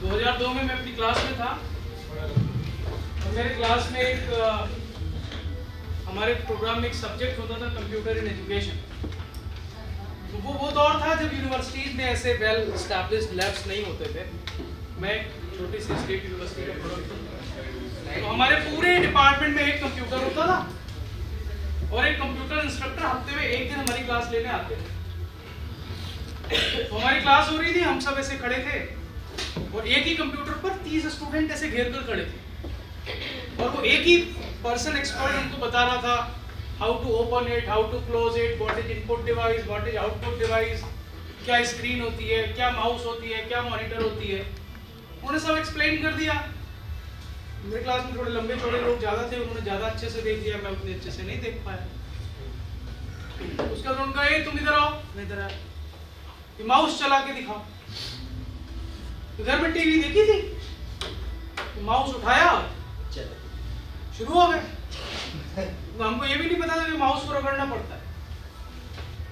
2002 में मैं अपनी क्लास में था और मेरे क्लास में हमारे प्रोग्राम में एक सब्जेक्ट होता था कंप्यूटर इन एजुकेशन। तो वो दौर था जब यूनिवर्सिटीज़ में ऐसे वेल एस्टैब्लिश्ड लैब्स नहीं होते थे। मैं छोटी सी स्टेट यूनिवर्सिटी का प्रोडक्ट हूँ, तो हमारे पूरे डिपार्टमेंट में एक कंप्यूटर होता था और एक कंप्यूटर इंस्ट्रक्टर हफ्ते में एक दिन हमारी क्लास लेने आते थे। तो हमारी क्लास हो रही थी, हम सब ऐसे खड़े थे और एक ही कंप्यूटर पर 30 स्टूडेंट ऐसे घेर कर खड़े थे और वो एक ही पर्सन एक्सपर्ट उनको बता रहा था how to open it, how to close it, what is input device, what is output device, क्या स्क्रीन होती है, क्या माउस होती है, क्या मॉनिटर होती है। उन्होंने सब एक्सप्लेन कर दिया। मेरे क्लास में थोड़े लंबे चौड़े लोग ज़्यादा थे, उन्होंने ज़्यादा अच्छे से देख दिया, मैं उतने अच्छे से नहीं देख पाया। उसके बाद उनका ये तुम इधर आओ, मैं इधर आया, ये माउस चला के दिखाओ। घर में टीवी देखी थी, तो माउस उठाया, शुरू हो गए। तो हमको ये भी नहीं पता था कि माउस को रगड़ना पड़ता है।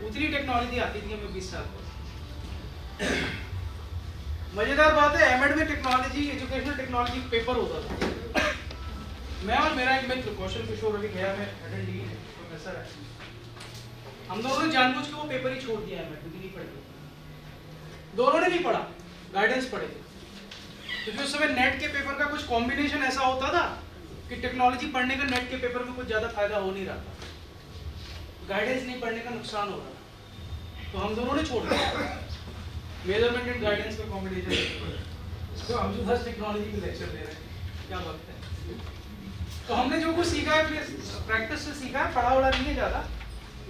उतनी टेक्नोलॉजी आती थी हमें 20 साल पहले। मजेदार बात है, एमएड में टेक्नोलॉजी, एजुकेशनल टेक्नोलॉजी पेपर होता था। मैं और मेरा एक मित्र कौशल किशोर अभी गया में प्रोफेसर है, हम दोनों ने जानबूझ के वो पेपर ही छोड़ दिया एमएड, क्योंकि नहीं पढ़े। दोनों ने नहीं पढ़ा, गाइडेंस पढ़े थे, क्योंकि उस समय नेट के पेपर का कुछ कॉम्बिनेशन ऐसा होता था कि टेक्नोलॉजी पढ़ने का नेट के पेपर में कुछ ज़्यादा फायदा हो नहीं रहा था, गाइडेंस नहीं पढ़ने का नुकसान हो रहा था। तो हम दोनों ने छोड़ दिया मेजरमेंट एंड गाइडेंस का कॉम्बिनेशन। इसको हम जो बस टेक्नोलॉजी के लेक्चर दे रहे हैं, क्या वक्त है। तो हमने जो कुछ सीखा है अपने प्रैक्टिस से सीखा है, पढ़ा वढ़ा नहीं है ज़्यादा,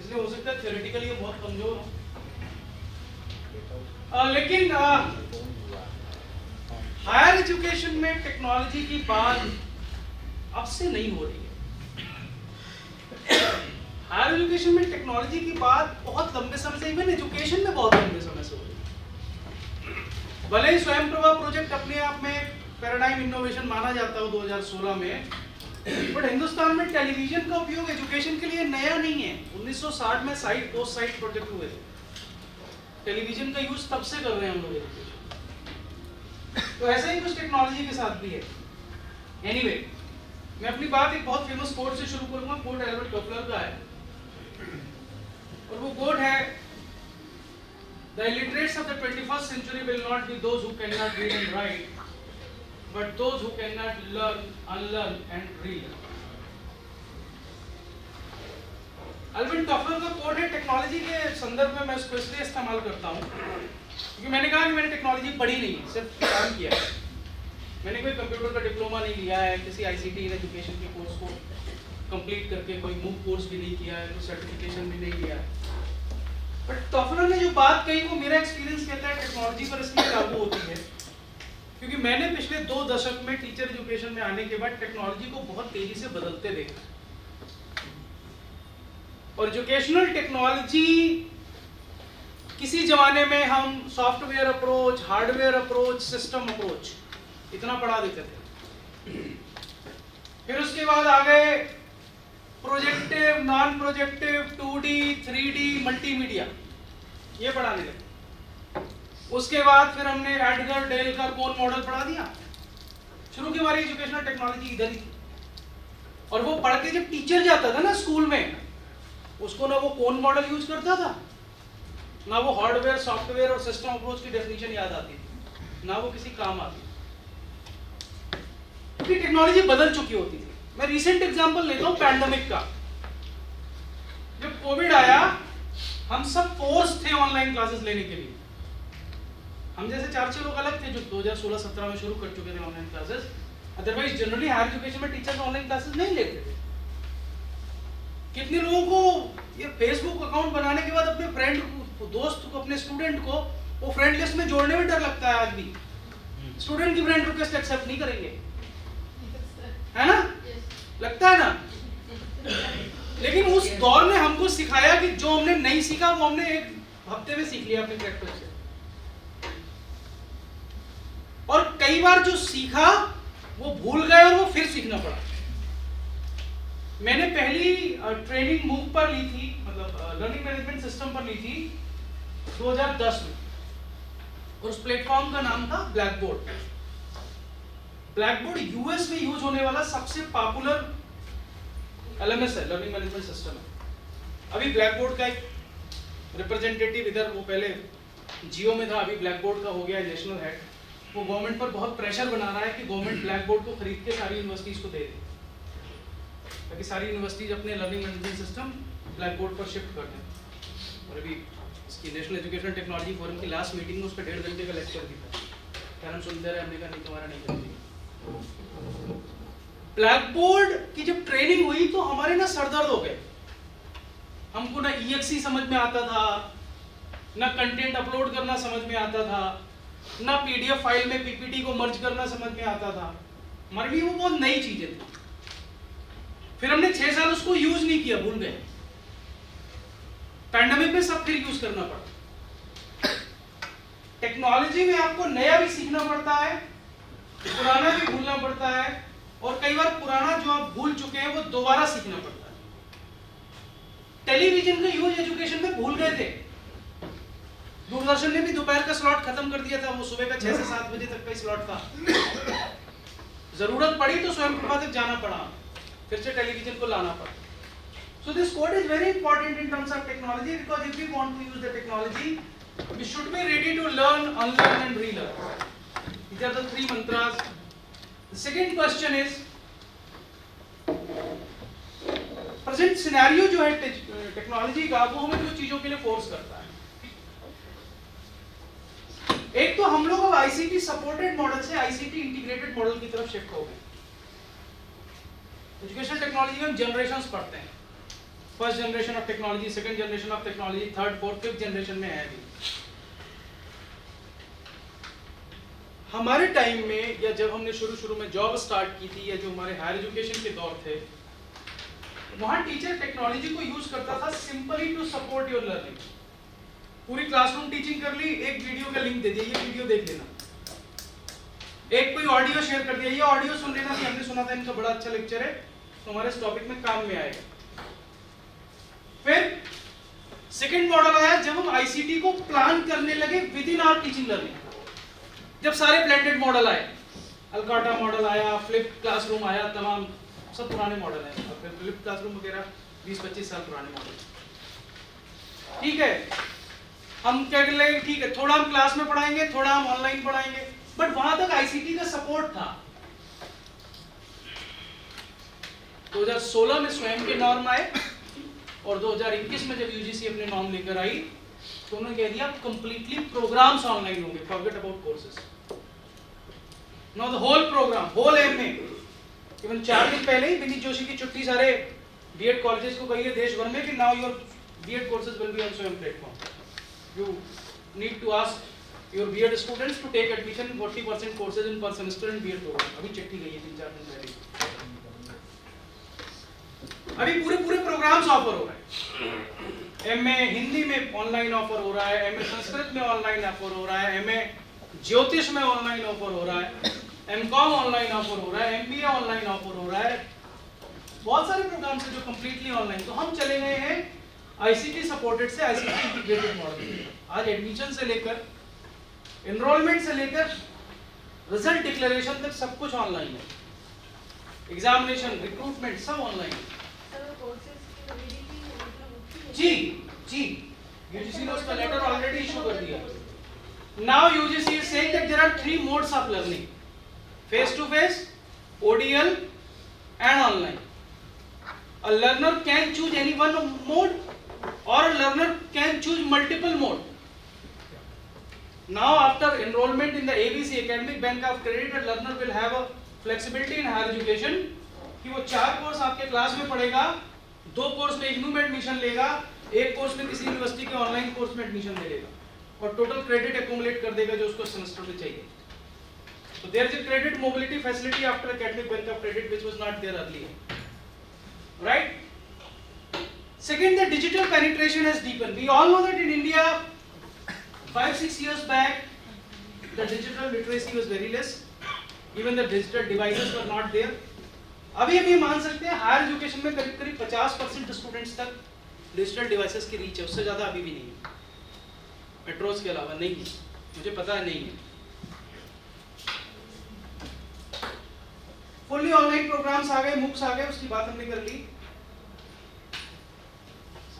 इसलिए हो सकता है थ्योरेटिकली ये बहुत कमज़ोर हो। लेकिन हायर एजुकेशन में टेक्नोलॉजी की बात अब से नहीं हो रही है। हायर एजुकेशन में टेक्नोलॉजी की बात बहुत लंबे समय से, इवन एजुकेशन में बहुत लंबे समय से हो रही है। भले ही स्वयं प्रभा प्रोजेक्ट अपने आप में पैराडाइम इनोवेशन माना जाता हो 2016 में, बट हिंदुस्तान में टेलीविजन का उपयोग एजुकेशन के लिए नया नहीं है। 1960 में पोस्ट साइट प्रोजेक्ट हुए थे, टेलीविजन का यूज तब से कर रहे हैं हम लोग एजुकेशन। तो ऐसा ही कुछ टेक्नोलॉजी के साथ भी है। एनीवे, मैं अपनी बात एक बहुत फेमस कोट से शुरू करूंगा। कोट एल्बर्ट टोपलर का है और वो कोट है, The illiterates of the 21st century will not be those who cannot read and write, but those who cannot learn, unlearn and relearn. Albert Toffler का quote है। टेक्नोलॉजी के संदर्भ में मैं इसको इसलिए इस्तेमाल करता हूँ क्योंकि मैंने कहा कि मैंने टेक्नोलॉजी पढ़ी नहीं, सिर्फ काम किया है। मैंने कोई कंप्यूटर का डिप्लोमा नहीं लिया है, किसी आईसीटी इन एजुकेशन के कोर्स को कंप्लीट करके कोई मूक कोर्स भी नहीं किया है, कोई सर्टिफिकेशन भी नहीं लिया है। बट टोपलर ने जो बात कही वो मेरा एक्सपीरियंस कहता है टेक्नोलॉजी पर इसलिए लागू होती है क्योंकि मैंने पिछले 2 दशक में टीचर एजुकेशन में आने के बाद टेक्नोलॉजी को बहुत तेजी से बदलते देखा। और एजुकेशनल टेक्नोलॉजी, किसी जमाने में हम software approach, hardware approach, system approach इतना पढ़ा देते थे। फिर उसके बाद आ गए projective, non projective, 2D, 3D, multimedia, ये पढ़ाने लगे। उसके बाद फिर हमने एडगर डेल का कोन मॉडल पढ़ा दिया। शुरू की हमारी एजुकेशनल टेक्नोलॉजी इधर ही थी और वो पढ़ के जब टीचर जाता था ना स्कूल में, उसको ना वो कोन मॉडल यूज करता था, ना वो हार्डवेयर, सॉफ्टवेयर और सिस्टम अप्रोच की डेफिनेशन याद आती थी, ना वो किसी काम आती, क्योंकि टेक्नोलॉजी बदल चुकी होती थी। मैं रिसेंट एग्जांपल लेता हूँ पैंडेमिक का। जब कोविड आया, हम सब फोर्स थे ऑनलाइन क्लासेस लेने के लिए। हम जैसे 4-6 लोग अलग थे जो 2016-17 में शुरू कर चुके थे online classes. Otherwise generally higher education में टीचर्स ऑनलाइन क्लासेस नहीं लेते थे। कितने लोगों को ये फेसबुक अकाउंट बनाने के बाद अपने फ्रेंड को, दोस्त को, अपने स्टूडेंट को वो फ्रेंड लिस्ट में जोड़ने में डर लगता है। आज भी स्टूडेंट की फ्रेंड रिक्वेस्ट एक्सेप्ट नहीं करेंगे, है ना? लगता है ना? लेकिन उस दौर ने हमको सिखाया कि जो हमने नहीं सीखा वो हमने एक हफ्ते में सीख लिया अपनी प्रैक्टिस से। और कई बार जो सीखा वो भूल गए और वो फिर सीखना पड़ा। मैंने पहली ट्रेनिंग मूक पर ली थी, मतलब लर्निंग मैनेजमेंट सिस्टम पर ली थी 2010 में, और उस प्लेटफॉर्म का नाम था black board. Black board US में यूज होने वाला सबसे पॉपुलर LMS है, लर्निंग मैनेजमेंट सिस्टम है। अभी ब्लैक बोर्ड का एक रिप्रेजेंटेटिव इधर, वो पहले जियो में था, अभी ब्लैक बोर्ड का हो गया नेशनल हेड। वो गवर्नमेंट पर बहुत प्रेशर बना रहा है कि गवर्नमेंट ब्लैक बोर्ड को खरीद के सारी यूनिवर्सिटीज को दे दे, ताकि सारी यूनिवर्सिटीज अपने learning management system black board पर शिफ्ट कर दें। और अभी इसकी नेशनल एजुकेशन टेक्नोलॉजी फोरम की लास्ट मीटिंग में उस पर 1.5 घंटे का लेक्चर भी था। क्या हम सुनते रहे, हमने कहा नहीं, तुम्हारा नहीं करेंगे। ब्लैक बोर्ड की जब ट्रेनिंग हुई तो हमारे ना सरदर्द हो गए। हमको ना EXE समझ में आता था, ना कंटेंट अपलोड करना समझ में आता था, ना PDF फाइल में PPT को मर्ज करना समझ में आता था। हमारे लिए वो बहुत नई चीजें थी। फिर हमने 6 साल उसको यूज नहीं किया, भूल गए। पैंडेमिक में सब फिर यूज करना पड़ा। टेक्नोलॉजी में आपको नया भी सीखना पड़ता है, पुराना भी भूलना पड़ता है, और कई बार पुराना जो आप भूल चुके हैं वो दोबारा सीखना पड़ता है। टेलीविजन का यूज एजुकेशन में भूल गए थे। दूरदर्शन ने भी दोपहर का स्लॉट खत्म कर दिया था, वो सुबह का 6 से 7 बजे तक का स्लॉट था। जरूरत पड़ी तो स्वयं प्रभा तक जाना पड़ा, फिर से टेलीविजन को लाना पड़ा। So this code is very important in terms of technology, because if we want to use the technology, we should be ready to learn, unlearn and relearn. These are the 3 mantras. The second question is, present scenario जो है technology का, वो हमें कुछ चीजों के लिए force करता है। एक तो हम लोग अब ICT सपोर्टेड मॉडल से ICT इंटीग्रेटेड मॉडल की तरफ शिफ्ट हो गए। एजुकेशन टेक्नोलॉजी में हम जनरेशंस पढ़ते हैं, first generation of technology, second generation of technology, third, fourth, fifth generation में है अभी। हमारे टाइम में, या जब हमने शुरू में जॉब स्टार्ट की थी, या जो हमारे हायर एजुकेशन के दौर थे, वहां टीचर टेक्नोलॉजी को यूज करता था simply to support your learning. पूरी क्लासरूम टीचिंग कर ली, एक वीडियो का लिंक दे दिया, ये वीडियो देख लेना, एक कोई ऑडियो शेयर कर दिया, ये ऑडियो सुन लेना कि हमने सुना था इनका बड़ा अच्छा लेक्चर है, तो हमारे इस टॉपिक में काम में आएगा। फिर सेकंड मॉडल आया जब हम ICT को प्लान करने लगे within our teaching learning. जब सारे ब्लेंडेड मॉडल आए, अलकाटा मॉडल आया, फ्लिप क्लासरूम आया, तमाम सब पुराने मॉडल हैं, और फिर फ्लिप क्लासरूम वगैरह 20-25 साल पुराने मॉडल। ठीक है, हम क्या कर लेंगे, ठीक है, थोड़ा हम क्लास में पढ़ाएंगे, थोड़ा हम ऑनलाइन पढ़ाएंगे, बट वहां तक ICT का सपोर्ट था। 2016 में स्वयं के नॉर्म आए, और 2021 में जब UGC अपने नॉर्म लेकर आई, तो उन्होंने कह दिया कंप्लीटली प्रोग्राम्स ऑनलाइन होंगे, forget about courses. Now the whole program, whole MA, even 4 दिन पहले ही विनीत जोशी की चिट्ठी सारे B.Ed कॉलेजेस को गई है देश भर में कि now your B.Ed courses will be on स्वयं platform. You need to ask your B.Ed students to take admission 40% courses in per semester in B.Ed program। अभी चिट्ठी गई है 3-4 दिन पहले। अभी पूरे प्रोग्राम्स ऑफर हो रहे हैं। MA हिंदी में ऑनलाइन ऑफर हो रहा है, MA संस्कृत में ऑनलाइन ऑफर हो रहा है, MA ज्योतिष में ऑनलाइन ऑफर हो रहा है, MCOM ऑनलाइन ऑफर हो रहा है, MBA ऑनलाइन ऑफर हो रहा है। बहुत सारे प्रोग्राम्स हैं जो कंप्लीटली ऑनलाइन। तो हम चले गए हैं ICT सपोर्टेड से ICT इंटीग्रेटेड मॉडल। आज एडमिशन से लेकर एनरोलमेंट से लेकर रिजल्ट डिक्लेरेशन तक सब कुछ ऑनलाइन है। एग्जामिनेशन, रिक्रूटमेंट सब ऑनलाइन है। जी UGC ने उसका लेटर ऑलरेडी इशू कर दिया। Now UGC is saying that there are 3 modes of learning: face to face, ODL and online. A learner can choose any one mode, or a learner can choose multiple mode. Now after enrollment in the ABC Academic Bank of Credit, a learner will have a flexibility in higher education कि वो 4 course आपके class में पढ़ेगा, 2 course में IGNOU में admission लेगा, 1 course में किसी यूनिवर्सिटी के ऑनलाइन कोर्स में एडमिशन ले लेगा, और टोटल क्रेडिट एक्यूमुलेट कर देगा जो उसको सेमेस्टर में चाहिए। So there is a credit mobility facility after Academic Bank of Credit which was not there earlier, right? Second, the digital penetration has deepened. We all know that in India 5-6 years back the digital literacy was very less, even the digital devices were not there. अभी हम ये मान सकते हैं higher education में करीब 50% students तक digital devices की रीच है, उससे ज़्यादा अभी भी नहीं है। मेट्रोस के अलावा नहीं है, मुझे पता है नहीं है। प्रोग्राम्स आ गए, मूक्स आ गए, उसकी बात हमने कर ली।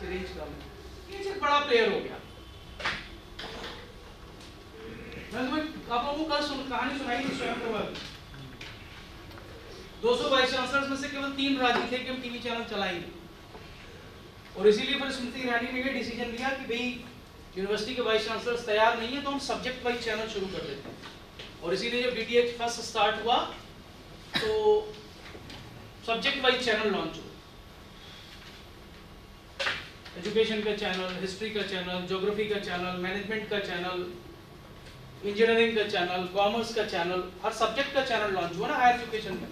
रेंज कम है, ये एक बड़ा प्लेयर हो गया। मैं तुम्हें आप लोगों को कल कहानी सुनाई थी स्वयं प्रभा की। 200 वाइस चांसलर्स में से केवल 3 राजी थे कि हम टीवी चैनल चलाएंगे, और इसीलिए फिर स्मृति ईरानी ने ये डिसीजन लिया कि भाई यूनिवर्सिटी के वाइस चांसलर्स तैयार नहीं है तो हम सब्जेक्ट वाइज चैनल शुरू कर देते हैं। और इसीलिए जब डीटीएच फर्स्ट स्टार्ट हुआ तो सब्जेक्ट वाइज चैनल लॉन्च हुआ। एजुकेशन का चैनल, हिस्ट्री का चैनल, ज्योग्राफी का चैनल, मैनेजमेंट का चैनल, इंजीनियरिंग का चैनल, कॉमर्स का चैनल, हर सब्जेक्ट का चैनल लॉन्च हुआ ना हायर एजुकेशन में।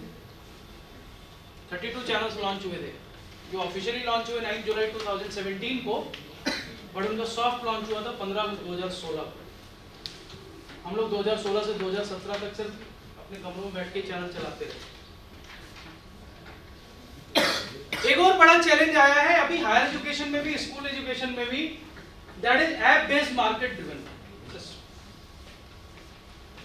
32 चैनल्स लॉन्च हुए थे, जो ऑफिशियली लॉन्च हुए 9 जुलाई 2017 को, बट उनका सॉफ्ट लॉन्च हुआ था 15 अगस्त 2016 को। हम लोग 2016 से 2017 तक सिर्फ अपने कमरों में बैठ के चैनल चलाते रहे। एक और बड़ा चैलेंज आया है अभी हायर एजुकेशन में भी, स्कूल एजुकेशन में भी, that is app based market driven.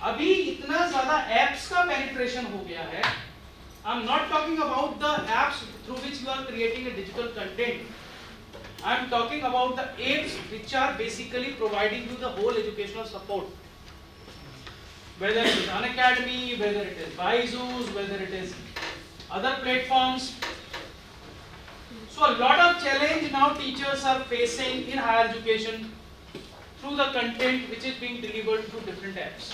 अभी इतना ज्यादा एप्स का पेनिट्रेशन हो गया है। I am not talking about the apps through which you are creating a digital content, I am talking about the apps which are basically providing you the whole educational support, whether it is Unacademy, whether it is Byju's, whether it is other platforms. So a lot of challenge now teachers are facing in higher education through the content which is being delivered through different apps.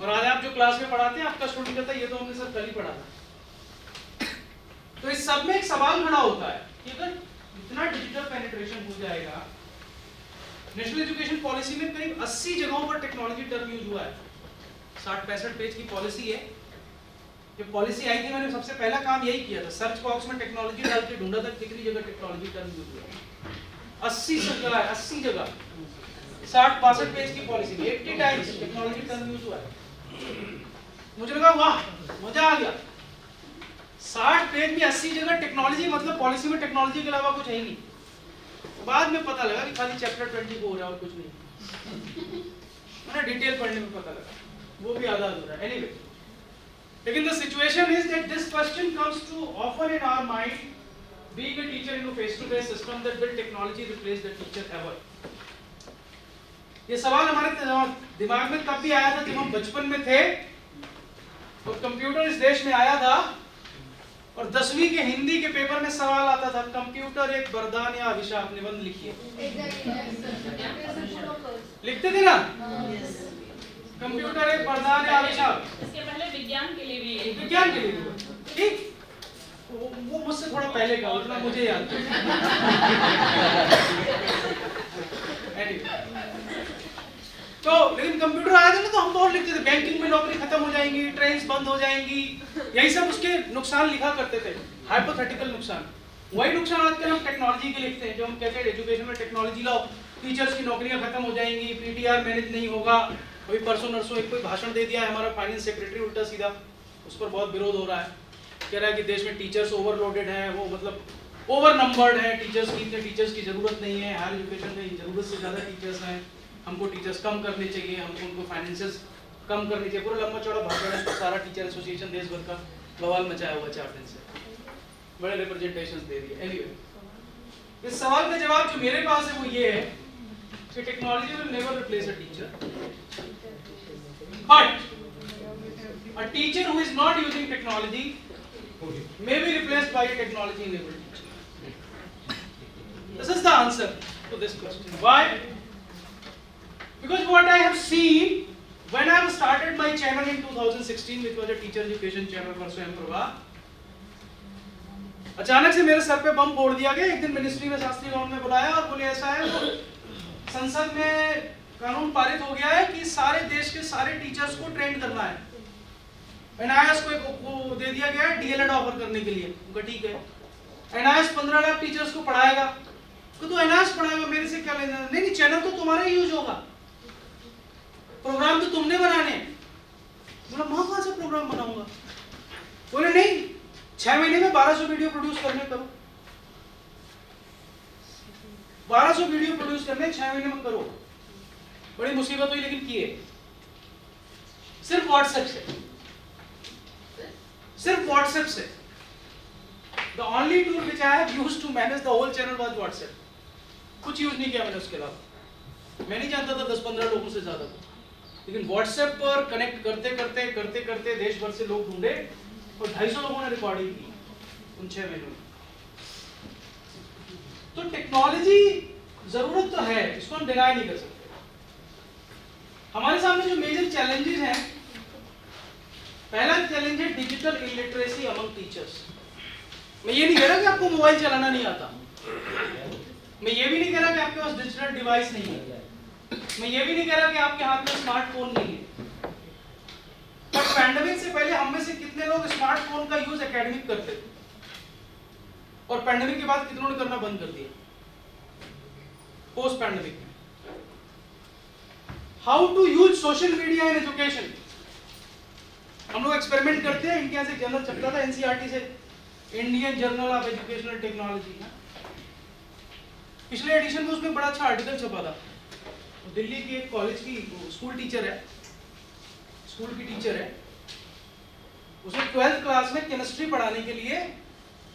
और आज आप जो class में पढ़ाते हैं, आपका student कहता है ये तो हमने सर कल ही पढ़ा था। तो इस सब में एक सवाल खड़ा होता है कि अगर इतना डिजिटल पेनिट्रेशन हो जाएगा, नेशनल एजुकेशन पॉलिसी में करीब 80 जगहों पर टेक्नोलॉजी टर्म यूज हुआ है। 60-65 पेज की पॉलिसी है। जब पॉलिसी आई थी मैंने सबसे पहला काम यही किया था, सर्च बॉक्स में टेक्नोलॉजी डाल के ढूंढा था कितनी जगह टेक्नोलॉजी टर्म यूज हुआ है। 80 जगह है, 80 जगह 60-62 पेज की पॉलिसी में 80 टाइम्स टेक्नोलॉजी टर्म यूज हुआ है। मुझे लगा वाह मजा आ गया, 60 पेज में 80 जगह टेक्नोलॉजी, मतलब पॉलिसी में टेक्नोलॉजी के अलावा कुछ है ही नहीं। बाद में पता लगा कि खाली चैप्टर 20 को हो रहा है और कुछ नहीं, मैंने डिटेल पढ़ने में पता लगा, वो भी आधा अधूरा है। एनीवे, लेकिन the situation is that this question comes too often in our mind, being a teacher in a face to face system, that will technology replace the teacher ever. ये सवाल हमारे दिमाग में तब भी आया था जब हम बचपन में थे और कंप्यूटर इस देश में आया था, और 10वीं के हिंदी के पेपर में सवाल आता था, कंप्यूटर एक वरदान या अभिशाप, निबंध लिखिए। लिखते थे ना, कंप्यूटर एक वरदान या अभिशाप। इसके पहले विज्ञान के लिए भी, विज्ञान के लिए ठीक, वो मुझसे थोड़ा पहले का, उतना मुझे याद है। तो लेकिन कंप्यूटर आया था ना तो हम बहुत लिखते थे, बैंकिंग में नौकरी खत्म हो जाएंगी, ट्रेन्स बंद हो जाएंगी, यही सब उसके नुकसान लिखा करते थे, हाइपोथेटिकल नुकसान। वही नुकसान आजकल हम टेक्नोलॉजी के लिखते हैं, जो हम कहते हैं एजुकेशन में टेक्नोलॉजी लाओ, टीचर्स की नौकरियां खत्म हो जाएंगी, पीटीआर मैनेज नहीं होगा। अभी परसों नरसों एक कोई भाषण दे दिया है हमारा फाइनेंस सेक्रेटरी, उल्टा सीधा उस पर बहुत विरोध हो रहा है, कह रहा है कि देश में टीचर्स ओवरलोडेड हैं, वो मतलब ओवर नंबर्ड है टीचर्स की, इतने टीचर्स की जरूरत नहीं है, हायर एजुकेशन में जरूरत से ज़्यादा टीचर्स हैं, हमको टीचर्स कम करने चाहिए, हमको उनको फाइनेंसेस कम करनी चाहिए। पूरा लंबा चौड़ा भाषण है, सारा टीचर एसोसिएशन देश भर का बवाल मचाया हुआ 4 दिन से, बड़े रिप्रेजेंटेशंस दे दिए। एनीवे, इस सवाल का जवाब जो मेरे पास है वो ये है कि technology will never replace a teacher, but a teacher who is not using technology may be replaced by a technology enabled teacher. This is the answer to this question. Why? Because what I have seen when I have started my channel in 2016, which was a teacher education channel for स्वयं प्रभा, अचानक से मेरे sir पे बम फोड़ दिया गया। एक दिन मिनिस्ट्री में शास्त्री ग्राउंड में बुलाया और बोले ऐसा है, वो संसद में कानून पारित हो गया है कि सारे देश के सारे टीचर्स को ट्रेन करना है। एनआईएस को दे दिया गया है डीएलएड ऑफर करने के लिए। उनका ठीक है, एनआईएस 15 लाख टीचर्स को पढ़ाएगा, तो एनआईएस पढ़ाएगा, मेरे से क्या लेना? नहीं, चैनल तो तुम्हारा ही यूज होगा, प्रोग्राम तो तुमने बनाने। बोला मैं कहां से प्रोग्राम बनाऊंगा? बोले नहीं, 6 महीने में 1200 वीडियो प्रोड्यूस करने करो, 1200 वीडियो प्रोड्यूस करने 6 महीने में करो। बड़ी मुसीबत हुई लेकिन किए, सिर्फ व्हाट्सएप से, सिर्फ व्हाट्सएप से। The only tool which I have used to manage the whole channel was WhatsApp. कुछ यूज नहीं किया मैंने उसके अलावा। मैं नहीं जानता था 10-15 लोगों से ज्यादा को, लेकिन WhatsApp पर कनेक्ट करते करते देश भर से लोग ढूंढे और 250 लोगों ने रिकॉर्डिंग की उन 6 महीनों में। तो टेक्नोलॉजी जरूरत तो है, इसको हम डिनाई नहीं कर सकते। हमारे सामने जो मेजर चैलेंजेस हैं, पहला चैलेंज है डिजिटल इलिटरेसी अमंग टीचर्स। मैं ये नहीं कह रहा कि आपको मोबाइल चलाना नहीं आता, मैं ये भी नहीं कह रहा कि आपके पास डिजिटल डिवाइस नहीं है, मैं ये भी नहीं कह रहा कि आपके हाथ में स्मार्टफोन नहीं है। पर पैंडेमिक से पहले हम में से कितने लोग स्मार्टफोन का यूज एकेडमिक करते थे, और पैंडेमिक के बाद कितनों ने करना बंद कर दिया पोस्ट पैंडेमिक में। How to use social media in education, हम लोग एक्सपेरिमेंट करते हैं। इंडिया से एक जर्नल छपता था एनसीईआरटी से, Indian journal of educational technology. पिछले एडिशन में उसमें बड़ा अच्छा आर्टिकल छपा था। दिल्ली की एक कॉलेज की स्कूल की टीचर है, उसने 12th क्लास में केमिस्ट्री पढ़ाने के लिए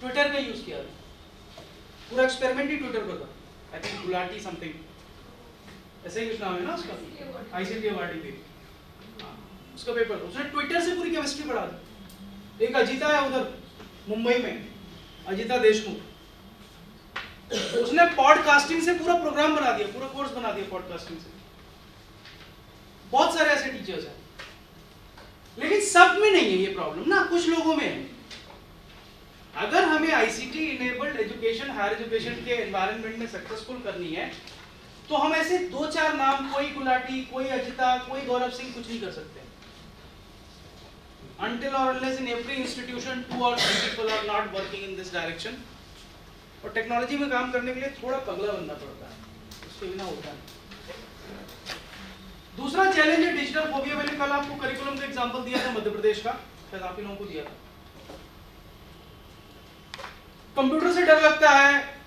ट्विटर का यूज किया था। पूरा एक्सपेरिमेंट ही ट्विटर पर था। आई थिंक गुलाटी समथिंग ऐसे ही कुछ नाम है ना उसका, आईसीटी अवार्ड पे उसका पेपर, उसने ट्विटर से पूरी केमिस्ट्री पढ़ा दी। एक अजीता है उधर मुंबई में, अजीता देशमुख, उसने पॉडकास्टिंग से पूरा प्रोग्राम बना दिया, पूरा कोर्स बना दिया पॉडकास्टिंग से। बहुत सारे ऐसे टीचर्स हैं, लेकिन सब में नहीं है ये प्रॉब्लम ना, कुछ लोगों में है। अगर हमें ICT enabled education, higher education के एनवायरनमेंट में सक्सेसफुल करनी है, तो हम ऐसे 2-4 नाम, कोई गुलाटी, कोई अजिता, कोई गौरव सिंह, कुछ नहीं कर सकते। Until or unless in every institution 2 or 3 people are not working in this direction, और टेक्नोलॉजी में काम करने के लिए थोड़ा पगला बनना पड़ता है, उसके बिना होता नहीं। दूसरा चैलेंज है डिजिटल फोबिया। मैंने कल आपको करिकुलम का एग्जांपल दिया था मध्य प्रदेश का, शायद आप ही लोगों को दिया था। कंप्यूटर से डर लगता है,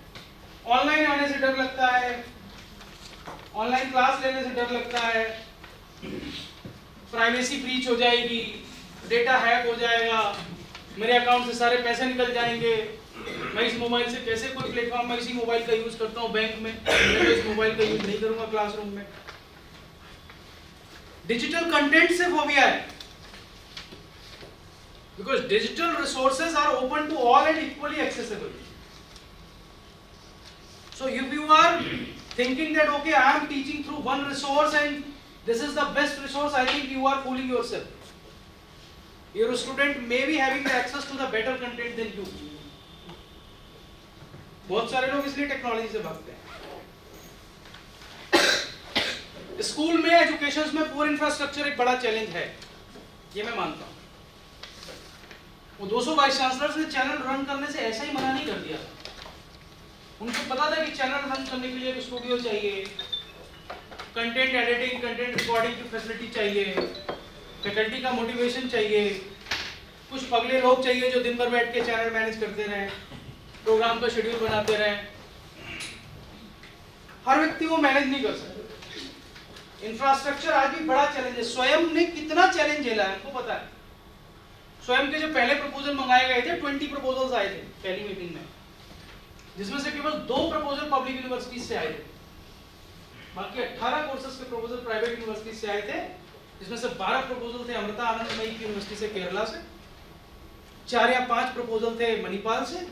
ऑनलाइन आने से डर लगता है, ऑनलाइन क्लास लेने से डर लगता है, प्राइवेसी ब्रीच हो जाएगी, डेटा हैक हो जाएगा, मेरे अकाउंट से सारे पैसे निकल जाएंगे, मैं इस मोबाइल से कैसे कोई प्लेटफॉर्म में इसी मोबाइल का यूज करता हूं बैंक में, मैं इस मोबाइल का यूज नहीं करूंगा क्लासरूम में। डिजिटल कंटेंट से फोबिया है, because digital resources are open to all and equally accessible. So if you are thinking that okay, I am teaching through one resource and this is the best resource, I think you are fooling yourself. Your student may be having the access to the better content than you. बहुत सारे लोग इसलिए technology से भागते हैं। School में, education में पूरा इंफ्रास्ट्रक्चर एक बड़ा चैलेंज है, ये मैं मानता हूँ। वो 200 वाइस चांसलर्स ने चैनल रन करने से ऐसा ही मना नहीं कर दिया था। उनको पता था कि चैनल रन करने के लिए एक स्टूडियो चाहिए, कंटेंट एडिटिंग, कंटेंट रिकॉर्डिंग की फैसिलिटी चाहिए, फैकल्टी का मोटिवेशन चाहिए, कुछ पगले लोग चाहिए जो दिन भर बैठ के चैनल मैनेज करते रहें, प्रोग्राम का शेड्यूल बनाते रहें। हर व्यक्ति वो मैनेज नहीं कर सकता। इंफ्रास्ट्रक्चर आज भी बड़ा चैलेंज है। स्वयं ने कितना चैलेंज झेला है आपको पता है। स्वयं के जो पहले प्रपोजल मंगाए गए थे, 20 प्रपोजल्स आए थे पहली मीटिंग में, जिसमें से केवल 2 प्रपोजल पब्लिक यूनिवर्सिटी से आए थे, बाकी 18 कोर्सेज के प्रपोजल प्राइवेट यूनिवर्सिटी से आए थे, जिसमें से 12 प्रपोजल थे अमृता आनंदमयी की यूनिवर्सिटी से केरला से, 4 या 5 प्रपोजल थे मणिपाल से,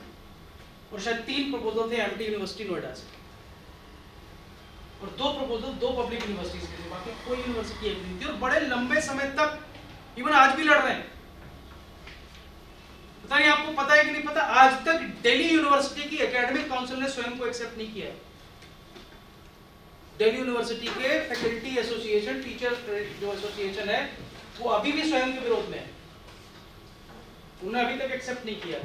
और शायद 3 प्रपोजल थे एमटी यूनिवर्सिटी नोएडा से, और 2 प्रपोजल 2 पब्लिक यूनिवर्सिटीज के थे, बाकी कोई यूनिवर्सिटी एक नहीं थी। और बड़े लंबे समय तक, इवन आज भी लड़ रहे हैं, पता नहीं आपको पता है कि नहीं पता, आज तक दिल्ली यूनिवर्सिटी की एकेडमिक काउंसिल ने स्वयं को एक्सेप्ट नहीं किया है। दिल्ली यूनिवर्सिटी के फैकल्टी एसोसिएशन, टीचर जो एसोसिएशन है, वो अभी भी स्वयं के विरोध में है, उन्होंने अभी तक एक्सेप्ट नहीं किया।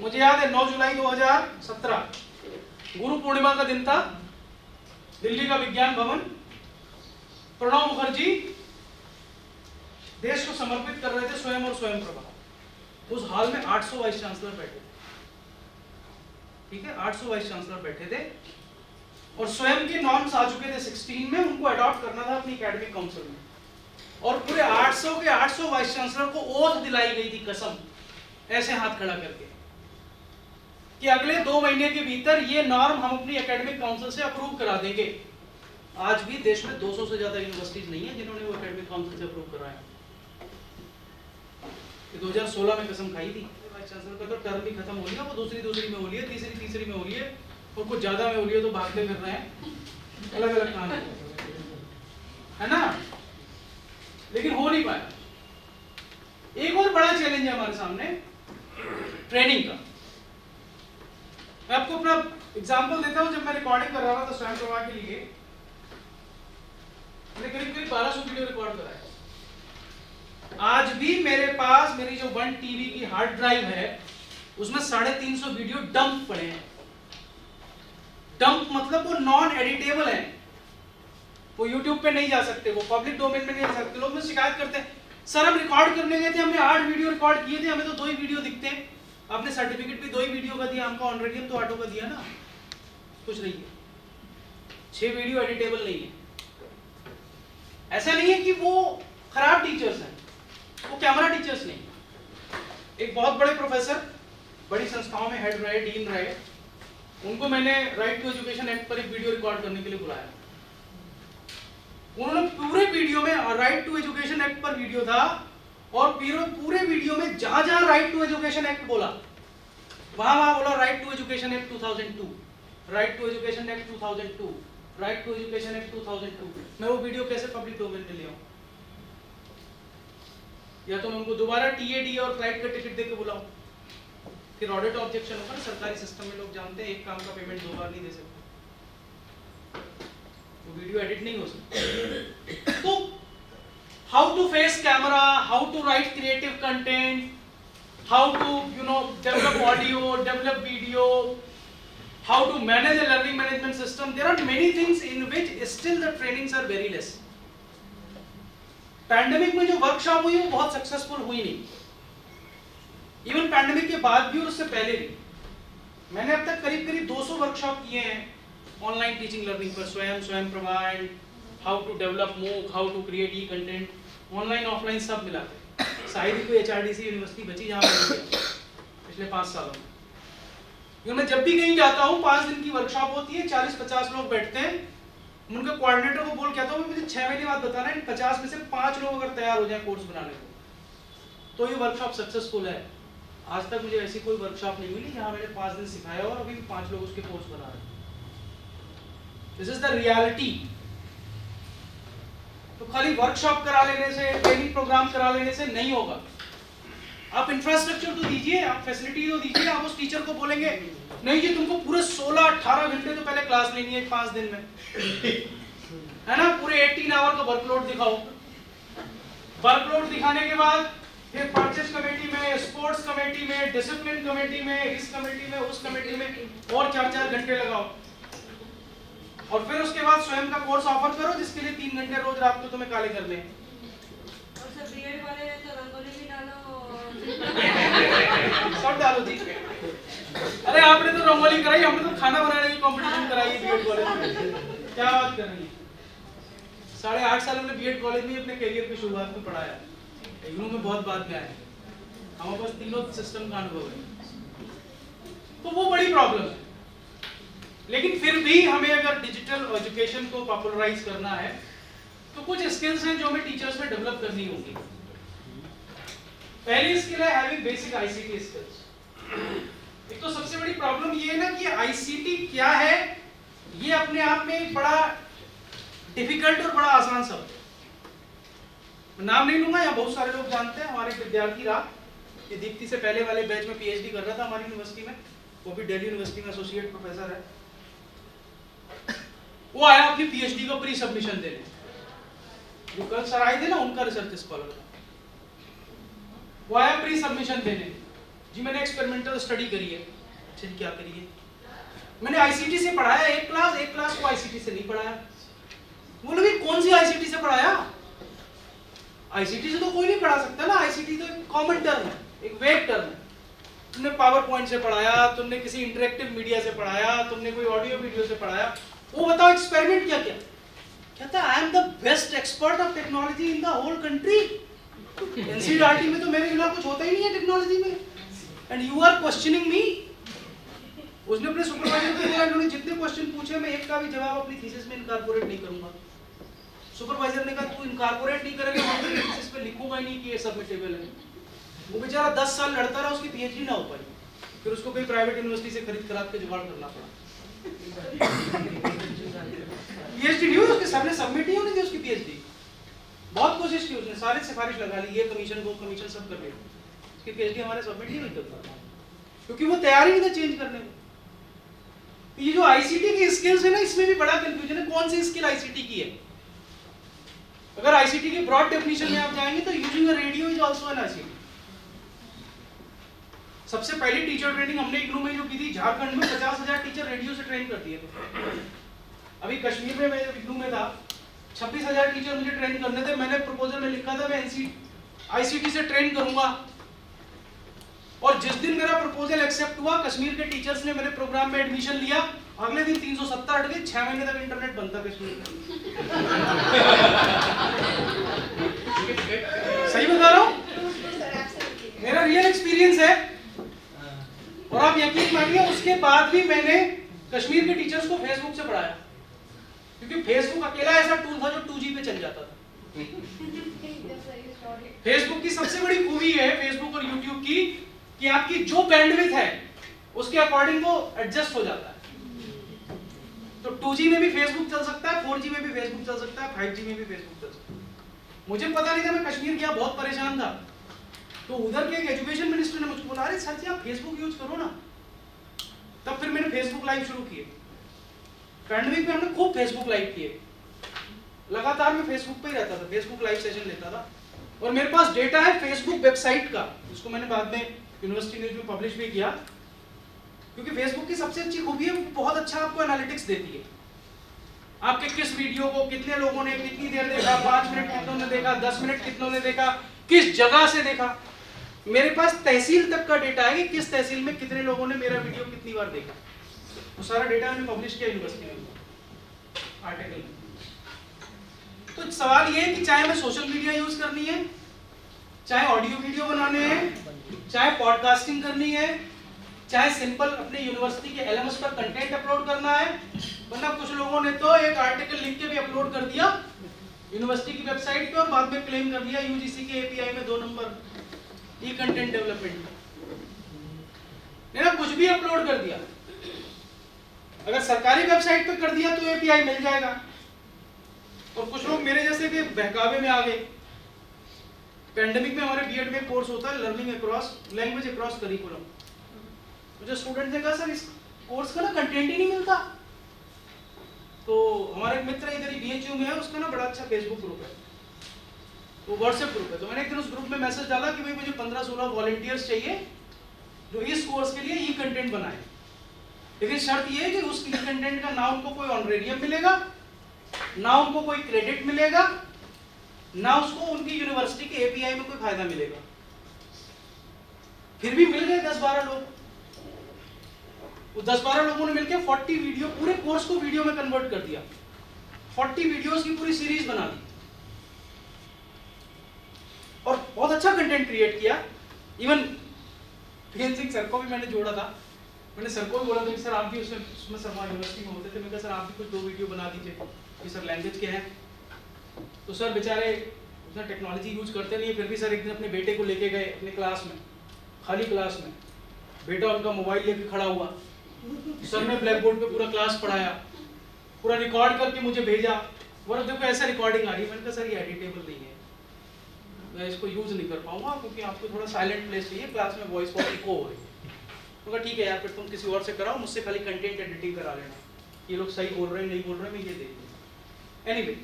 मुझे याद है 9 जुलाई 2017 गुरु पूर्णिमा का दिन था, दिल्ली का विज्ञान भवन, प्रणब मुखर्जी देश को समर्पित कर रहे थे स्वयं और स्वयं प्रभा। उस हॉल में 800 वाइस चांसलर बैठे थे, ठीक है, 800 वाइस चांसलर बैठे थे, और स्वयं के नॉर्म्स आ चुके थे 16 में, उनको अडॉप्ट करना था अपनी एकेडमिक काउंसिल में, और पूरे 800 के 800 वाइस चांसलर को ओथ दिलाई गई थी, कसम ऐसे हाथ खड़ा करके कि अगले 2 महीने के भीतर ये नॉर्म हम अपनी एकेडमिक काउंसिल से अप्रूव करा देंगे। आज भी देश में 200 से ज्यादा यूनिवर्सिटीज नहीं है जिन्होंने वो एकेडमिक काउंसिल से अप्रूव कराया। 2016 में कसम खाई थी वाइस चांसलर का, तो टर्म भी खत्म हो गया, वो दूसरी में हो रही है, तीसरी में हो रही है, और कुछ ज्यादा में हो रही है तो भागते फिर रहे हैं, अलग अलग काम है ना, लेकिन हो नहीं पाया। एक और बड़ा चैलेंज है हमारे सामने ट्रेनिंग का। मैं आपको अपना एग्जांपल देता हूं। जब मैं रिकॉर्डिंग कर रहा था स्वयं प्रभा के लिए, मैंने करीब 1200 वीडियो रिकॉर्ड कराया। आज भी मेरे पास मेरी जो 1 टीबी की हार्ड ड्राइव है उसमें 350 वीडियो डंप पड़े हैं। डंप मतलब वो नॉन एडिटेबल है, वो यूट्यूब पे नहीं जा सकते, वो पब्लिक डोमेन में नहीं जा सकते। लोग मुझे शिकायत करते हैं, सर हम रिकॉर्ड करने गए थे, हमने 8 वीडियो रिकॉर्ड किए थे, हमें तो 2 ही वीडियो दिखते हैं। आपने सर्टिफिकेट भी 2 ही वीडियो का दिया, हमको ऑनरेडियम तो 8 का दिया ना, कुछ नहीं है। 6 वीडियो एडिटेबल नहीं है। ऐसा नहीं है कि वो खराब टीचर्स हैं, वो कैमरा टीचर्स नहीं। एक बहुत बड़े प्रोफेसर, बड़ी संस्थाओं में हेड रहे, डीन रहे, उनको मैंने राइट टू एजुकेशन एक्ट पर एक वीडियो रिकॉर्ड करने के लिए बुलाया। उन्होंने पूरे वीडियो में राइट टू एजुकेशन एक्ट पर वीडियो था, और पूरे वीडियो में जहां जहां राइट टू एजुकेशन एक्ट बोला वहां बोला right to education act 2002, right to education act 2002, right to education act 2002। मैं वो वीडियो कैसे पब्लिक डोमेन में ले आऊं? या तो मैं उनको दोबारा टीएडी और फ्लाइट का टिकट देके बुलाऊं, फिर ऑडिट ऑब्जेक्शन होगा। सरकारी सिस्टम में लोग जानते हैं एक काम का पेमेंट 2 बार नहीं दे सकते, वो वीडियो एडिट नहीं हो सकता। तो how to face camera, how to write creative content, how to develop audio, develop video, how to manage a learning management system, there are many things in which still the trainings are very less. Pandemic में जो workshop हुई वो बहुत successful हुई नहीं, even pandemic के बाद भी और उससे पहले भी। मैंने अब तक करीब 200 वर्कशॉप किए हैं ऑनलाइन टीचिंग लर्निंग पर, Swayam Prabha and how to develop MOOC, how to create e content, online offline सब मिलाते। शायद ही कोई एचआरडीसी यूनिवर्सिटी बची जहां पिछले 5 सालों में। मैं जब भी कहीं जाता हूँ 5 दिन की वर्कशॉप होती है, 40-50 लोग बैठते हैं। उनके कोऑर्डिनेटर को बोल कहता हूँ मुझे 6 महीने बाद बताना है 50 में से 5 लोग अगर तैयार हो जाए कोर्स बनाने को तो ये वर्कशॉप सक्सेसफुल है। आज तक मुझे ऐसी कोई वर्कशॉप नहीं मिली जहाँ मैंने 5 दिन सिखाया और अभी भी 5 लोग उसके कोर्स बना रहे हैं। This is the reality. तो खाली वर्कशॉप करा लेने से, ट्रेनिंग प्रोग्राम करा लेने से नहीं होगा। आप इंफ्रास्ट्रक्चर तो दीजिए, आप फैसिलिटी तो दीजिए। आप उस टीचर को बोलेंगे नहीं जी तुमको पूरे 16-18 घंटे तो पहले क्लास लेनी है 5 दिन में, है ना, पूरे 18 आवर का वर्कलोड दिखाओ। वर्कलोड दिखाने के बाद फिर परचेज कमेटी में, स्पोर्ट्स कमेटी में, डिसिप्लिन कमेटी में, इस कमेटी में, उस कमेटी में और 4-4 घंटे लगाओ, और फिर उसके बाद स्वयं का कोर्स ऑफर करो जिसके लिए 3 घंटे रोज रात को तुम्हें काले करने हैं। और सब बीएड वाले तो रंगोली भी डालो, सब डालो जी। अरे आपने तो रंगोली कराई, हमने तो खाना बनाने की कंपटीशन कराई है बीएड कॉलेज में। क्या बात कर रही है? 8.5 साल हमने बीएड कॉलेज में अपने करियर की शुरुआत में पढ़ाया, इग्नू में बहुत बाद में आया। हमारे पास तीनों सिस्टम का अनुभव है। तो वो बड़ी प्रॉब्लम है। लेकिन फिर भी हमें अगर डिजिटल एजुकेशन को पॉपुलराइज करना है तो कुछ स्किल्स हैं जो हमें टीचर्स में डेवलप करनी होगी। पहली स्किल है हैविंग बेसिक आईसीटी स्किल्स। एक तो सबसे बड़ी प्रॉब्लम ये है ना कि आईसीटी क्या है, ये अपने आप में एक बड़ा डिफिकल्ट और बड़ा आसान शब्द है। नाम नहीं लूंगा, यहाँ बहुत सारे लोग जानते हैं। हमारे विद्यार्थी रहा, ये दीप्ति से पहले वाले बैच में पीएचडी कर रहा था हमारी यूनिवर्सिटी में, वो भी दिल्ली यूनिवर्सिटी में एसोसिएट प्रोफेसर है। वो आया अपनी पीएचडी का प्री सबमिशन देने, जो कल सर आए थे ना उनका रिसर्च स्कॉलर था, वो आया प्री सबमिशन देने। जी मैंने एक्सपेरिमेंटल स्टडी करी है। अच्छा जी क्या करी है? मैंने आईसीटी से पढ़ाया एक क्लास को आईसीटी से नहीं पढ़ाया। बोले भी कौन सी आईसीटी से पढ़ाया? आईसीटी से तो कोई नहीं पढ़ा सकता ना, आईसीटी तो एक कॉमन टर्म है, एक वेग टर्म है। तुमने पावर पॉइंट से पढ़ाया, तुमने किसी इंटरेक्टिव मीडिया से पढ़ाया, तुमने कोई ऑडियो वीडियो से पढ़ाया, वो बताओ एक्सपेरिमेंट क्या किया? कहता I am the best expert of technology in the whole country. NCERT में तो मेरे बिना कुछ होता ही नहीं है टेक्नोलॉजी में। And you are questioning me. उसने अपने सुपरवाइजर को बोला इन्होंने जितने क्वेश्चन पूछे मैं एक का भी जवाब अपनी थीसिस में इनकॉर्पोरेट नहीं करूंगा। सुपरवाइजर ने कहा तू इनकॉर्पोरेट नहीं करेगा मैं अपनी थीसिस पे लिखूंगा ही नहीं कि ये सबमिटेबल है। वो बेचारा 10 साल लड़ता रहा, उसकी पीएचडी ना हो पाई, फिर उसको कोई प्राइवेट यूनिवर्सिटी से खरीद के जुगाड़ करना पड़ा। पीएचडी नहीं हुई उसके, सबने सबमिट ही होनी थी उसकी पीएचडी। बहुत कोशिश की उसने, सारी सिफारिश लगा ली, ये कमीशन वो कमीशन सब कर लिया, उसकी पीएचडी हमारे सबमिट नहीं हुई तब, क्योंकि वो तैयार ही नहीं था चेंज करने को। ये जो आईसीटी की स्किल्स है ना, इसमें भी बड़ा कंफ्यूजन है, कौन सी स्किल आईसीटी की है। अगर आईसीटी की ब्रॉड डेफिनेशन में आप जाएंगे तो using a radio is also an ICT. सबसे पहली टीचर ट्रेनिंग हमने इग्नू में जो की थी, झारखंड में 50,000 टीचर रेडियो से ट्रेन कर दिए थे। अभी कश्मीर में मैं इग्नू में था, 26,000 टीचर मुझे ट्रेन करने थे। मैंने प्रपोजल में लिखा था मैं आईसीटी से ट्रेन करूंगा, और जिस दिन मेरा प्रपोजल एक्सेप्ट हुआ कश्मीर के टीचर्स ने मेरे प्रोग्राम में एडमिशन लिया, अगले दिन 370 हट गए, 6 महीने तक इंटरनेट बनता कश्मीर में। सही बता रहा हूँ, मेरा रियल एक्सपीरियंस है। और आप यकीन मानिए उसके बाद भी मैंने कश्मीर के टीचर्स को फेसबुक से पढ़ाया, क्योंकि फेसबुक अकेला ऐसा टूल था जो 2G पे चल जाता था। फेसबुक की सबसे बड़ी खूबी है फेसबुक और यूट्यूब की कि आपकी जो बैंडविड्थ है उसके अकॉर्डिंग वो एडजस्ट हो जाता है। तो 2G में भी फेसबुक चल सकता है, 4G में भी फेसबुक चल सकता है, 5G में भी फेसबुक चल सकता है। मुझे पता नहीं था, मैं कश्मीर गया बहुत परेशान था, तो उधर के एक एजुकेशन मिनिस्टर ने मुझको बोला अरे सर जी आप फेसबुक यूज करो ना। तब फिर मैंने फेसबुक लाइव शुरू किए। पैंडेमिक में हमने खूब फेसबुक लाइव किए, लगातार मैं फेसबुक पे ही रहता था, फेसबुक लाइव सेशन लेता था। और मेरे पास डेटा है फेसबुक वेबसाइट का, जिसको मैंने बाद में यूनिवर्सिटी न्यूज में पब्लिश भी किया, क्योंकि फेसबुक की सबसे अच्छी खूबी है बहुत अच्छा आपको एनालिटिक्स देती है। आपके किस वीडियो को कितने लोगों ने कितनी देर देखा, 5 मिनट कितनों ने देखा, 10 मिनट कितनों ने देखा, किस जगह से देखा। मेरे पास तहसील तक का डेटा है कि किस तहसील में कितने लोगों ने मेरा वीडियो कितनी बार देखा। वो सारा डेटा मैंने पब्लिश किया यूनिवर्सिटी में आर्टिकल। तो सवाल ये है कि चाहे हमें सोशल मीडिया यूज करनी है, चाहे ऑडियो वीडियो बनाने हैं, चाहे पॉडकास्टिंग करनी है, चाहे सिंपल अपने यूनिवर्सिटी के एलएमएस पर कंटेंट अपलोड करना है, वरना कुछ लोगों ने तो एक आर्टिकल लिख के भी अपलोड कर दिया यूनिवर्सिटी की वेबसाइट पे और बाद में क्लेम कर दिया यूजीसी के एपीआई में 2 नंबर ई कंटेंट डेवलपमेंट, ना कुछ भी अपलोड कर दिया। अगर सरकारी वेबसाइट पे कर दिया तो एपीआई मिल जाएगा। और कुछ लोग मेरे जैसे के बहकावे में आ गए। पैंडेमिक में हमारे बीएड में कोर्स होता है learning across language across curriculum. मुझे स्टूडेंट ने कहा सर इस कोर्स का ना कंटेंट ही नहीं मिलता। तो हमारे मित्र इधर ही बीएचयू में है, उसका ना बड़ा अच्छा फेसबुक ग्रुप है, वो व्हाट्सएप ग्रुप है। तो मैंने एक दिन उस ग्रुप में मैसेज डाला कि भाई मुझे 15-16 वॉलंटियर्स चाहिए जो इस कोर्स के लिए ई कंटेंट बनाए, लेकिन शर्त ये है कि उस ई कंटेंट का ना उनको कोई ऑनरेरियम मिलेगा, ना उनको कोई क्रेडिट मिलेगा, ना उसको उनकी यूनिवर्सिटी के एपीआई में कोई फायदा मिलेगा। फिर भी मिल गए 10-12 लोग। वो 10-12 लोगों ने मिलकर 40 वीडियो पूरे कोर्स को वीडियो में कन्वर्ट कर दिया, 40 वीडियोस की पूरी सीरीज बना दी और बहुत अच्छा कंटेंट क्रिएट किया। इवन पीएन सिंह सर को भी मैंने जोड़ा था। मैंने सर को भी बोला था कि सर आप भी उसमें सर यूनिवर्सिटी में होते थे, मैंने कहा सर आप भी कुछ 2 वीडियो बना दीजिए कि सर लैंग्वेज के हैं। तो सर बेचारे उतना टेक्नोलॉजी यूज करते नहीं, फिर भी सर एक दिन अपने बेटे को लेके गए अपने क्लास में, खाली क्लास में, बेटा उनका मोबाइल लेके खड़ा हुआ, सर ने ब्लैक बोर्ड पे पूरा क्लास पढ़ाया, पूरा रिकॉर्ड करके मुझे भेजा। और देखो ऐसा रिकॉर्डिंग आ रही है। मैंने कहा सर ये एडिटेबल नहीं है, मैं इसको यूज नहीं कर पाऊंगा क्योंकि आपको थोड़ा साइलेंट प्लेस चाहिए, क्लास में वॉइस बहुत इको हो रही है। तो कहा ठीक है यार फिर तुम किसी और से कराओ, मुझसे खाली कंटेंट एडिटिंग करा लेना, ये लोग सही बोल रहे हैं नहीं बोल रहे हैं मैं ये देख लूंगा। एनीवे,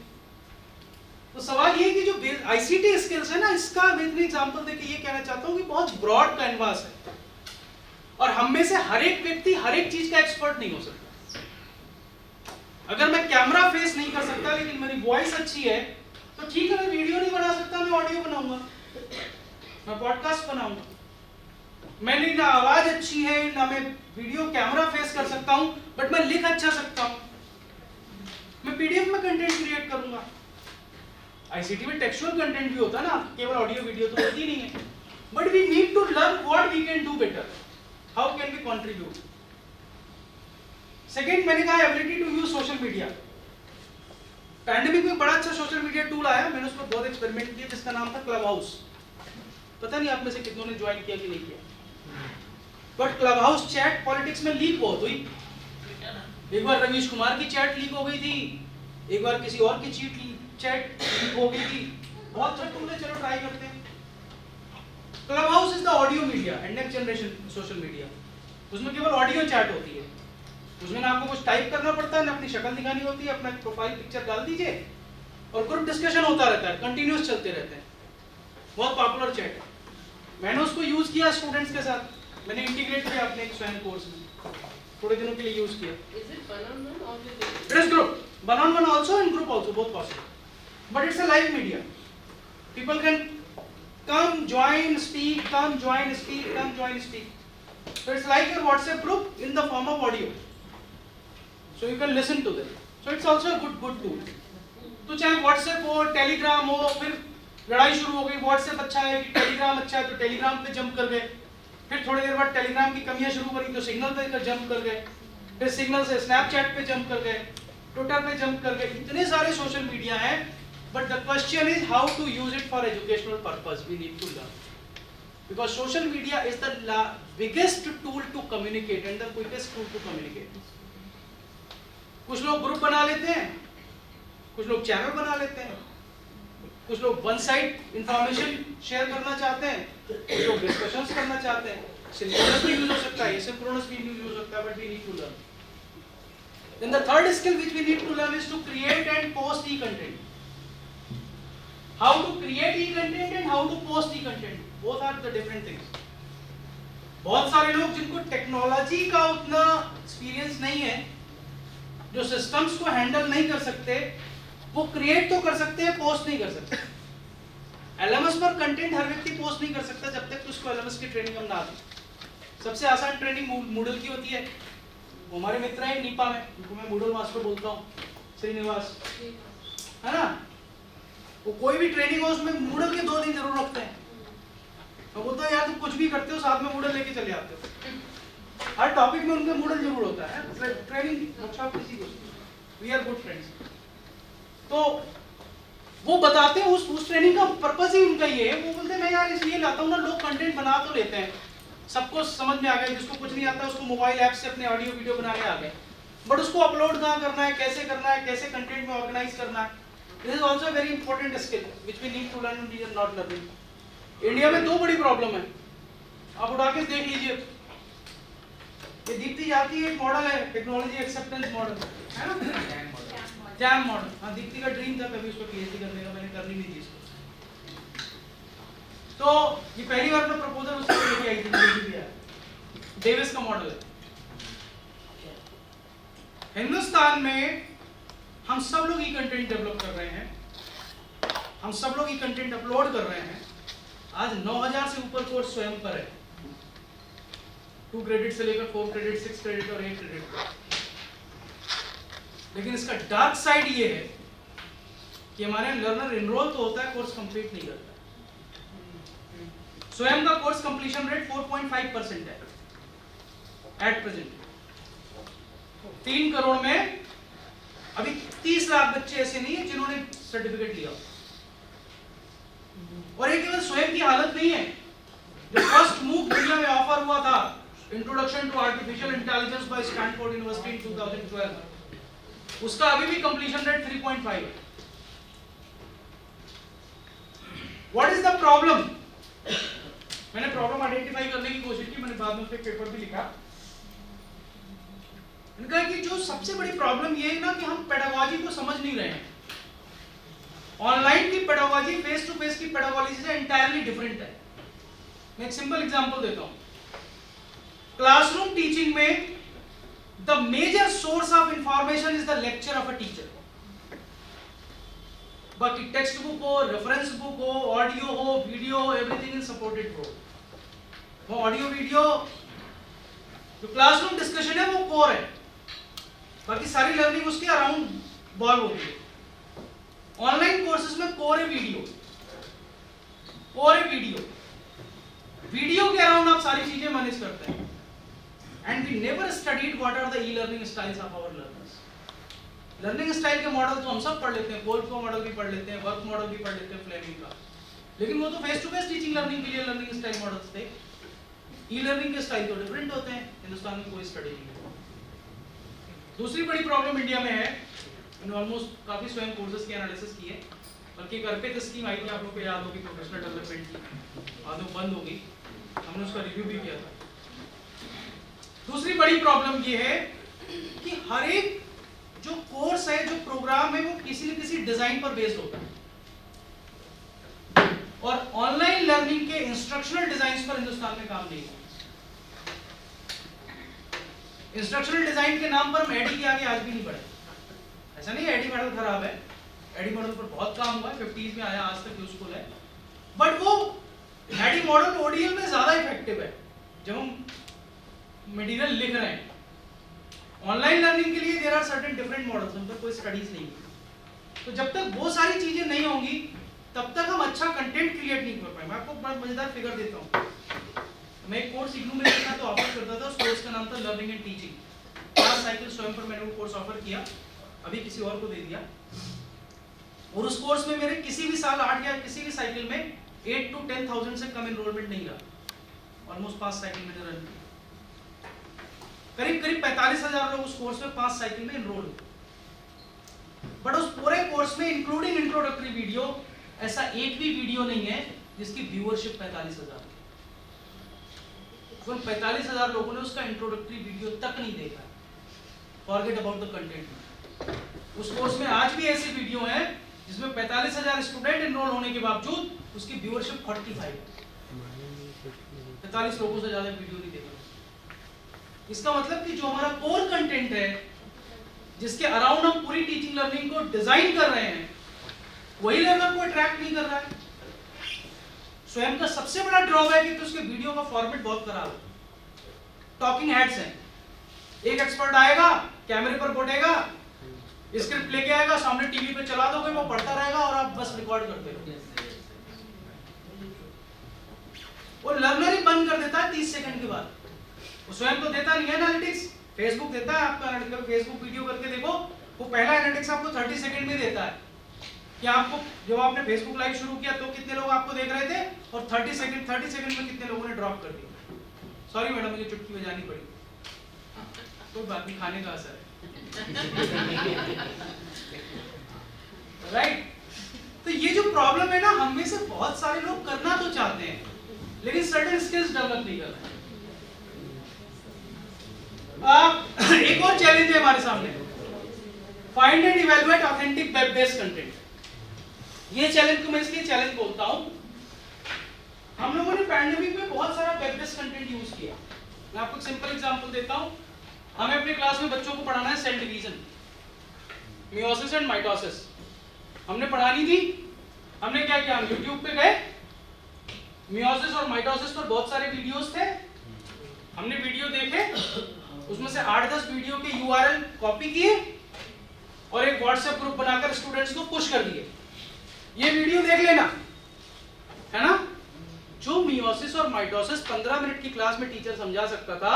तो सवाल ये कि जो आईसीटी स्किल्स है ना, इसका मैं इतनी एग्जांपल देके ये कहना चाहता हूँ कि बहुत ब्रॉड कैनवास है और हम में से हर एक व्यक्ति हर एक चीज का एक्सपर्ट नहीं हो सकता। अगर मैं कैमरा फेस नहीं कर सकता लेकिन मेरी वॉइस अच्छी है तो ठीक है, मैं वीडियो नहीं बना सकता, मैं ऑडियो बनाऊंगा, मैं पॉडकास्ट बनाऊंगा। मेरी ना आवाज अच्छी है ना मैं वीडियो कैमरा फेस कर सकता हूं, बट मैं लिख अच्छा सकता हूं, मैं पीडीएफ में कंटेंट क्रिएट करूंगा। आईसीटी में टेक्सचुअल कंटेंट भी होता है ना, केवल ऑडियो वीडियो तो होती नहीं है। but we need to learn what we can do better. How can we contribute? Second, मैंने कहा ability to use social media. Pandemic में बड़ा अच्छा सोशल मीडिया टूल आया, मैंने उसमें बहुत एक्सपेरिमेंट किया जिसका नाम था क्लब हाउस। पता नहीं आप में से कितनों ने ज्वाइन किया कि नहीं किया, but club house chat politics में लीक बहुत हुई। एक बार रवीश कुमार की चैट लीक हो गई थी, एक बार किसी और की चैट लीक हो गई थी। बहुत अच्छा टूल है, चलो ट्राई करते हैं। Club house is the audio media and next generation social media. उसमें केवल ऑडियो चैट होती है, उसमें ना आपको कुछ टाइप करना पड़ता है ना अपनी शक्ल दिखानी होती है, अपना प्रोफाइल पिक्चर डाल दीजिए और ग्रुप डिस्कशन होता रहता है, कंटिन्यूअस चलते रहते हैं। बहुत पॉपुलर चैट है। मैंने उसको यूज किया स्टूडेंट्स के साथ, मैंने इंटीग्रेट किया अपने एक स्वयं कोर्स में, थोड़े दिनों के लिए यूज किया। It is group, one on one also and group also, both possible, but it's a live media. People can come join speak, come join speak, come join speak. So it's like your WhatsApp group in the form of audio. So you can listen to them. So it's also a good tool. तो चाहे WhatsApp हो, Telegram हो, फिर लड़ाई शुरू हो गई, WhatsApp अच्छा है कि Telegram अच्छा है, तो Telegram पे जंप कर गए। फिर थोड़ी देर बाद Telegram की कमियां शुरू करी तो Signal पे जंप कर गए, फिर Signal से Snapchat पे जंप कर गए, Twitter पे जंप कर गए। इतने सारे सोशल मीडिया हैं, but the question is how to use it for educational purpose. We need to learn. Because social media is the biggest tool to communicate and the quickest tool to communicate. कुछ लोग group बना लेते हैं, कुछ लोग channel बना लेते हैं, कुछ लोग वन साइड इंफॉर्मेशन शेयर करना चाहते हैं, कुछ लोग डिस्कशंस करना चाहते हैं। सिंक्रोनस भी यूज हो सकता है, एसिंक्रोनस भी यूज हो सकता है, but we need to learn. Then the third skill which we need to learn is to create and post e-content. How to create e-content and how to post e-content. Both are the different things. बहुत सारे लोग जिनको technology का उतना experience नहीं है, जो systems को हैंडल नहीं कर सकते, वो क्रिएट तो कर सकते हैं, पोस्ट नहीं कर सकते। एलएमएस पर कंटेंट हर व्यक्ति पोस्ट नहीं कर सकता जब तक उसको एलएमएस की ट्रेनिंग हम ना दें। सबसे आसान ट्रेनिंग मूडल की होती है। वो हमारे मित्र हैं नीपा में, उनको मैं मूडल मास्टर बोलता हूँ, श्रीनिवास, है ना। वो कोई भी ट्रेनिंग हो उसमें मूडल के 2 दिन जरूर रखते हैं। तो बोलता है यार तुम कुछ भी करते हो साथ में मूडल लेके चले आते हो। हर टॉपिक में उनका मूडल जरूर होता है। ट्रेनिंग अच्छा किसी को, वी आर गुड फ्रेंड्स। तो वो बताते हैं उस ट्रेनिंग का पर्पस ही उनका ये है। वो बोलते हैं मैं यार इसलिए लाता हूँ ना, लोग कंटेंट बना तो लेते हैं, सबको समझ में आ गया, जिसको कुछ नहीं आता उसको मोबाइल ऐप से अपने ऑडियो वीडियो बना के आ गए, बट उसको अपलोड कहाँ करना है, कैसे कंटेंट में ऑर्गेनाइज करना है, this is also very important skill which we need to learn, we are not learning. India में 2 बड़ी प्रॉब्लम है, आप उठा के देख लीजिए। ये दीप्ति जाती है, एक मॉडल है टेक्नोलॉजी एक्सेप्टेंस मॉडल, है ना, जैम मॉडल। हाँ, दीप्ति का ड्रीम था कभी उसको पीएचडी करने का, मैंने करनी नहीं थी इसको। तो ये पहली बार मैं प्रपोजल उससे लेके आई थी, डेविस का मॉडल है। हिंदुस्तान में हम सब लोग ई कंटेंट डेवलप कर रहे हैं, हम सब लोग ई कंटेंट अपलोड कर रहे हैं। आज 9000 से ऊपर कोर्स स्वयं पर है, 2 क्रेडिट से लेकर 4 क्रेडिट, 6 क्रेडिट और 8 क्रेडिट। लेकिन इसका डार्क साइड ये है कि हमारे लर्नर एनरोल तो होता है, कोर्स कंप्लीट नहीं करता। स्वयं का कोर्स कंप्लीशन रेट 4.5% है एट प्रेजेंट। 3 करोड़ में अभी 30 लाख बच्चे ऐसे नहीं है जिन्होंने सर्टिफिकेट लिया। और ये केवल स्वयं की हालत नहीं है, जो फर्स्ट मूव दुनिया में ऑफर हुआ था, introduction to artificial intelligence by Stanford University in 2012, उसका अभी भी कंप्लीशन रेट 3.5 है। What is the problem? मैंने प्रॉब्लम आइडेंटिफाई करने की कोशिश की, मैंने बाद में उसपे पेपर भी लिखा। मैंने कहा कि जो सबसे बड़ी प्रॉब्लम ये है ना कि हम पेडागोजी को समझ नहीं रहे हैं। ऑनलाइन की पेडागोजी फेस टू फेस की पेडागोजी से एंटायरली डिफरेंट है। मैं एक सिंपल एग्जांपल देता हूं। क्लासरूम टीचिंग में the major source of information is the lecture of a teacher. बाकी टेक्स्ट बुक हो, रेफरेंस बुक हो, ऑडियो हो, वीडियो हो, एवरीथिंग इज सपोर्टेड प्रो। वो ऑडियो वीडियो जो क्लासरूम डिस्कशन है वो कोर है, बाकी सारी लर्निंग उसके अराउंड बॉल होती है। ऑनलाइन कोर्सेज में कोर है वीडियो, वीडियो के अराउंड आप सारी चीजें मैनेज करते हैं। And we never studied what are the e learning styles of our learners. Learning style के मॉडल तो हम सब पढ़ लेते हैं, कोल्ब का मॉडल भी पढ़ लेते हैं, वर्क मॉडल भी पढ़ लेते हैं, फ्लेमिंग का, लेकिन वो तो face to face teaching learning के लिए लर्निंग स्टाइल मॉडल्स थे। ई लर्निंग के स्टाइल तो डिफरेंट होते हैं, हिंदुस्तान में कोई स्टडी नहीं है। दूसरी बड़ी प्रॉब्लम इंडिया में है, मैंने ऑलमोस्ट काफी स्वयं कोर्सेज की एनालिसिस की है, बल्कि एक अर्पित स्कीम आई थी, आप लोगों को याद होगी, प्रोफेशनल डेवलपमेंट की, बाद में बंद हो गई, हमने उसका रिव्यू भी किया था। दूसरी बड़ी प्रॉब्लम ये है कि हर एक जो कोर्स है, जो प्रोग्राम है, वो किसी न किसी डिजाइन पर बेस्ड होता है, और ऑनलाइन लर्निंग के इंस्ट्रक्शनल डिजाइन पर हिंदुस्तान में काम नहीं है। इंस्ट्रक्शनल डिजाइन के नाम पर हम एडी के आगे आज भी नहीं बढ़े। ऐसा नहीं एडी मॉडल खराब है, एडी मॉडल पर बहुत काम हुआ है, 50s में आया, आज तक यूजफुल है, बट वो एडी मॉडल ओडीएल में ज्यादा इफेक्टिव है जब हम मटेरियल लिख रहे हैं। ऑनलाइन लर्निंग के लिए there are certain different models, उन पर कोई स्टडीज नहीं है। तो जब तक वो सारी चीजें नहीं होंगी तब तक हम अच्छा कंटेंट क्रिएट नहीं कर पाएंगे। मैं आपको बड़ा मजेदार फिगर देता हूँ। मैं एक कोर्स इग्नू में देखा तो ऑफर करता था, उस कोर्स का नाम था लर्निंग एंड टीचिंग। 5 साइकिल स्वयं पर मैंने वो कोर्स ऑफर किया, अभी किसी और को दे दिया, और उस कोर्स में मेरे किसी भी साल 8 या किसी भी साइकिल में 8 to 10,000 से कम एनरोलमेंट नहीं रहा। ऑलमोस्ट 5 साइकिल मैंने रन की, करीब 45,000 लोग उस कोर्स में 5 साइकिल में एनरोल हुए। बट उस पूरे कोर्स में इंक्लूडिंग इंट्रोडक्टरी वीडियो ऐसा एक भी वीडियो नहीं है जिसकी व्यूअरशिप 45,000। 45,000 लोगों ने उसका इंट्रोडक्टरी वीडियो तक नहीं देखा। Forget about the content. उस कोर्स में आज भी ऐसी वीडियो हैं जिसमें 45,000 स्टूडेंट एनरोल होने के बावजूद उसकी व्यूअरशिप 45। 45 लोगों से ज्यादा वीडियो नहीं देखा। इसका मतलब कि जो हमारा कोर कंटेंट है, जिसके अराउंड हम पूरी टीचिंग लर्निंग को डिजाइन कर रहे हैं, वही लर्नर को अट्रैक्ट नहीं कर रहा है। स्वयं का सबसे बड़ा ड्रॉबैक है कि उसके वीडियो का फॉर्मेट बहुत खराब है। टॉकिंग हेड्स हैं, एक एक्सपर्ट आएगा, कैमरे पर बोलेगा, स्क्रिप्ट लेके आएगा, सामने टीवी पे चला दोगे, वो पढ़ता रहेगा और आप बस रिकॉर्ड करते रहोगे। वो लर्नर ही बंद कर देता है 30 सेकंड के बाद। वो स्वयं तो देता नहीं है एनालिटिक्स, फेसबुक देता है आपका एनालिटिक्स। फेसबुक वीडियो करके देखो, वो पहला एनालिटिक्स आपको 30 सेकंड में देता है कि आपको जब आपने फेसबुक लाइव शुरू किया तो कितने लोग आपको देख रहे थे, और 30 सेकंड में कितने लोगों ने ड्रॉप कर दिया। सॉरी मैडम, मुझे चुटकी बजानी पड़ी, कोई बात नहीं, खाने का असर है। राइट? तो ये जो प्रॉब्लम है ना, हम में से बहुत सारे लोग करना तो चाहते हैं लेकिन सर्टेन स्किल्स डेवलप नहीं कर रहे हैं। एक और चैलेंज है हमारे सामने, find and evaluate authentic web based content. ये चैलेंज को मैं इसलिए चैलेंज बोलता हूं, हम लोगों ने पैंडेमिक में बहुत सारा वेब बेस्ड कंटेंट यूज किया। मैं आपको एक सिंपल एग्जांपल देता हूं। हमें अपने क्लास में बच्चों को पढ़ाना है cell division, meiosis and mitosis. हमने पढ़ानी थी, हमने क्या किया, हम YouTube पे गए, मियोसिस और माइटोसिस पर बहुत सारे वीडियोस थे, हमने वीडियो देखे, उसमें से 8-10 वीडियो के URL कॉपी किए और एक व्हाट्सएप ग्रुप बनाकर स्टूडेंट्स को पुश कर दिए, ये वीडियो देख लेना, है ना। जो मियोसिस और माइटोसिस 15 मिनट की क्लास में टीचर समझा सकता था,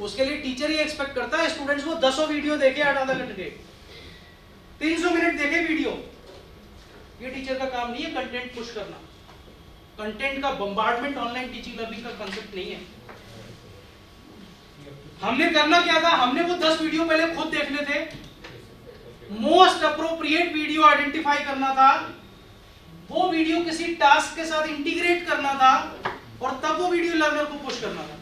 उसके लिए टीचर ये एक्सपेक्ट करता है स्टूडेंट्स वो 10 वीडियो देखे, 8 घंटे, 300 मिनट देखे वीडियो। ये टीचर का काम नहीं है कंटेंट पुश करना। कंटेंट का बम्बार्डमेंट ऑनलाइन टीचिंग लर्निंग का कांसेप्ट नहीं है। हमने करना क्या था, हमने वो 10 वीडियो पहले खुद देखने थे, मोस्ट अप्रोप्रिएट वीडियो आइडेंटिफाई करना था, वो वीडियो किसी टास्क के साथ इंटीग्रेट करना था, और तब वो वीडियो लर्नर को पुश करना था।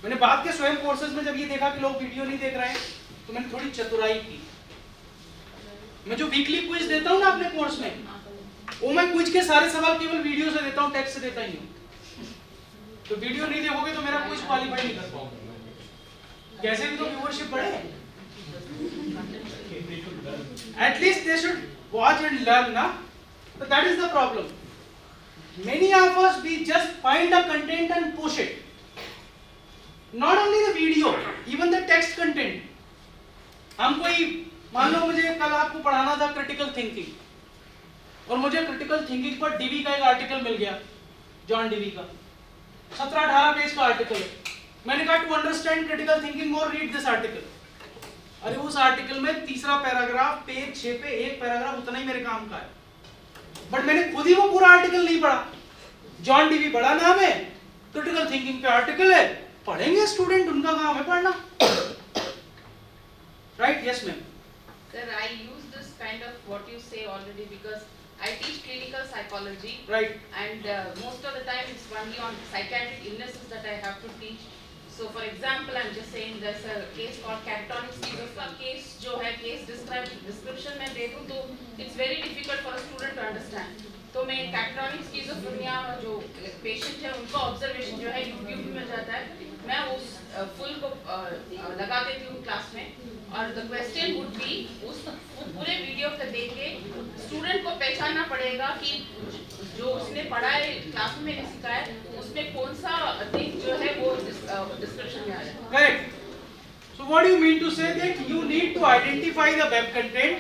मैंने बाद के स्वयं कोर्सेज में जब ये देखा कि लोग वीडियो नहीं देख रहे हैं, तो मैंने थोड़ी चतुराई की। मैं जो वीकली क्विज देता हूं ना अपने कोर्स में, वो मैं क्विज के सारे सवाल केवल वीडियो से देता हूं, टेक्स्ट से देता ही नहीं। तो वीडियो नहीं देखोगे तो मेरा क्विज क्वालीफाई नहीं कर पाओगे। कैसे भी तो व्यूअरशिप बढ़े, at least they should watch and learn ना। So that is the problem. Many of us, we just find a content and push it. Not only the video, even the text content. हम कोई, मान लो मुझे कल आपको पढ़ाना था क्रिटिकल थिंकिंग, और मुझे क्रिटिकल थिंकिंग पर डीवी का एक आर्टिकल मिल गया, जॉन डीवी का, 17-18 पेज का आर्टिकल है। मैंने कहा to understand critical thinking more read this article. अरे उस आर्टिकल में तीसरा पैराग्राफ पेज 6 पे एक पैराग्राफ उतना ही मेरे काम का है, बट मैंने खुद ही वो पूरा आर्टिकल नहीं पढ़ा। जॉन डीवी बड़ा नाम है, क्रिटिकल थिंकिंग पे आर्टिकल है, पढ़ेंगे स्टूडेंट, उनका काम है पढ़ना। Right? Yes ma'am. Sir, I use this kind of what you say already because I teach clinical psychology. Right. And most of the time it's only on psychiatric illnesses that I have to teach. So for example, I'm just saying there's a case called catatonic schizophrenia. Case जो है case description में दे दूँ तो it's very difficult for a student to understand. तो मैं catatonic schizophrenia जो patient है उनका observation जो है YouTube में जाता है, मैं उस full को लगा देती हूँ क्लास में, और the question would be उस पूरे वीडियो को देख के स्टूडेंट को पहचानना पड़ेगा कि जो उसने पढ़ा है क्लास में मैंने सिखाया उसमें कौन सा थिंग जो है वो डिस्क्रिप्शन में आ जाए। Correct. So what do you mean to say that you need to identify the web content,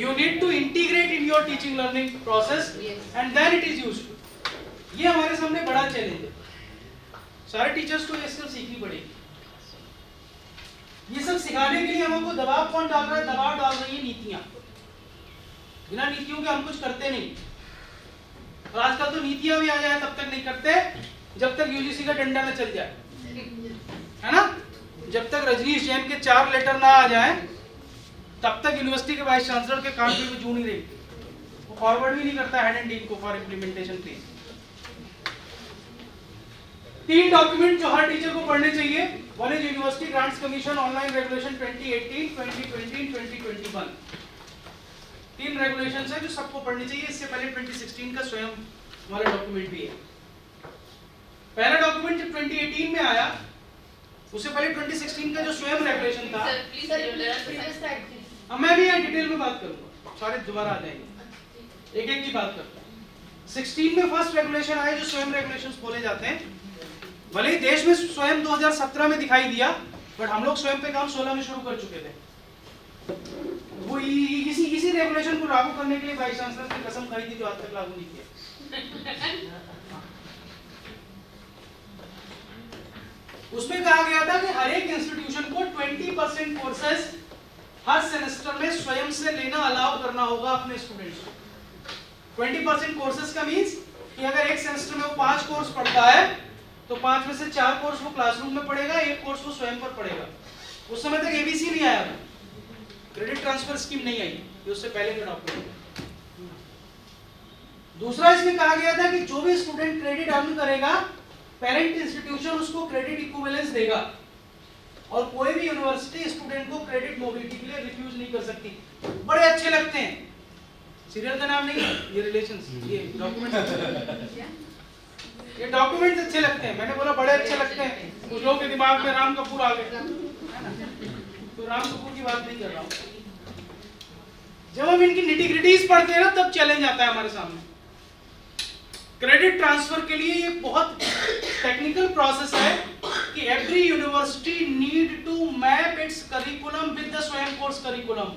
you need to integrate in your teaching learning process, Yes. and then it is useful. ये हमारे सामने बड़ा challenge है, सारे teachers को ये skill सीखनी पड़ेगी। ये सब सिखाने के लिए हमको दबाव कौन डाल रहा है? दबाव डाल रही है नीतियां। बिना नीतियों के हम कुछ करते नहीं, और आजकल तो नीतियां भी आ जाए तब तक नहीं करते जब तक यूजीसी का डंडा न चल जाए, है ना? जब तक रजनीश जैन के 4 लेटर ना आ जाए तब तक यूनिवर्सिटी के वाइस चांसलर के काम में जू नहीं रही, वो फॉरवर्ड भी नहीं करता हेड एंड टीम को फॉर इम्प्लीमेंटेशन प्लीज। 3 डॉक्यूमेंट जो हर टीचर को पढ़ने चाहिए, one is university grants commission online regulation 2018, 2020, 2021। 3 regulations है जो सबको पढ़नी चाहिए। इससे पहले 2016 का स्वयं वाला डॉक्यूमेंट भी है। पहला डॉक्यूमेंट जब 2018 में आया, उससे पहले 2016 का जो स्वयं रेगुलेशन था, अब मैं भी यहाँ डिटेल में बात करूंगा, सारे दोबारा आ जाएंगे, एक एक की बात करते हैं। 16 में फर्स्ट रेगुलेशन आए जो स्वयं रेगुलेशंस बोले जाते हैं। भले ही देश में स्वयं 2017 में दिखाई दिया, बट हम लोग स्वयं पे काम 16 में शुरू कर चुके थे। वो इसी रेगुलेशन को लागू करने के लिए वाइस चांसलर की कसम खाई थी जो आज तक लागू नहीं किया। उसमें कहा गया था कि हर एक इंस्टीट्यूशन को 20% कोर्सेज हर सेमेस्टर में स्वयं से लेना अलाउ करना होगा अपने स्टूडेंट्स को। 20% कोर्सेज का मींस कि अगर एक सेमेस्टर में वो 5 कोर्स पढ़ता है तो 5 में से 4 कोर्स वो क्लासरूम में पढ़ेगा, 1 कोर्स वो स्वयं पर पढ़ेगा। उस समय तक एबीसी नहीं आया था, क्रेडिट ट्रांसफर स्कीम नहीं आई, ये उससे पहले का डॉक्यूमेंट। दूसरा इसमें कहा गया था कि जो भी स्टूडेंट क्रेडिट अर्न करेगा, पेरेंट इंस्टीट्यूशन उसको क्रेडिट इक्विवेलेंस देगा, और कोई भी यूनिवर्सिटी स्टूडेंट को क्रेडिट मोबिलिटी के लिए रिफ्यूज नहीं कर सकती। बड़े अच्छे लगते हैं, सीरियल का नाम नहीं है ये, रिलेशंस, ये डॉक्यूमेंट, ये डॉक्यूमेंट्स अच्छे लगते हैं। मैंने बोला बड़े अच्छे लगते हैं, कुछ लोगों के दिमाग में राम कपूर आ गए, तो राम कपूर की बात नहीं कर रहा हूँ। जब हम इनकी निटी-ग्रिटीज पढ़ते हैं ना, तब चैलेंज आता है हमारे सामने। क्रेडिट ट्रांसफर के लिए ये बहुत टेक्निकल प्रोसेस है कि every university need to map its curriculum with the Swayam course curriculum,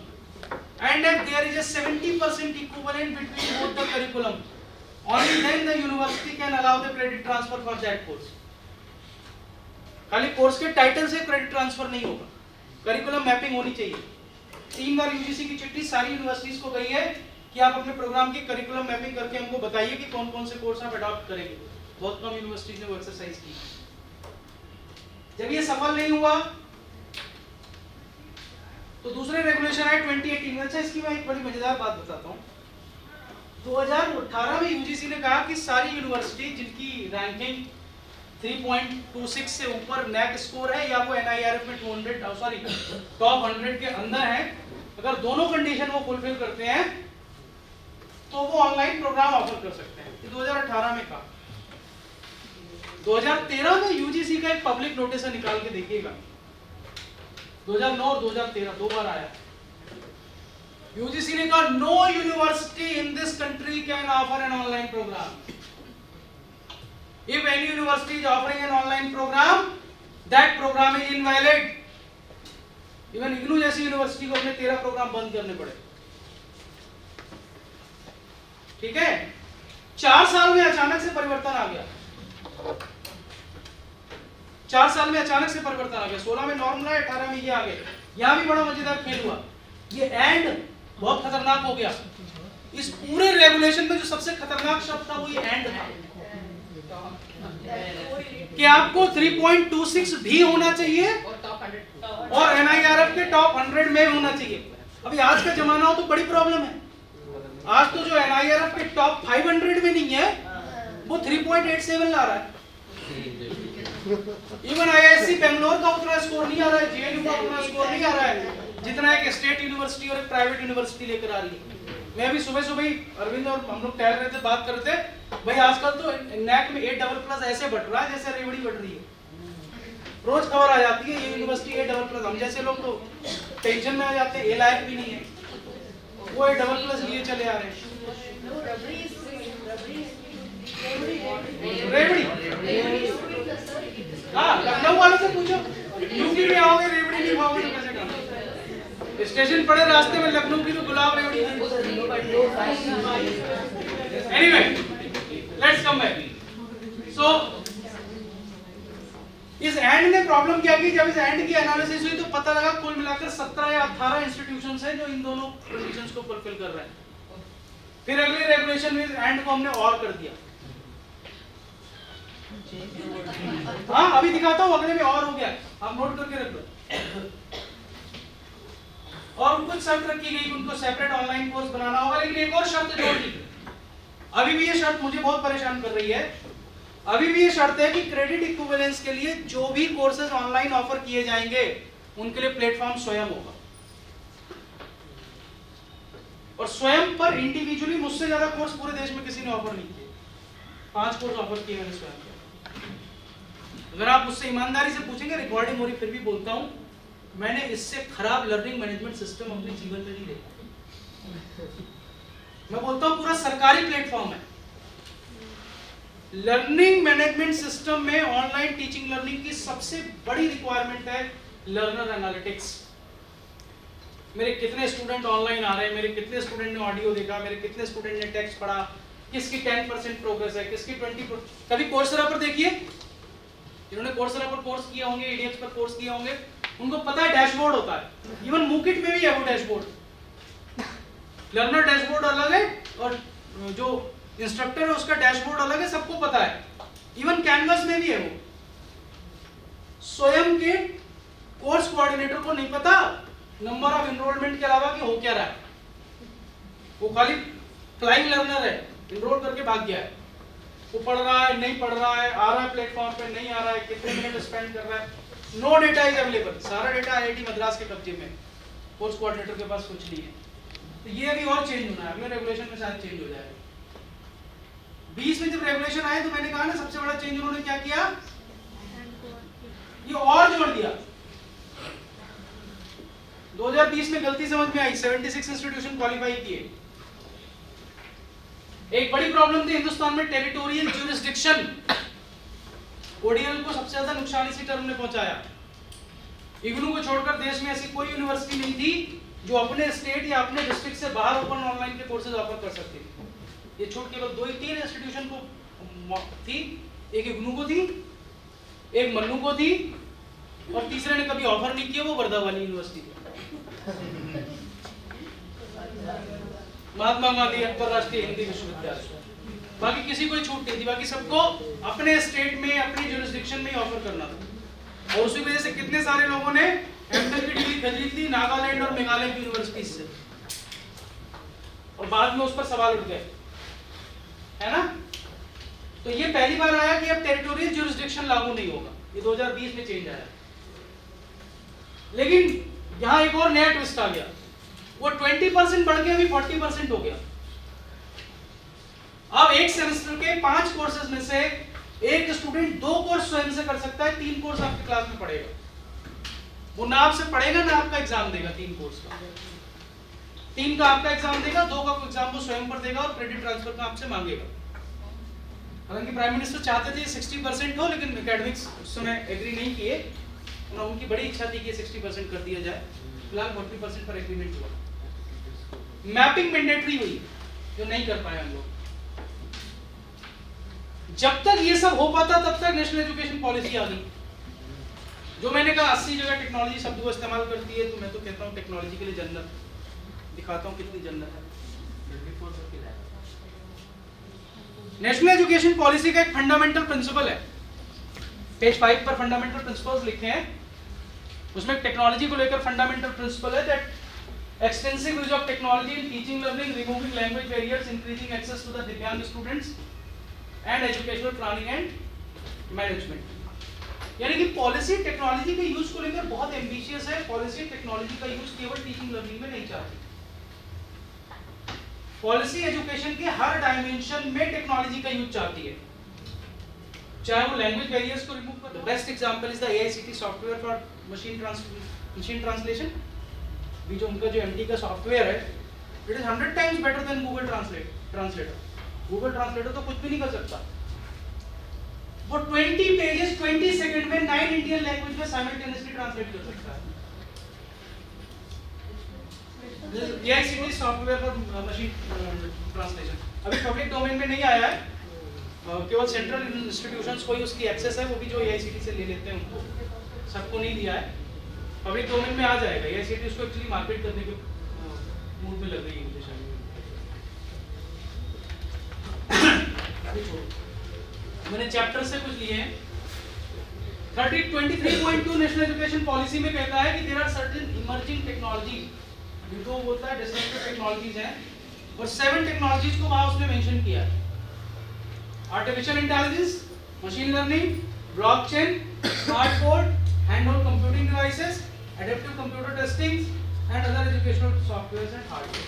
and if there is a 70% equivalent between both the curriculum, only then the university can allow the credit transfer for that course। खाली course के title से credit transfer नहीं होगा, curriculum mapping होनी चाहिए। 3 बार UGC की चिट्ठी सारी यूनिवर्सिटीज को गई है कि आप अपने प्रोग्राम की करिकुलम मैपिंग करके हमको बताइए कि कौन कौन से कोर्स आप अडॉप्ट करेंगे। बहुत कम यूनिवर्सिटीज ने वो एक्सरसाइज की। जब ये सफल नहीं हुआ तो दूसरे रेगुलेशन आए 2018। अच्छा, इसकी मैं एक बड़ी मजेदार बात बताता हूँ। 2018 में यूजीसी ने कहा कि सारी यूनिवर्सिटी जिनकी रैंकिंग 3.26 से ऊपर नैक स्कोर है या वो एनआईआरएफ में टॉप 100 के अंदर है, अगर दोनों कंडीशन वो फुलफिल करते हैं तो वो ऑनलाइन प्रोग्राम ऑफर कर सकते हैं। ये 2018 में कहा। 2013 में यूजीसी का एक पब्लिक नोटिस निकाल के देखिएगा, 2009 और 2013 दो बार आया। यूजीसी ने कहा no university in this country can offer an online program. If any university is offering an online program, that program is invalid. Even IGNOU जैसी यूनिवर्सिटी को अपने 13 प्रोग्राम बंद करने पड़े। ठीक है, 4 साल में अचानक से परिवर्तन आ गया। 4 साल में अचानक से परिवर्तन आ गया, 16 में नॉर्मल आया, 18 में ये आ गए। यहाँ भी बड़ा मजेदार खेल हुआ, ये एंड बहुत खतरनाक हो गया। इस पूरे रेगुलेशन में जो सबसे खतरनाक शब्द था वो ये एंड था, कि आपको 3.26 भी होना चाहिए और NIRF के टॉप 100 में होना चाहिए। अभी आज का जमाना हो तो बड़ी प्रॉब्लम है। आज तो जो NIRF के टॉप 500 में नहीं है वो 3.87 ला रहा है। इवन IISc बेंगलोर का उतना स्कोर नहीं आ रहा है, JNU का उतना स्कोर नहीं आ रहा है जितना एक स्टेट यूनिवर्सिटी और एक प्राइवेट यूनिवर्सिटी लेकर आ रही है। मैं भी सुबह सुबह अरविंद और हम लोग टहल रहे थे, बात कर रहे थे, भाई आजकल तो NAC में A++ ऐसे बढ़ रहा है जैसे रेवड़ी बढ़ रही है। रोज खबर आ जाती है ये यूनिवर्सिटी A++, हम जैसे लोग तो टेंशन में आ जाते हैं, A लायक भी नहीं है, वो A++ लिए चले आ रहे हैं। रेवड़ी, हाँ लखनऊ वालों से पूछो, यूपी में आओगे रेवड़ी नहीं खाओगे तो कैसे खाओगे? स्टेशन पड़े रास्ते में लखनऊ की तो गुलाब रेवड़ी है। Anyway, let's come back. So इस एंड ने प्रॉब्लम क्या की, जब इस एंड की एनालिसिस हुई तो पता लगा कुल मिलाकर 17 या 18 इंस्टीट्यूशंस हैं जो इन दोनों कंडीशंस को फुलफिल कर रहे हैं। फिर अगले रेगुलेशन में इस एंड को हमने और कर दिया। हाँ अभी दिखाता हूँ, अगले में और हो गया, आप नोट करके रख लो। और कुछ शर्त रखी गई, उनको सेपरेट ऑनलाइन कोर्स बनाना होगा, लेकिन एक और शर्त जोड़ दी। अभी भी ये शर्त मुझे बहुत परेशान कर रही है। अभी भी ये शर्त है कि क्रेडिट इक्विवेलेंस के लिए जो भी कोर्सेज ऑनलाइन ऑफर किए जाएंगे उनके लिए प्लेटफॉर्म स्वयं होगा, और स्वयं पर इंडिविजुअली मुझसे ज्यादा कोर्स पूरे देश में किसी ने ऑफर नहीं किए। 5 कोर्स ऑफर किए मैंने स्वयं। अगर आप मुझसे ईमानदारी से पूछेंगे, रिकॉर्डिंग हो रही फिर भी बोलता हूं, मैंने इससे खराब लर्निंग मैनेजमेंट सिस्टम अपने जीवन में नहीं देखा। मैं बोलता हूं पूरा सरकारी प्लेटफॉर्म है। लर्निंग मैनेजमेंट सिस्टम में ऑनलाइन टीचिंग लर्निंग की सबसे बड़ी रिक्वायरमेंट है लर्नर एनालिटिक्स। मेरे कितने स्टूडेंट ऑनलाइन आ रहे हैं, मेरे कितने स्टूडेंट ने ऑडियो देखा, मेरे कितने स्टूडेंट ने टेक्स्ट पढ़ा, किसकी 10% प्रोग्रेस है, किसकी 20%। कभी कोर्सेरा पर देखिए, जिन्होंने कोर्सेरा पर कोर्स किए होंगे, EDX पर कोर्स किए होंगे, उनको पता है डैशबोर्ड होता है। इवन मूकिट में भी है वो डैशबोर्ड। लर्नर डैशबोर्ड अलग है और जो इंस्ट्रक्टर है उसका डैशबोर्ड अलग है, सबको पता है। इवन कैनवस में भी है वो। स्वयं के कोर्स कोऑर्डिनेटर को नहीं पता नंबर ऑफ एनरोलमेंट के अलावा कि हो क्या रहा है। वो खाली फ्लाइंग लर्नर है, एनरोल करके भाग गया है। वो पढ़ रहा है, नहीं पढ़ रहा है, आ रहा है प्लेटफॉर्म पे, नहीं आ रहा है, कितने मिनट स्पेंड कर रहा है। No data is available. सारा डेटा IIT मद्रास के कब्जे में, कोर्स कोऑर्डिनेटर के पास कुछ नहीं है। तो ये अभी और चेंज होना है, अगले रेगुलेशन में शायद चेंज हो जाएगा। 20 में जब रेगुलेशन आए तो मैंने कहा ना सबसे बड़ा चेंज उन्होंने क्या किया, ये और जोड़ दिया। 2020 में गलती समझ में आई, 76 इंस्टीट्यूशन क्वालिफाई किए। एक बड़ी प्रॉब्लम थी हिंदुस्तान में टेरिटोरियल ज्यूरिसडिक्शन। ODL को सबसे ज्यादा नुकसान इसी टर्म ने पहुंचाया। इग्नू को छोड़कर देश में ऐसी कोई यूनिवर्सिटी नहीं थी जो अपने स्टेट या अपने डिस्ट्रिक्ट से बाहर ओपन ऑनलाइन के कोर्सेज ऑफर कर सकती थी। ये छूट केवल 2-3 इंस्टीट्यूशन को थी, एक इग्नू को थी, एक मन्नू को थी, और तीसरे ने कभी ऑफर नहीं किया, वो वर्धा वाली यूनिवर्सिटी थी, महात्मा गांधी अंतरराष्ट्रीय हिंदी विश्वविद्यालय। बाकी किसी को छूट नहीं थी, बाकी सबको अपने स्टेट में अपनी ज्यूरिसडिक्शन में ही ऑफर करना था। और उसी वजह से कितने सारे लोगों ने एमटेक की डिग्री खरीदी थी नागालैंड और मेघालय की यूनिवर्सिटी से, और बाद में उस पर सवाल उठ गए, है ना। तो ये पहली बार आया कि अब टेरिटोरियल ज्यूरिसडिक्शन लागू नहीं होगा, ये 2020 में चेंज आया। लेकिन यहां एक और नया ट्विस्ट आ गया, वो 20% बढ़ के अभी 40% हो गया। अब एक सेमेस्टर के 5 कोर्सेज में से एक स्टूडेंट 2 कोर्स स्वयं से कर सकता है, 3 कोर्स आपकी क्लास में पढ़ेगा। वो ना आपसे पढ़ेगा ना आपका एग्जाम देगा। 3 कोर्स का 3 का आपका एग्जाम देगा, 2 का एग्जाम वो स्वयं पर देगा और क्रेडिट ट्रांसफर का आपसे मांगेगा। हालांकि प्राइम मिनिस्टर चाहते थे 60% हो, लेकिन एकेडमिक्स उस समय एग्री नहीं किए। उनकी बड़ी इच्छा थी कि 60% कर दिया जाए। फिलहाल 40% पर एग्रीमेंट हुआ। मैपिंग मैंडेटरी हुई, जो नहीं कर पाए हम लोग। जब तक ये सब हो पाता तब तक नेशनल एजुकेशन पॉलिसी आ गई। जो मैंने कहा 80 जगह टेक्नोलॉजी शब्द को इस्तेमाल करती है, तो मैं तो कहता हूँ टेक्नोलॉजी के लिए जन्नत, दिखाता हूँ कितनी जन्नत है। नेशनल एजुकेशन पॉलिसी का एक फंडामेंटल प्रिंसिपल है, पेज 5 पर फंडामेंटल प्रिंसिपल्स लिखे हैं, उसमें टेक्नोलॉजी को लेकर फंडामेंटल प्रिंसिपल है that extensive use of technology in teaching learning, removing language barriers, increasing access to the divyang students and educational planning and management. यानी कि पॉलिसी टेक्नोलॉजी के यूज को लेकर बहुत एम्बिशियस है। पॉलिसी टेक्नोलॉजी का यूज केवल टीचिंग लर्निंग में नहीं चाहती, पॉलिसी एजुकेशन के हर डायमेंशन में टेक्नोलॉजी का यूज चाहती है, चाहे वो लैंग्वेज बैरियर्स को रिमूव कर। The best example is the AICT software for machine translation. भी जो उनका जो MT का सॉफ्टवेयर है, it is 100 times better than Google translator. Google translator तो कुछ भी नहीं कर सकता। वो 20 पेजेस 20 सेकंड में 9 इंडियन लैंग्वेज में साइमल्टेनियसली ट्रांसलेट कर सकता है। AICT software for machine translation अभी पब्लिक डोमेन में नहीं आया है, केवल सेंट्रल इंस्टीट्यूशंस को ही उसकी एक्सेस है, वो भी जो AICT से ले लेते हैं उनको, सबको नहीं दिया है। पब्लिक डोमेन में आ जाएगा। AICT उसको एक्चुअली मार्केट करने के मूड में लग रही है मुझे शायद। मैंने चैप्टर से कुछ लिए हैं। 23.2 नेशनल एजुकेशन पॉलिसी में कहता है कि there are certain emerging technology, जिनको बोलता है डिस्ट्रप्टिव टेक्नोलॉजीज हैं, और 7 टेक्नोलॉजीज को वहां उसने मेंशन किया है। Artificial intelligence, machine learning, blockchain, smart board, handheld computing devices, adaptive computer testing and other educational softwares and hardware.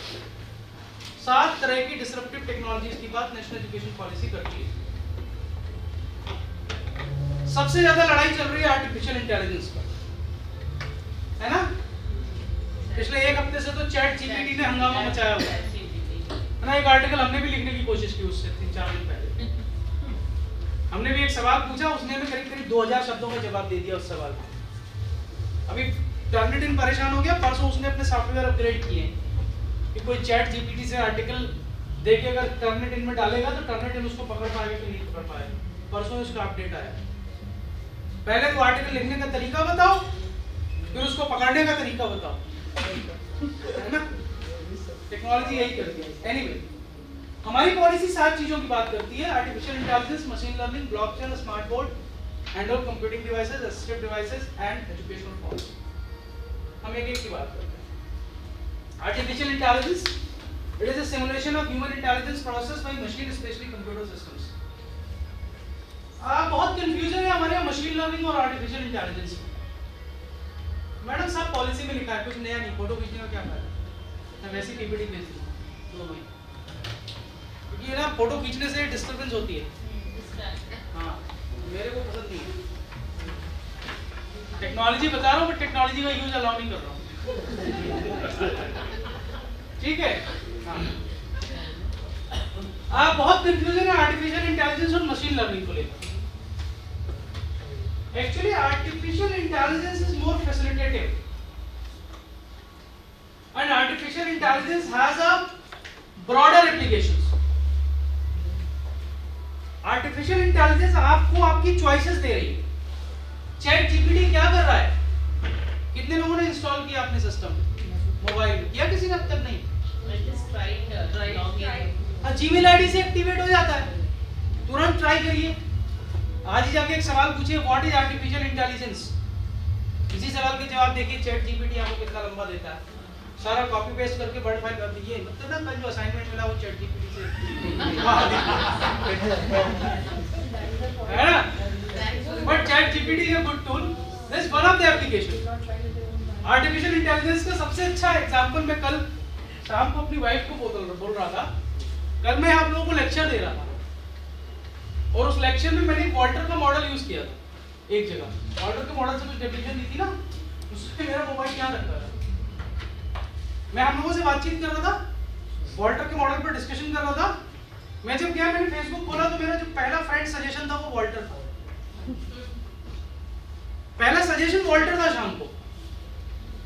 7 तरह की डिस्ट्रप्टिव टेक्नोलॉजीज की बात नेशनल एजुकेशन पॉलिसी करती है। सबसे ज्यादा लड़ाई चल रही है आर्टिफिशियल इंटेलिजेंस पर, है ना? पिछले 1 हफ्ते से तो चैट GPT ने हंगामा मचाया हुआ है ना। एक आर्टिकल हमने भी लिखने की कोशिश की उससे 3-4 दिन पहले। हमने भी एक सवाल पूछा, उसने भी करीब 2000 शब्दों में जवाब दे दिया उस सवाल को। अभी टर्निटिन परेशान हो गया, परसों उसने अपने सॉफ्टवेयर अपग्रेड किए कि कोई चैट GPT से आर्टिकल देके अगर टर्निटिन में डालेगा तो टर्निटिन उसको पकड़ पाएगा कि नहीं पकड़ पाएगा। परसों उसका अपडेट आया। पहले तो आर्टिकल लिखने का तरीका बताओ, फिर उसको पकड़ने का तरीका बताओ, है ना? टेक्नोलॉजी यही करती है। एनीवे, हमारी पॉलिसी 7 चीजों की बात करती है: artificial intelligence, machine learning, blockchain, smart board, handheld computing devices, assistive devices and educational policy. हम एक-एक की बात करते हैं। Artificial intelligence, it is a simulation of human intelligence process by machine, specially computer systems. बहुत कंफ्यूजन है हमारे यहाँ मशीन लर्निंग और आर्टिफिशियल इंटेलिजेंस में। मैडम सब पॉलिसी में लिखा है, कुछ नया नहीं। फोटो खींचने का क्या फायदा? मैं वैसी PPT भेज दूंगा दोनों ही, क्योंकि ना फोटो खींचने से डिस्टर्बेंस होती है। हाँ, मेरे को पसंद नहीं है। टेक्नोलॉजी बता रहा हूँ, बट टेक्नोलॉजी का यूज अलाउ नहीं कर रहा हूँ। ठीक है? हाँ। बहुत कंफ्यूजन है आर्टिफिशियल इंटेलिजेंस और मशीन लर्निंग को लेकर। Actually, artificial intelligence is more facilitative, and artificial intelligence has a broader applications. Artificial intelligence आपको आपकी choices दे रही है। Chat GPT क्या कर रहा है? कितने लोगों ने इंस्टॉल किया अपने सिस्टम मोबाइल में? किया किसी ने? अब तक नहीं। Gmail ID से एक्टिवेट हो जाता है, तुरंत ट्राई करिए। आज ही जाके एक सवाल पूछिए, व्हाट इज आर्टिफिशियल इंटेलिजेंस? इसी सवाल के जवाब देखिए चैट GPT आपको कितना लंबा देता है। सारा कॉपी पेस्ट करके वर्ड फाइल कर दीजिए। मतलब ना कल जो असाइनमेंट मिला वो चैट GPT से है ना? But chat GPT is a good tool. This one of the application. Artificial intelligence का सबसे अच्छा एग्जांपल मैं कल शाम को अपनी वाइफ को बोल रहा था। कल मैं आप लोगों को लेक्चर दे रहा था, और उस लेक्चर में मैंने वॉल्टर का मॉडल यूज किया था। एक जगह वॉल्टर के मॉडल से कुछ डेफिनेशन दी थी ना, उसमें मेरा मोबाइल क्या रखा था। मैं हम लोगों से बातचीत कर रहा था, वॉल्टर के मॉडल पर डिस्कशन कर रहा था। मैं जब गया, मैंने फेसबुक खोला तो मेरा जो पहला फ्रेंड सजेशन था वो वॉल्टर था। पहला सजेशन वॉल्टर था शाम को।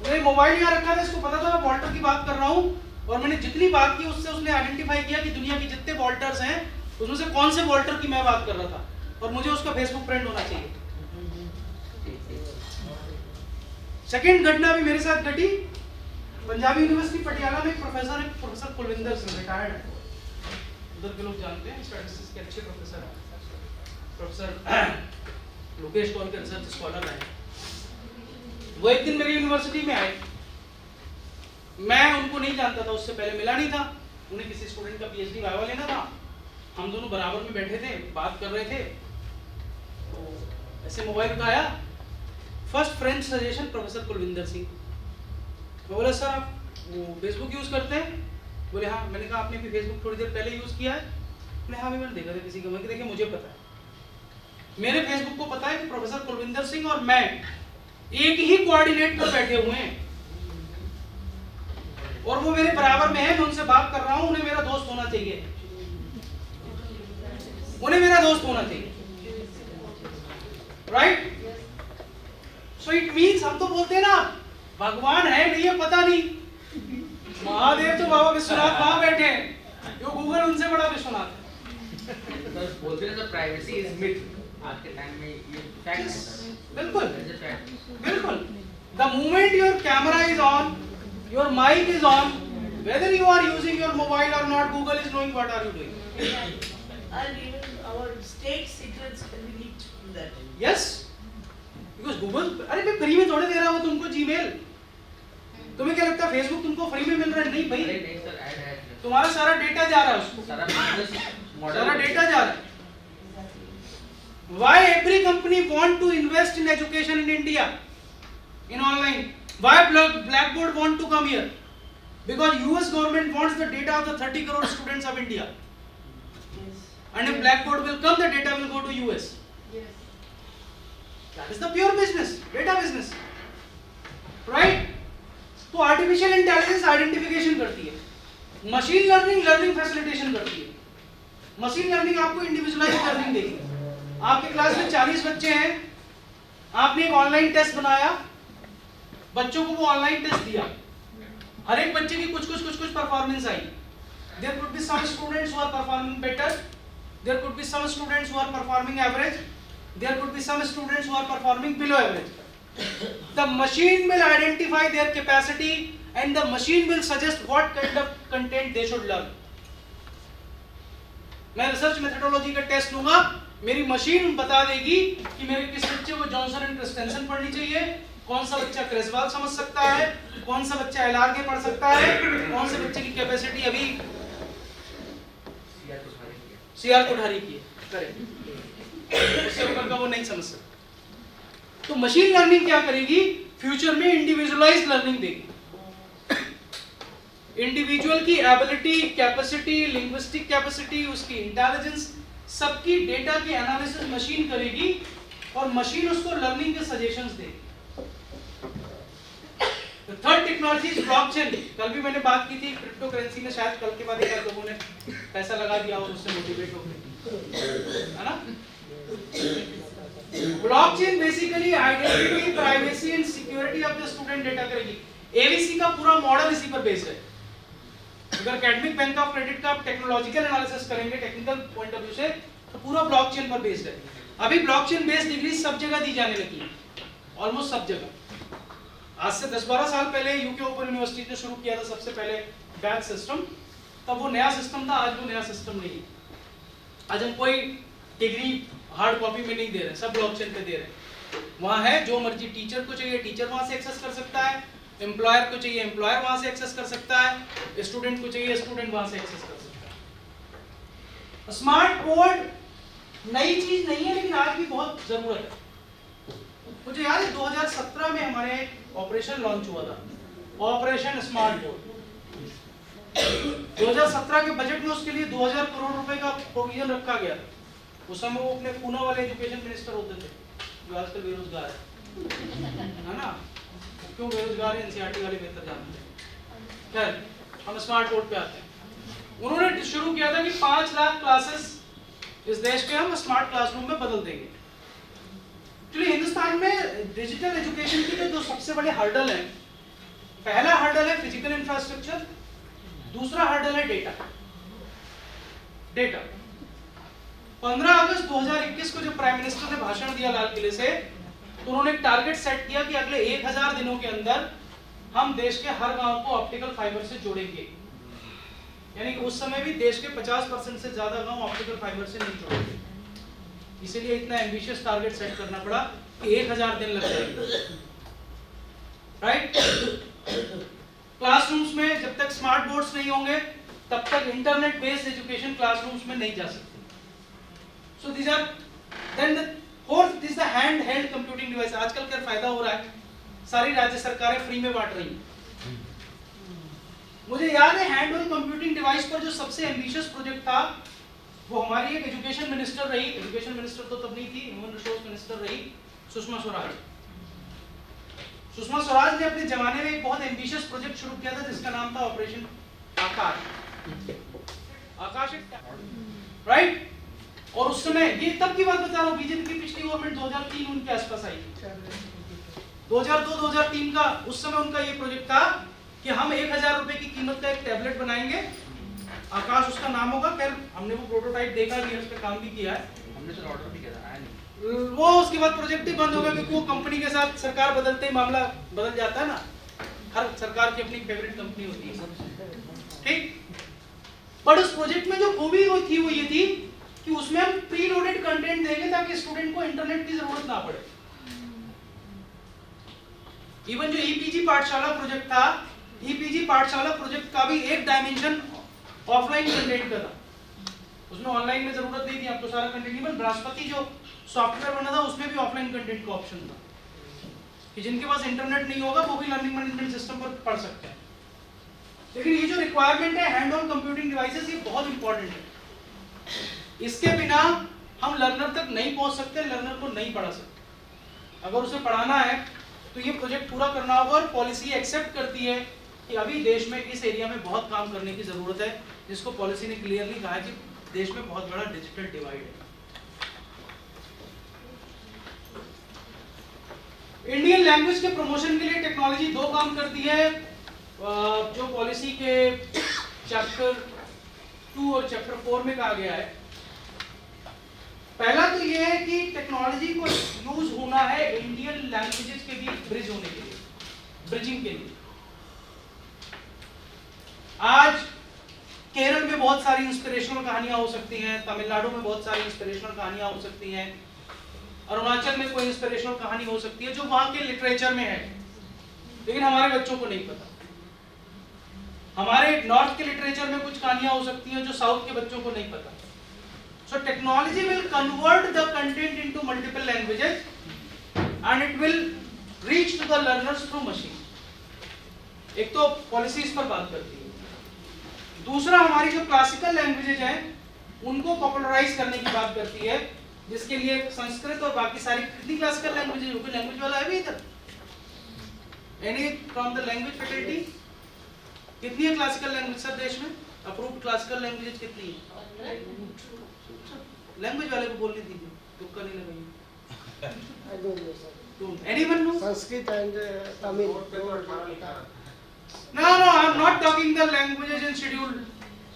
मैंने मोबाइल यहाँ रखा था, इसको पता था मैं वॉल्टर की बात कर रहा हूँ, और मैंने जितनी बात की उससे उसने आइडेंटिफाई किया कि दुनिया के जितने वॉल्टर्स हैं उसमें से कौन से वॉल्टर की मैं बात कर रहा था, और मुझे उसका फेसबुक फ्रेंड होना चाहिए। सेकेंड घटना भी मेरे साथ घटी। पंजाबी यूनिवर्सिटी पटियाला में एक प्रोफेसर है, प्रोफेसर कुलविंदर सिंह, रिटायर्ड है, उधर के लोग जानते हैं, स्टैटिस्टिक्स के अच्छे प्रोफेसर हैं, प्रोफेसर लोकेश कौल के रिसर्च स्कॉलर हैं। वो एक दिन मेरी यूनिवर्सिटी में आए, मैं उनको नहीं जानता था, उससे पहले मिला नहीं था, उन्हें किसी स्टूडेंट का पीएचडी वाइवा लेना था, हम दोनों बराबर में बैठे थे, बात कर रहे थे, तो ऐसे मोबाइल उठाया, first French suggestion professor Kulwinder Singh. मैं बोला सर आप वो फेसबुक यूज करते हैं? बोले हाँ। मैंने कहा आपने भी फेसबुक थोड़ी देर पहले यूज किया है? बोले हाँ मैंने देखा था किसी का। मैं देखिए मुझे पता है, मेरे फेसबुक को पता है कि प्रोफेसर कुलविंदर सिंह और मैं एक ही कोऑर्डिनेट पर बैठे हुए हैं और वो मेरे बराबर में है, मैं उनसे बात कर रहा हूं, उन्हें मेरा दोस्त होना चाहिए, उन्हें मेरा दोस्त होना चाहिए, राइट? सो इट मींस हम तो बोलते हैं ना भगवान है नहीं है पता नहीं, महादेव तो बाबा विश्वनाथ वहां बैठे हैं, जो गूगल उनसे बड़ा विश्वनाथ है। बोलते हैं ना प्राइवेसी इज मिथ, आज के टाइम में ये फैक्ट है। बिल्कुल बिल्कुल। The moment your camera is on, your mic is on, whether you are using your mobile or not, Google is knowing what are you doing. And even our state secrets can be leaked from that. Yes, because Google, अरे मैं free में थोड़े दे रहा हूँ तुमको Gmail, तुम्हें क्या लगता है फेसबुक तुमको फ्री में मिल रहा है? नहीं भाई, नहीं सर, ऐड है, तुम्हारा सारा डेटा जा रहा है उसको, सारा बिजनेस मॉडल, सारा डेटा जा रहा है। Why every company want to invest in education in India, in online? Why Blackboard want to come here? Because US government wants the data of the 30 crore students of India. Yes. And if Blackboard will come, the data will go to US. Yes. That is the pure business, data business, right? तो artificial intelligence identification करती है, machine learning learning facilitation करती है। Machine learning आपको individualise learning देगी। आपके class में 40 बच्चे हैं, आपने एक ऑनलाइन टेस्ट बनाया, बच्चों को वो ऑनलाइन टेस्ट दिया, हर एक बच्चे की कुछ performance I. There could be some students who are performing better, there could be some students who are performing average, there could be some students who are performing below average. The machine will identify their capacity and the machine will suggest what kind of content they should learn. मैं research methodology का test लूंगा, मेरी machine बता देगी कि मेरे किस बच्चे को जॉनसन एंड क्रिस्टेंसन पढ़नी चाहिए, कौन सा बच्चा क्रेसवाल समझ सकता है, कौन सा बच्चा एलआरके पढ़ सकता है, कौन से बच्चे की कैपेसिटी अभी सीआर कोठारी की करे, उससे ऊपर का वो नहीं समझ सकता। तो मशीन लर्निंग क्या करेगी? फ्यूचर में इंडिविजुअलाइज्ड लर्निंग देगी। इंडिविजुअल की एबिलिटी, कैपेसिटी, लिंग्विस्टिक कैपेसिटी, उसकी इंटेलिजेंस, सबकी डेटा की एनालिसिस मशीन करेगी और मशीन उसको लर्निंग के सजेशंस देगी। Third technology is blockchain. कल भी मैंने बात की थी, क्रिप्टो करेंसी में शायद कल के बाद एक लोगों ने पैसा लगा दिया और उससे मोटिवेट हो गए, है ना? Blockchain basically identity, privacy and security of the student data करेगी। एबीसी का पूरा मॉडल इसी पर बेस्ड है। अगर एकेडमिक बैंक ऑफ क्रेडिट का आप टेक्नोलॉजिकल एनालिसिस करेंगे टेक्निकल पॉइंट ऑफ व्यू से, तो पूरा ब्लॉकचेन पर बेस्ड है। अभी ब्लॉकचेन बेस्ड डिग्री सब जगह दी जाने लगी है, ऑलमोस्ट सब जगह। आज से 10-12 साल पहले यूके ओपन यूनिवर्सिटी ने शुरू किया था सबसे पहले बैच सिस्टम, तब वो नया सिस्टम था, आज वो नया सिस्टम नहीं। आज हम कोई डिग्री हार्ड कॉपी में नहीं दे रहे, सब ब्लॉकचेन पे दे रहे हैं। वहाँ है जो मर्जी टीचर को चाहिए टीचर वहाँ से एक्सेस कर सकता है, एम्प्लॉयर को चाहिए एम्प्लॉयर वहाँ से एक्सेस कर सकता है, स्टूडेंट को चाहिए स्टूडेंट वहाँ से एक्सेस कर सकता है। स्मार्ट बोर्ड नई चीज नहीं है, लेकिन आज भी बहुत जरूरत है। मुझे याद है 2017 में हमारे ऑपरेशन लॉन्च हुआ था, ऑपरेशन स्मार्ट बोर्ड। 2017 के बजट में उसके लिए 2000 करोड़ रुपए का प्रोविजन रखा गया। उस समय वो अपने पूना वाले एजुकेशन मिनिस्टर होते थे, जो आजकल बेरोजगार है ना? क्यों बेरोजगार है, एनसीईआरटी वाले बेहतर जानते हैं। खैर, हम स्मार्ट बोर्ड पे आते हैं। उन्होंने शुरू किया था कि 5 लाख क्लासेस इस देश के हम स्मार्ट क्लासरूम में बदल देंगे। एक्चुअली हिंदुस्तान में डिजिटल एजुकेशन के लिए 2 सबसे बड़े हर्डल हैं। पहला हर्डल है फिजिकल इंफ्रास्ट्रक्चर, दूसरा हर्डल है डेटा। 15 अगस्त 2021 को जब प्राइम मिनिस्टर ने भाषण दिया लाल किले से, तो उन्होंने एक टारगेट सेट किया कि अगले 1000 दिनों के अंदर हम देश के हर गांव को ऑप्टिकल फाइबर से जोड़ेंगे। यानी कि उस समय भी देश के 50% से ज्यादा गांव ऑप्टिकल फाइबर से नहीं जोड़ेंगे। इसीलिए इतना एम्बिशियस टारगेट सेट करना पड़ा कि 1000 दिन लग जाएंगे। राइट? क्लासरूम्स में जब तक स्मार्ट बोर्ड्स नहीं होंगे तब तक इंटरनेट बेस्ड एजुकेशन क्लासरूम्स में नहीं जा सकती। So this are then the fourth this the hand held computing device. आजकल क्या फायदा हो रहा है, सारी राज्य सरकारें फ्री में बांट रही हैं। मुझे याद है हैंड हेल्ड कंप्यूटिंग डिवाइस पर जो सबसे एम्बिशियस प्रोजेक्ट था वो हमारी एक एजुकेशन मिनिस्टर रही, एजुकेशन मिनिस्टर तो तब नहीं थी, ह्यूमन रिसोर्स मिनिस्टर रही सुषमा स्वराज। सुषमा स्वराज ने अपने जमाने में एक बहुत एम्बिशियस प्रोजेक्ट शुरू किया था जिसका नाम था ऑपरेशन आकाश, राइट? और उस समय, ये तब की बात बता रहा हूँ, बीजेपी की पिछली गवर्नमेंट 2003 उनके आसपास आई, 2002-2003 का उस समय उनका ये प्रोजेक्ट था कि हम 1000 रुपए की कीमत का एक टैबलेट बनाएंगे, आकाश उसका नाम होगा। खैर हमने वो प्रोटोटाइप देखा भी है, उस पर काम भी किया है, हमने तो ऑर्डर भी किया था, आया नहीं। वो उसके बाद प्रोजेक्ट ही बंद हो गया क्योंकि वो कंपनी के साथ सरकार बदलते ही मामला बदल जाता है ना, हर सरकार की अपनी फेवरेट कंपनी होती है, ठीक? बट उस प्रोजेक्ट में जो खूबी थी वो ये थी कि उसमें हम प्री लोडेड कंटेंट देंगे ताकि स्टूडेंट को इंटरनेट की जरूरत ना पड़े। इवन जो ईपीजी पाठशाला प्रोजेक्ट था, ईपीजी पाठशाला प्रोजेक्ट का भी एक डायमेंशन ऑफलाइन कंटेंट का था, उसमें ऑनलाइन में जरूरत नहीं थी, आपको सारा कंटेंट। इवन बृहस्पति जो सॉफ्टवेयर बना था उसमें भी ऑफलाइन कंटेंट का ऑप्शन था कि जिनके पास इंटरनेट नहीं होगा वो भी लर्निंग मैनेजमेंट सिस्टम पर पढ़ सकते हैं। लेकिन ये जो रिक्वायरमेंट है हैंड ऑन कंप्यूटिंग डिवाइसेस, ये बहुत इंपॉर्टेंट है। इसके बिना हम लर्नर तक नहीं पहुंच सकते, लर्नर को नहीं पढ़ा सकते। अगर उसे पढ़ाना है तो ये प्रोजेक्ट पूरा करना होगा, और पॉलिसी एक्सेप्ट करती है कि अभी देश में इस एरिया में बहुत काम करने की जरूरत है, जिसको पॉलिसी ने क्लियरली कहा है कि देश में बहुत बड़ा डिजिटल डिवाइड है। इंडियन लैंग्वेज के प्रमोशन के लिए टेक्नोलॉजी दो काम करती है, जो पॉलिसी के चैप्टर 2 और चैप्टर 4 में कहा गया है। पहला तो यह है कि टेक्नोलॉजी को यूज होना है इंडियन लैंग्वेजेस के बीच ब्रिज होने के लिए, ब्रिजिंग के लिए। आज केरल में बहुत सारी इंस्पिरेशनल कहानियां हो सकती हैं, तमिलनाडु में बहुत सारी इंस्पिरेशनल कहानियां हो सकती हैं, अरुणाचल में कोई इंस्पिरेशनल कहानी हो सकती है जो वहां के लिटरेचर में है, लेकिन हमारे बच्चों को नहीं पता। हमारे नॉर्थ के लिटरेचर में कुछ कहानियां हो सकती हैं जो साउथ के बच्चों को नहीं पता। So technology will convert the content into multiple languages and it will reach to the learners through machine. एक तो पॉलिसी इस पर बात करती है, दूसरा हमारी जो क्लासिकल लैंग्वेजेज हैं उनको पॉपुलराइज करने की बात करती है, जिसके लिए संस्कृत और बाकी सारी कितनी क्लासिकल लैंग्वेजेज, कोई लैंग्वेज वाला है भी इधर? Any from the language faculty? कितनी है क्लासिकल लैंग्वेज सर देश में? अप्रूव्ड क्लासिकल लैंग्वेजेज कितनी है? लैंग्वेज वाले को बोलने दीजिए, तुक्का नहीं लगाइए। I don't know, sir. Anyone know? Sanskrit and Tamil. No, I'm not talking the languages in schedule.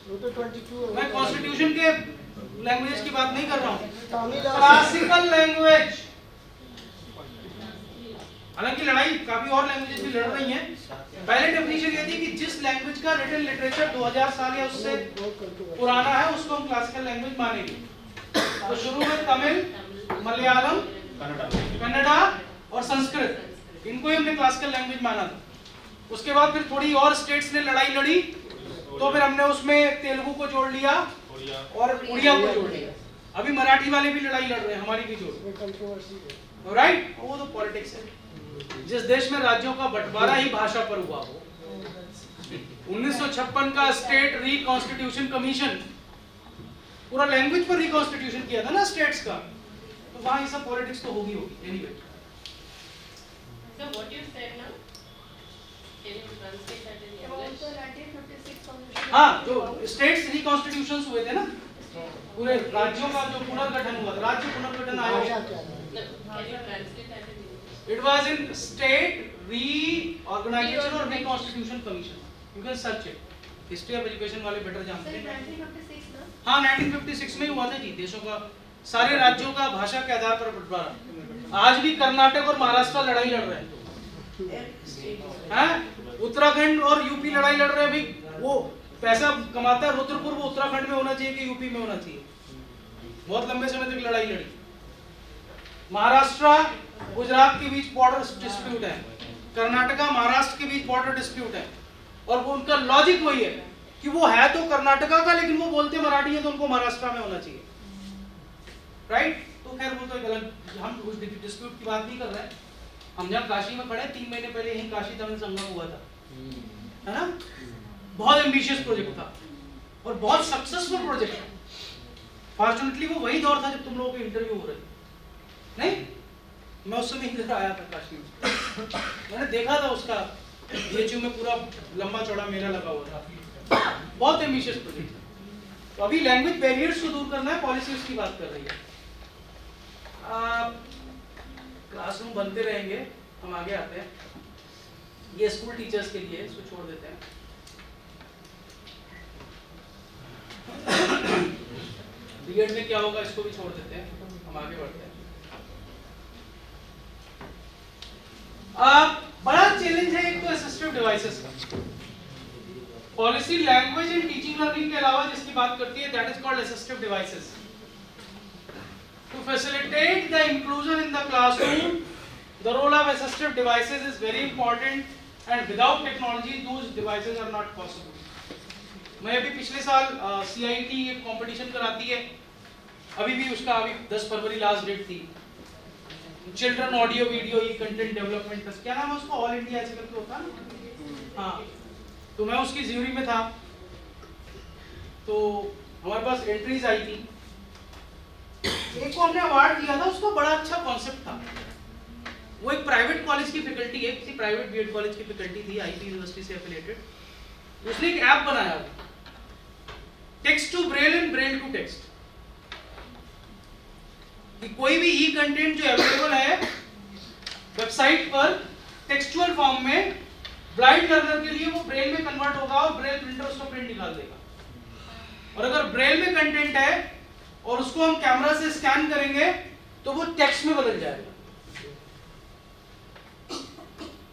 वो तो 22 मैं कॉन्स्टिट्यूशन के लैंग्वेजेस की बात नहीं कर रहा हूँ, तमिल क्लासिकल लैंग्वेज। हालांकि लड़ाई काफी और लैंग्वेजेस भी लड़ रही हैं। पहले डेफिनेशन ये थी कि जिस लैंग्वेज का रिटन लिटरेचर 2000 साल या उससे पुराना है उसको हम क्लासिकल लैंग्वेज मानेंगे। तो शुरू में तमिल, मलयालम, कन्नड़ा और संस्कृत, इनको ही हमने क्लासिकल लैंग्वेज माना था। उसके बाद फिर थोड़ी और स्टेट्स ने लड़ाई लड़ी तो फिर हमने उसमें तेलुगु को जोड़ लिया और उड़िया को जोड़ लिया। अभी मराठी वाले भी लड़ाई लड़ रहे हैं, हमारी भी जोड़, राइट? वो तो पॉलिटिक्स है। जिस देश में राज्यों का बंटवारा ही भाषा पर हुआ हो, 1956 का स्टेट रिकॉन्स्टिट्यूशन कमीशन पूरा लैंग्वेज पर रिकॉन्स्टिट्यूशन किया था ना स्टेट्स का, तो वहां ये सब पॉलिटिक्स तो होगी anyway. So what you said now? Can you translate that in English? हाँ, जो स्टेट्स रिकॉन्स्टिट्यूशंस हुए थे ना, पूरे राज्यों का जो पुनर्गठन हुआ था, राज्य पुनर्गठन आयोग। भाषा क्या है? No, can you translate that in English? It was in state reorganization और reconstitution commission. You can search it. History of education वाले बेटर जानते हैं। हाँ, 1956 में हुआ था जी, देशों का, सारे राज्यों का भाषा के आधार पर बंटवारा। आज भी कर्नाटक और महाराष्ट्र लड़ाई लड़ रहे हैं, उत्तराखंड और यूपी लड़ाई लड़ रहे हैं। भाई वो पैसा कमाता है रुद्रपुर, वो उत्तराखंड में होना चाहिए कि यूपी में होना चाहिए? बहुत लंबे समय तक लड़ाई लड़ी। महाराष्ट्र गुजरात के बीच बॉर्डर डिस्प्यूट है, कर्नाटका महाराष्ट्र के बीच बॉर्डर डिस्प्यूट है, और वो उनका लॉजिक वही है कि वो है तो कर्नाटका का लेकिन वो बोलते मराठी है तो उनको महाराष्ट्र में होना चाहिए, राइट? तो खैर वो तो गलत, हम उस डिस्प्यूट की बात नहीं कर रहे हैं। हम जहाँ काशी में पढ़े 3 महीने पहले यही काशी तमिल संगम हुआ था, है ना? बहुत एम्बिशियस प्रोजेक्ट था और बहुत सक्सेसफुल प्रोजेक्ट था। फॉर्चुनेटली वो वही दौर था जब तुम लोगों के इंटरव्यू हो रहे थे, नहीं? मैं उस समय इधर आया था काशी में, मैंने देखा था उसका बीएचयू में पूरा लंबा चौड़ा मेला लगा हुआ था। बहुत एम्बिशियस प्रोजेक्ट था। तो अभी लैंग्वेज बैरियर्स को दूर करना है, पॉलिसी उसकी बात कर रही है। क्लासरूम बनते रहेंगे, हम आगे आते हैं। ये स्कूल टीचर्स के लिए, इसको छोड़ देते हैं। बीएड में क्या होगा इसको भी छोड़ देते हैं, हम आगे बढ़ते हैं। बड़ा चैलेंज है एक तो असिस्टिव डिवाइसेस का। Policy language and teaching learning के अलावा जिसकी बात करती है that is called assistive devices. To facilitate the inclusion in the classroom, the role of assistive devices is very important, and without technology, those devices are not possible. मैं अभी पिछले साल CIT एक कंपटीशन कराती है, अभी भी उसका अभी 10 फरवरी लास्ट डेट थी। चिल्ड्रन ऑडियो वीडियो ई कंटेंट डेवलपमेंट का क्या नाम है उसका, ऑल इंडिया ऐसे करके होता है ना? हाँ, तो मैं उसकी ज्यूरी में था, तो हमारे पास एंट्रीज आई थी। एक को हमने अवार्ड दिया था, उसका बड़ा अच्छा कॉन्सेप्ट था। वो एक प्राइवेट कॉलेज की फैकल्टी है, किसी प्राइवेट बीएड कॉलेज की फैकल्टी थी, आईपी यूनिवर्सिटी से एफिलिएटेड। उसने एक ऐप बनाया, text to braille and braille to text, कि कोई भी ई कंटेंट जो अवेलेबल है वेबसाइट पर टेक्सचुअल फॉर्म में, ब्लाइंड लर्नर के लिए वो ब्रेल में कन्वर्ट होगा और ब्रेल प्रिंटर उसका प्रिंट निकाल देगा। और अगर ब्रेल में कंटेंट है और उसको हम कैमरा से स्कैन करेंगे तो वो टेक्स्ट में बदल जाएगा।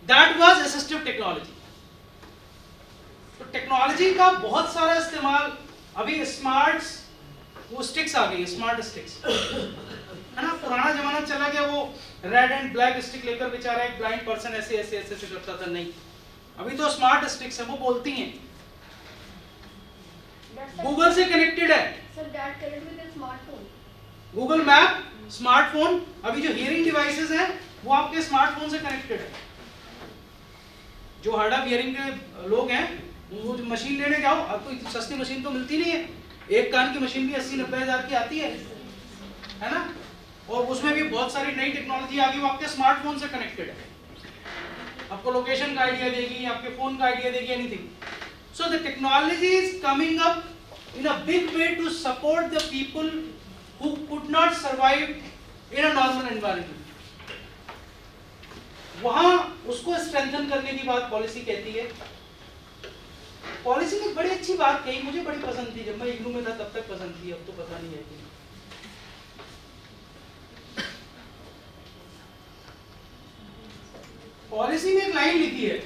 That was assistive technology. तो टेक्नोलॉजी का बहुत सारा इस्तेमाल, अभी स्मार्ट वो स्टिक्स आ गई, स्मार्ट स्टिक्स, है ना? पुराना जमाना चला गया, वो रेड एंड ब्लैक स्टिक लेकर बेचारा एक ब्लाइंड पर्सन ऐसे ऐसे ऐसे ऐसे करता था। नहीं, अभी तो स्मार्ट स्टिक्स है, वो बोलती हैं, गूगल से कनेक्टेड है। Sir, that connect with a smartphone. Google map, smartphone, अभी जो हियरिंग डिवाइसेस हैं वो आपके स्मार्टफोन से कनेक्टेड है। जो हार्ड ऑफ हियरिंग के लोग हैं वो जो मशीन लेने जाओ, आपको इतनी सस्ती मशीन तो मिलती नहीं है, एक कान की मशीन भी 80-90 हज़ार की आती है ना? और उसमें भी बहुत सारी नई टेक्नोलॉजी आ गई, वो आपके स्मार्टफोन से कनेक्टेड है। आपको लोकेशन का आइडिया देगी, आपके फोन का आइडिया देगी, anything. So the technology is coming up in a big way to support the people who could not survive in a normal environment. वहाँ उसको स्ट्रेंथन करने की बात पॉलिसी कहती है। पॉलिसी ने बड़ी अच्छी बात कही, मुझे बड़ी पसंद थी, जब मैं इग्नू में था तब तक पसंद थी, अब तो पता नहीं है कि पॉलिसी में एक लाइन लिखी है,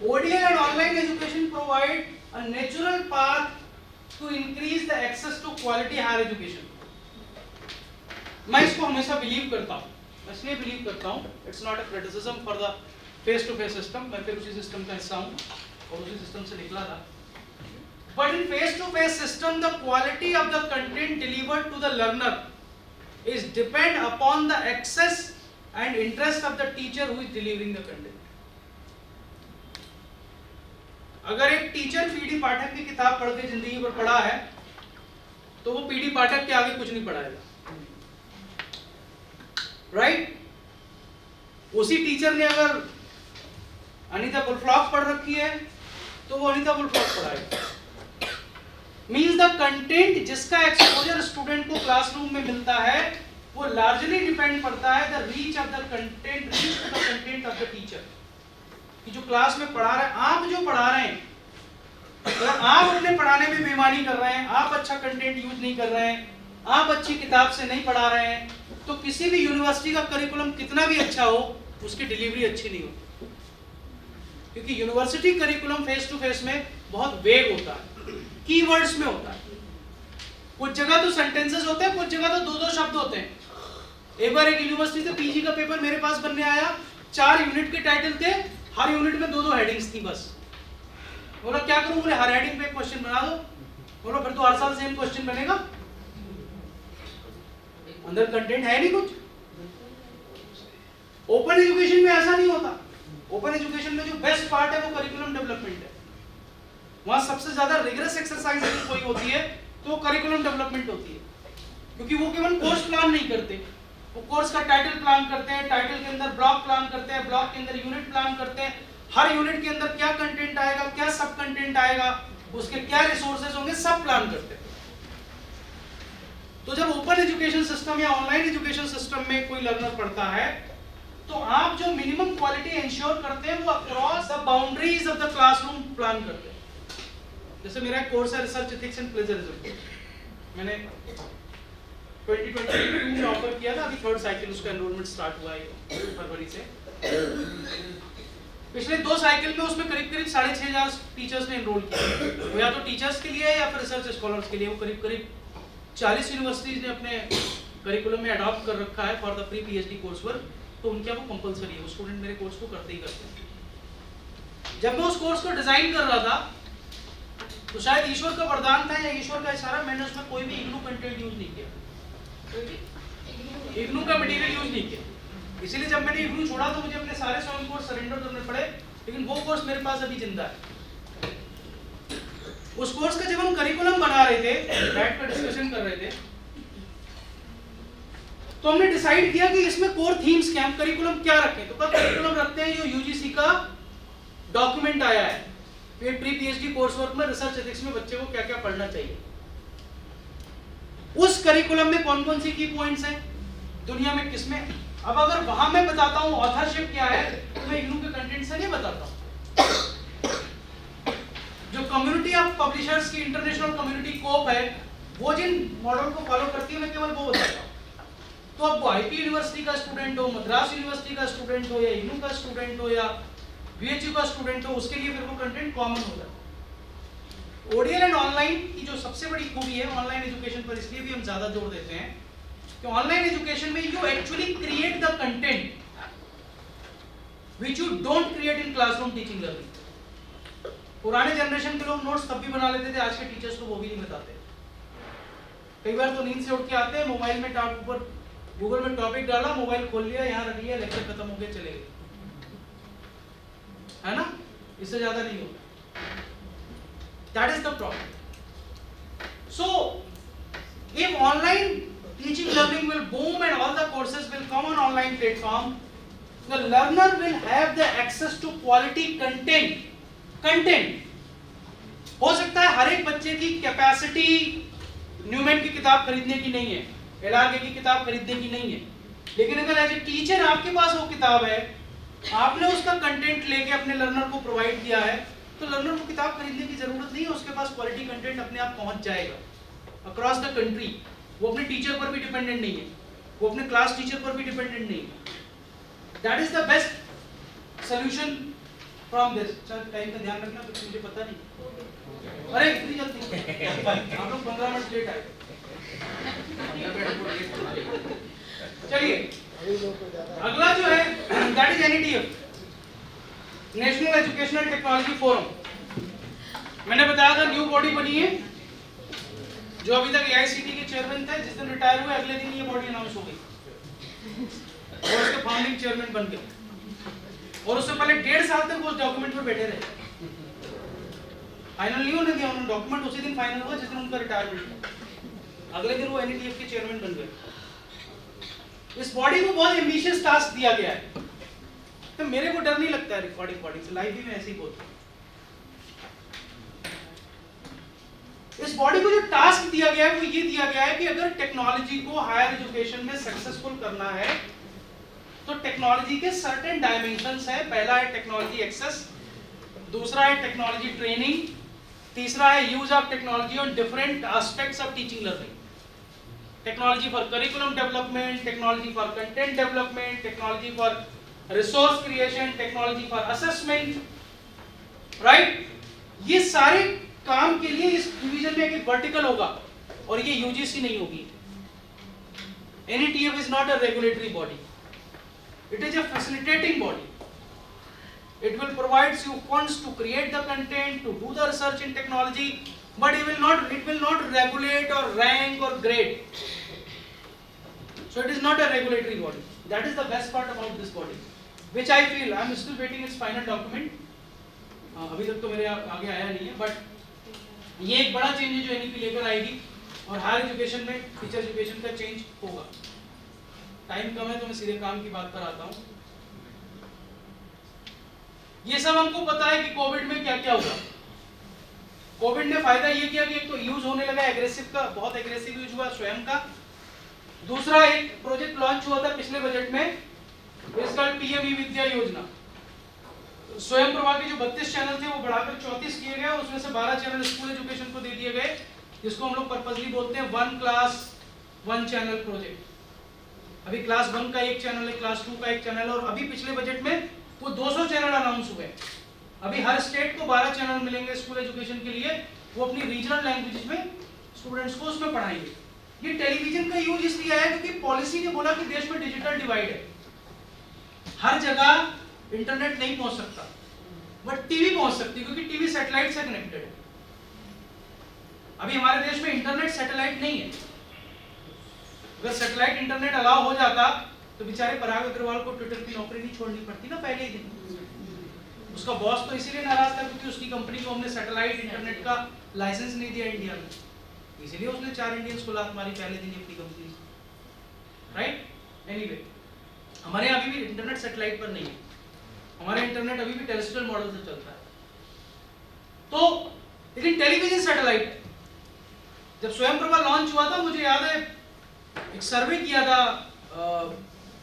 ODL and online education provide a natural path to increase the access to quality higher education. मैं इसको हमेशा बिलीव करता हूँ, मैं इसलिए बिलीव करता हूँ, it's not a criticism for the face to face system, मैं फिर उसी सिस्टम का हिस्सा हूँ और उसी सिस्टम से निकला था। But in face to face system the quality of the content delivered to the learner is depend upon the access and interest of the teacher who is delivering the content. अगर एक teacher PD पाठक की किताब पढ़ के जिंदगी भर पढ़ा है तो वो पीडी पाठक के आगे कुछ नहीं पढ़ाएगा, राइट? उसी टीचर ने अगर अनीता बुलफ्रॉग पढ़ रखी है तो वो अनीता बुलफ्रॉग पढ़ाएगा। मींस द कंटेंट जिसका एक्सपोजर स्टूडेंट को क्लासरूम में मिलता है वो लार्जली डिपेंड करता है the reach of the content, reach to the content of the teacher. कि जो क्लास में पढ़ा रहे हैं, आप जो पढ़ा रहे हैं, अगर आप अपने पढ़ाने में बेईमानी कर रहे हैं, आप अच्छा कंटेंट यूज नहीं कर रहे हैं, आप अच्छी किताब से नहीं पढ़ा रहे हैं, तो किसी भी यूनिवर्सिटी का करिकुलम कितना भी अच्छा हो, उसकी डिलीवरी अच्छी नहीं होती, क्योंकि university curriculum face to face में बहुत वेग होता है, कीवर्ड्स में होता है। कुछ जगह तो सेंटेंसेस होते हैं, कुछ जगह तो 2-2 शब्द होते हैं। एक बार एक यूनिवर्सिटी से पीजी का पेपर मेरे पास बनने आया, 4 यूनिट के टाइटल थे, हर यूनिट में 2-2 हेडिंग्स थी बस। बोला क्या करूं? बोले हर हेडिंग पे एक क्वेश्चन बना दो। बोला फिर तो हर साल सेम क्वेश्चन बनेगा, अंदर कंटेंट है नहीं कुछ। ओपन एजुकेशन में ऐसा नहीं होता। ओपन एजुकेशन में जो बेस्ट पार्ट है वो करिकुलम डेवलपमेंट है। वहां सबसे ज्यादा रिगरस एक्सरसाइज अगर कोई होती है तो करिकुलम डेवलपमेंट होती है, क्योंकि वो केवल कोर्स प्लान नहीं करते, वो कोर्स का टाइटल प्लान करते हैं, टाइटल के अंदर ब्लॉक प्लान करते हैं, ब्लॉक के अंदर यूनिट प्लान करते हैं, हर यूनिट के अंदर क्या कंटेंट आएगा, क्या सब कंटेंट आएगा, उसके क्या रिसोर्सेज होंगे, सब प्लान करते हैं। तो जब ओपन एजुकेशन सिस्टम या ऑनलाइन एजुकेशन सिस्टम में कोई लर्नर पढ़ता है तो आप जो मिनिमम क्वालिटी इंश्योर करते हैं वो across the boundaries of the classroom plan करते हैं। जैसे मेरा एक कोर्स है रिसर्च एथिक्स एंड प्लेजरिज्म, मैंने 2022 में ऑफर किया था, अभी 3rd साइकिल उसका एनरोलमेंट स्टार्ट हुआ है फरवरी से। पिछले 2 साइकिल में उसमें करीब 6,500 टीचर्स ने एनरोल किया, वो या तो टीचर्स के लिए है या फिर रिसर्च स्कॉलर्स के लिए। वो करीब 40 यूनिवर्सिटीज ने अपने करिकुलम में अडॉप्ट कर रखा है for the pre PhD course work, तो उनके वो कंपलसरी है, वो स्टूडेंट मेरे कोर्स को करते ही करते हैं। जब मैं उस कोर्स को डिजाइन कर रहा था तो शायद ईश्वर का वरदान था या ईश्वर का इशारा, मैंने उसमें कोई भी इग्नू कंटेंट यूज नहीं किया, इग्नू का मटेरियल यूज नहीं किया। इसीलिए जब मैंने इग्नू छोड़ा तो मुझे अपने सारे स्वयं कोर्स सरेंडर करने पड़े, लेकिन वो कोर्स मेरे पास अभी जिंदा है। उस कोर्स का जब हम करिकुलम बना रहे थे, बैठ कर डिस्कशन कर रहे थे, तो हमने डिसाइड किया कि इसमें कोर थीम्स क्या, हम करिकुलम क्या रखें। तो करिकुलम रखते हैं जो यूजीसी का डॉक्यूमेंट आया है, फिर प्री पीएचडी कोर्स वर्क में रिसर्च एथिक्स में बच्चे को क्या क्या पढ़ना चाहिए। उस करिकुलम में कौन कौन सी की पॉइंट्स हैं, दुनिया में किसमें। अब अगर वहां मैं बताता हूं ऑथरशिप क्या है, तो मैं इग्नू के कंटेंट से नहीं बताता हूं। जो कम्युनिटी ऑफ पब्लिशर्स की इंटरनेशनल कम्युनिटी कोप है, वो जिन मॉडल को फॉलो करती है, मैं केवल वो बताता हूं। तो अब वो आईपी यूनिवर्सिटी का स्टूडेंट हो, मद्रास यूनिवर्सिटी का स्टूडेंट हो, या इग्नू का स्टूडेंट हो, या बीएचयू का स्टूडेंट हो, उसके लिए फिर वो कंटेंट कॉमन हो जाता है। ओडीएल एंड ऑनलाइन की जो सबसे बड़ी खूबी है, ऑनलाइन एजुकेशन पर इसलिए भी हम ज्यादा जोर देते हैं कि ऑनलाइन एजुकेशन में you actually create the content which you don't create in classroom teaching learning. पुराने जनरेशन के लोग नोट्स तब भी बना लेते थे, आज के टीचर्स को वो भी नहीं बताते। कई बार तो नींद से उठ के आते हैं, मोबाइल में टॉप ऊपर गूगल में टॉपिक डाला, मोबाइल खोल लिया, यहाँ रख लिया, लेक्चर खत्म हो गया, चले गए, है ना। इससे ज्यादा नहीं होता। That is the problem. So if online teaching learning will boom and all the courses will come on online platform, the learner will have the access to quality content हो सकता है हर एक बच्चे की कैपेसिटी न्यूमैन की किताब खरीदने की नहीं है, एलआरके की किताब खरीदने की नहीं है, लेकिन अगर एज ए टीचर आपके पास वो किताब है, आपने उसका कंटेंट लेके अपने लर्नर को प्रोवाइड किया है, तो लर्नर को किताब खरीदने की जरूरत नहीं है, उसके पास क्वालिटी कंटेंट अपने आप पहुंच जाएगा अक्रॉस द कंट्री। वो अपने टीचर पर भी डिपेंडेंट नहीं है, वो अपने क्लास टीचर पर भी डिपेंडेंट नहीं है। That is the best solution from this. Time का ध्यान रखना, क्योंकि मुझे पता नहीं, अरे इतनी जल्दी आप लोग 15 मिनट लेट आए। चलिए अगला जो है that is NETF, national educational technology forum. मैंने बताया था न्यू बॉडी बनी है, जो अभी तक एआईसीटी के चेयरमैन थे, जिस दिन रिटायर हुए अगले दिन ये बॉडी अनाउंस हो गई और उसके फाउंडिंग चेयरमैन बन गए, और उससे पहले 1.5 साल तक उस डॉक्यूमेंट पर बैठे रहे। फाइनल नहीं होने दिया उन्होंने, डॉक्यूमेंट उसी दिन फाइनल हुआ जिस दिन उनका रिटायरमेंट था, अगले दिन वो एनईटीएफ के चेयरमैन बन गए। इस बॉडी को बहुत एम्बिशियस टास्क दिया गया है, तो मेरे को डर नहीं लगता है रिकॉर्डिंग बॉडी से, लाइफ भी में ऐसे ही बोलता हूं। इस बॉडी को जो टास्क दिया गया है वो ये दिया गया है कि अगर टेक्नोलॉजी को हायर एजुकेशन में सक्सेसफुल करना है तो टेक्नोलॉजी के सर्टेन डायमेंशंस है। पहला है टेक्नोलॉजी एक्सेस, दूसरा है टेक्नोलॉजी ट्रेनिंग, तीसरा है use of technology on different aspects of teaching learning. Technology for curriculum development, technology for content development, technology for resource creation, technology for assessment, right. ये सारे काम के लिए इस डिवीजन में एक वर्टिकल होगा और ये यूजीसी नहीं होगी। NETF is not a regulatory body. It is a facilitating body. It will provide you funds to create the content, to do the research in technology, but it will not regulate or rank or grade. So it is not a regulatory body. That is the best part about this body, which I feel I am still waiting its final document. अभी तक तो मेरे आगे आया नहीं है, but ये एक बड़ा चेंज है जो NEP लेकर आएगी और हायर एजुकेशन में टीचर एजुकेशन का चेंज होगा। टाइम कम है तो मैं सीधे काम की बात पर आता हूँ। ये सब हमको पता है कि कोविड में क्या क्या हुआ। कोविड ने फायदा ये किया कि एक तो यूज होने लगा एग्रेसिव का, बहुत एग्रेसिव यूज हुआ स्वयं का। दूसरा एक प्रोजेक्ट लॉन्च हुआ था पिछले बजट में, इसका PM विद्या योजना। स्वयं प्रभा के जो 32 चैनल थे वो बढ़ाकर 34 किए गए, उसमें से 12 चैनल स्कूल एजुकेशन को दे दिए गए, जिसको हम लोग पर्पसली बोलते हैं 1 क्लास 1 चैनल प्रोजेक्ट। अभी क्लास 1 का एक चैनल है, क्लास 2 का एक चैनल, और अभी पिछले बजट में वो 200 चैनल अनाउंस हुए। अभी हर स्टेट को 12 चैनल मिलेंगे स्कूल एजुकेशन के लिए, वो अपनी रीजनल लैंग्वेज में स्टूडेंट्स को उसमें पढ़ाएंगे। ये टेलीविजन का यूज इसलिए आया क्योंकि पॉलिसी ने बोला कि देश में डिजिटल डिवाइड है, हर जगह इंटरनेट नहीं पहुंच सकता, बट टीवी पहुंच सकती है क्योंकि टीवी सैटेलाइट से कनेक्टेड है। अभी हमारे देश में इंटरनेट सैटेलाइट नहीं है। अगर सैटेलाइट इंटरनेट अलाउ हो जाता तो बेचारे पराग अग्रवाल को ट्विटर की नौकरी नहीं छोड़नी पड़ती ना पहले ही दिन। उसका बॉस तो इसीलिए नाराज था क्योंकि उसकी कंपनी को हमने सैटेलाइट इंटरनेट का लाइसेंस नहीं दिया इंडिया में, इसीलिए उसने 4 इंडियंस को लात मारी पहले दिन अपनी कंपनी से, राइट। एनीवे, हमारे यहाँ अभी भी इंटरनेट सैटेलाइट पर नहीं है, हमारा इंटरनेट अभी भी टेरेस्ट्रियल मॉडल से चलता है। तो लेकिन टेलीविजन सैटेलाइट है। जब स्वयंप्रभा लॉन्च हुआ था, मुझे याद है एक सर्वे किया था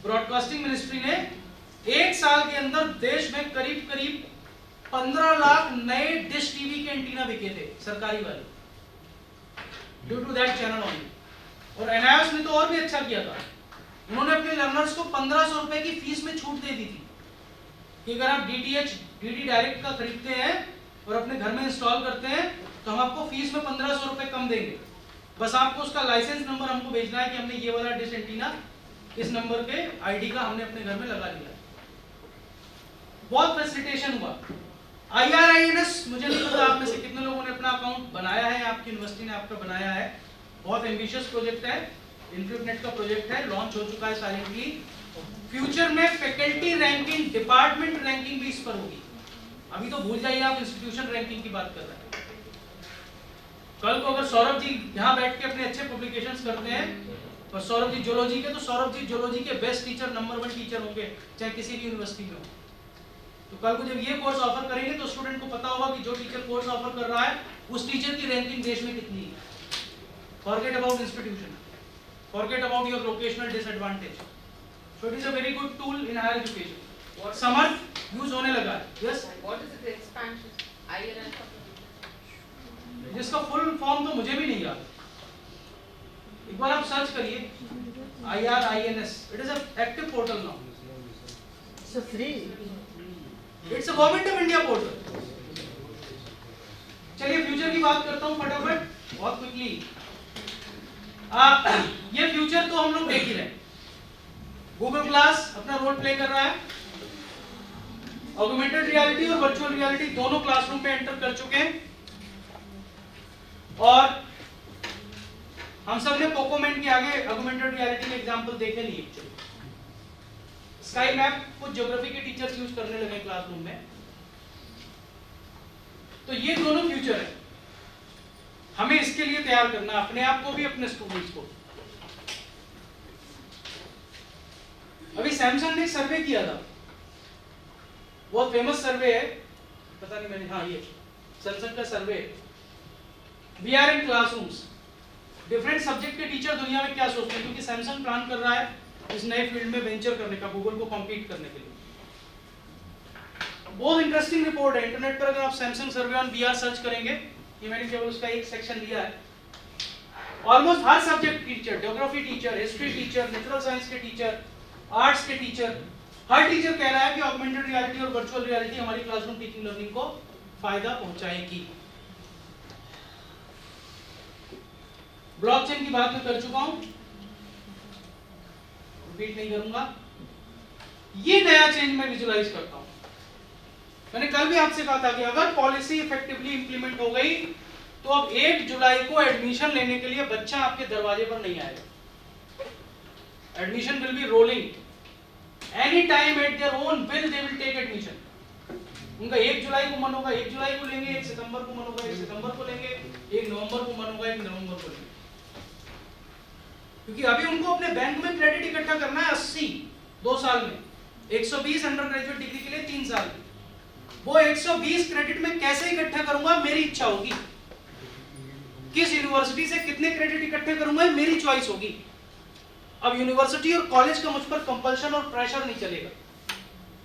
ब्रॉडकास्टिंग मिनिस्ट्री ने, 1 साल के अंदर देश में करीब करीब 15 लाख नए डिश टीवी के एंटीना बिके थे सरकारी वाले, due to that channel only. और NIOS ने तो और भी अच्छा किया था, उन्होंने अपने लर्नर्स को 1500 रुपए की फीस में छूट दे दी थी कि अगर आप DTH DD डायरेक्ट का खरीदते हैं और अपने घर में इंस्टॉल करते हैं तो हम आपको फीस में 1500 रुपए कम देंगे, बस आपको उसका लाइसेंस नंबर हमको भेजना है कि हमने ये वाला डिश एंटीना इस नंबर के ID का हमने अपने घर में लगा दिया। बहुत फैसिलिटेशन हुआ। IRINS, मुझे नहीं पता आप में से कितने लोगों ने अपना अकाउंट बनाया है, आपकी यूनिवर्सिटी ने आपका बनाया है। बहुत एम्बिशियस प्रोजेक्ट है, इन्फ्यूनेट का प्रोजेक्ट है, लॉन्च हो चुका है साइलेंटली। फ्यूचर में फैकल्टी रैंकिंग, डिपार्टमेंट रैंकिंग भी इस पर होगी। अभी तो भूल जाइए आप इंस्टीट्यूशन रैंकिंग की बात कर रहे हैं। कल को अगर सौरभ जी यहाँ बैठ के अपने अच्छे पब्लिकेशंस करते हैं और सौरभ जी जूलॉजी के, तो सौरभ जी जूलॉजी के बेस्ट टीचर, नंबर 1 टीचर होंगे चाहे किसी भी यूनिवर्सिटी में हो। तो कल को जब ये कोर्स ऑफर करेंगे तो स्टूडेंट को पता होगा कि जो टीचर कोर्स ऑफर कर रहा है उस टीचर की रैंकिंग देश में कितनी है। Forget about institution, forget about your locational disadvantage. So it is a very good tool in higher education. Samarth use होने लगा है। Yes? What is the expansion? IRINS? जिसका फुल फॉर्म तो मुझे भी नहीं याद, एक बार आप सर्च करिए IRINS. It is an active portal now. It's a free. It's a Government of India portal. चलिए फ्यूचर की बात करता हूँ फटाफट, बहुत क्विकली। ये फ्यूचर तो हम लोग देख ही रहे हैं। गूगल क्लास अपना रोल प्ले कर रहा है, ऑगमेंटेड रियलिटी और वर्चुअल रियलिटी दोनों क्लासरूम में एंटर कर चुके हैं। और हम सब ने पोकोमेंट के आगे ऑगमेंटेड रियलिटी के एग्जांपल देखे नहीं एक्चुअली। स्काई मैप कुछ ज्योग्राफी के टीचर्स यूज करने लगे क्लासरूम में। तो ये दोनों फ्यूचर है, हमें इसके लिए तैयार करना अपने आप को भी, अपने स्टूडेंट्स को। अभी सैमसंग ने एक सर्वे किया था, बहुत फेमस सर्वे है, पता नहीं मैंने, हाँ ये सैमसंग का सर्वे है। We are in classrooms, different subject के टीचर दुनिया में क्या सोचते हैं, क्योंकि सैमसंग प्लान कर रहा है इस नए फील्ड में वेंचर करने का, गूगल को कॉम्पीट करने के लिए। बहुत इंटरेस्टिंग रिपोर्ट है, इंटरनेट पर अगर आप Samsung survey on VR search करेंगे, ये मैंने केवल उसका एक सेक्शन लिया है। ऑलमोस्ट हर subject teacher, geography teacher, history teacher, natural science के टीचर, आर्ट्स के टीचर, हर टीचर कह रहा है कि ऑगमेंटेड रियलिटी और वर्चुअल रियलिटी हमारी क्लासरूम टीचिंग लर्निंग को फायदा पहुंचाएगी। ब्लॉकचेन की बात मैं कर चुका हूं, रिपीट नहीं करूंगा। ये नया चेंज मैं विजुलाइज करता हूं। मैंने कल भी आपसे कहा था कि अगर पॉलिसी इफेक्टिवली इंप्लीमेंट हो गई तो अब 1 जुलाई को एडमिशन लेने के लिए बच्चा आपके दरवाजे पर नहीं आएगा। Admission will be rolling any time at their own will, they will take admission. उनका 1 जुलाई को मन होगा 1 जुलाई को लेंगे, 1 सितंबर को मन होगा 1 सितंबर को लेंगे, 1 नवंबर को मन होगा 1 नवंबर को लेंगे। क्योंकि अभी उनको अपने बैंक में क्रेडिट इकट्ठा करना है 80 2 साल में, 120 अंडर ग्रेजुएट डिग्री के लिए 3 साल में। वो 120 क्रेडिट में कैसे इकट्ठा करूंगा मेरी इच्छा होगी, किस यूनिवर्सिटी से कितने क्रेडिट इकट्ठे करूंगा मेरी चॉइस होगी। अब यूनिवर्सिटी और कॉलेज का मुझ पर कंपल्शन और प्रेशर नहीं चलेगा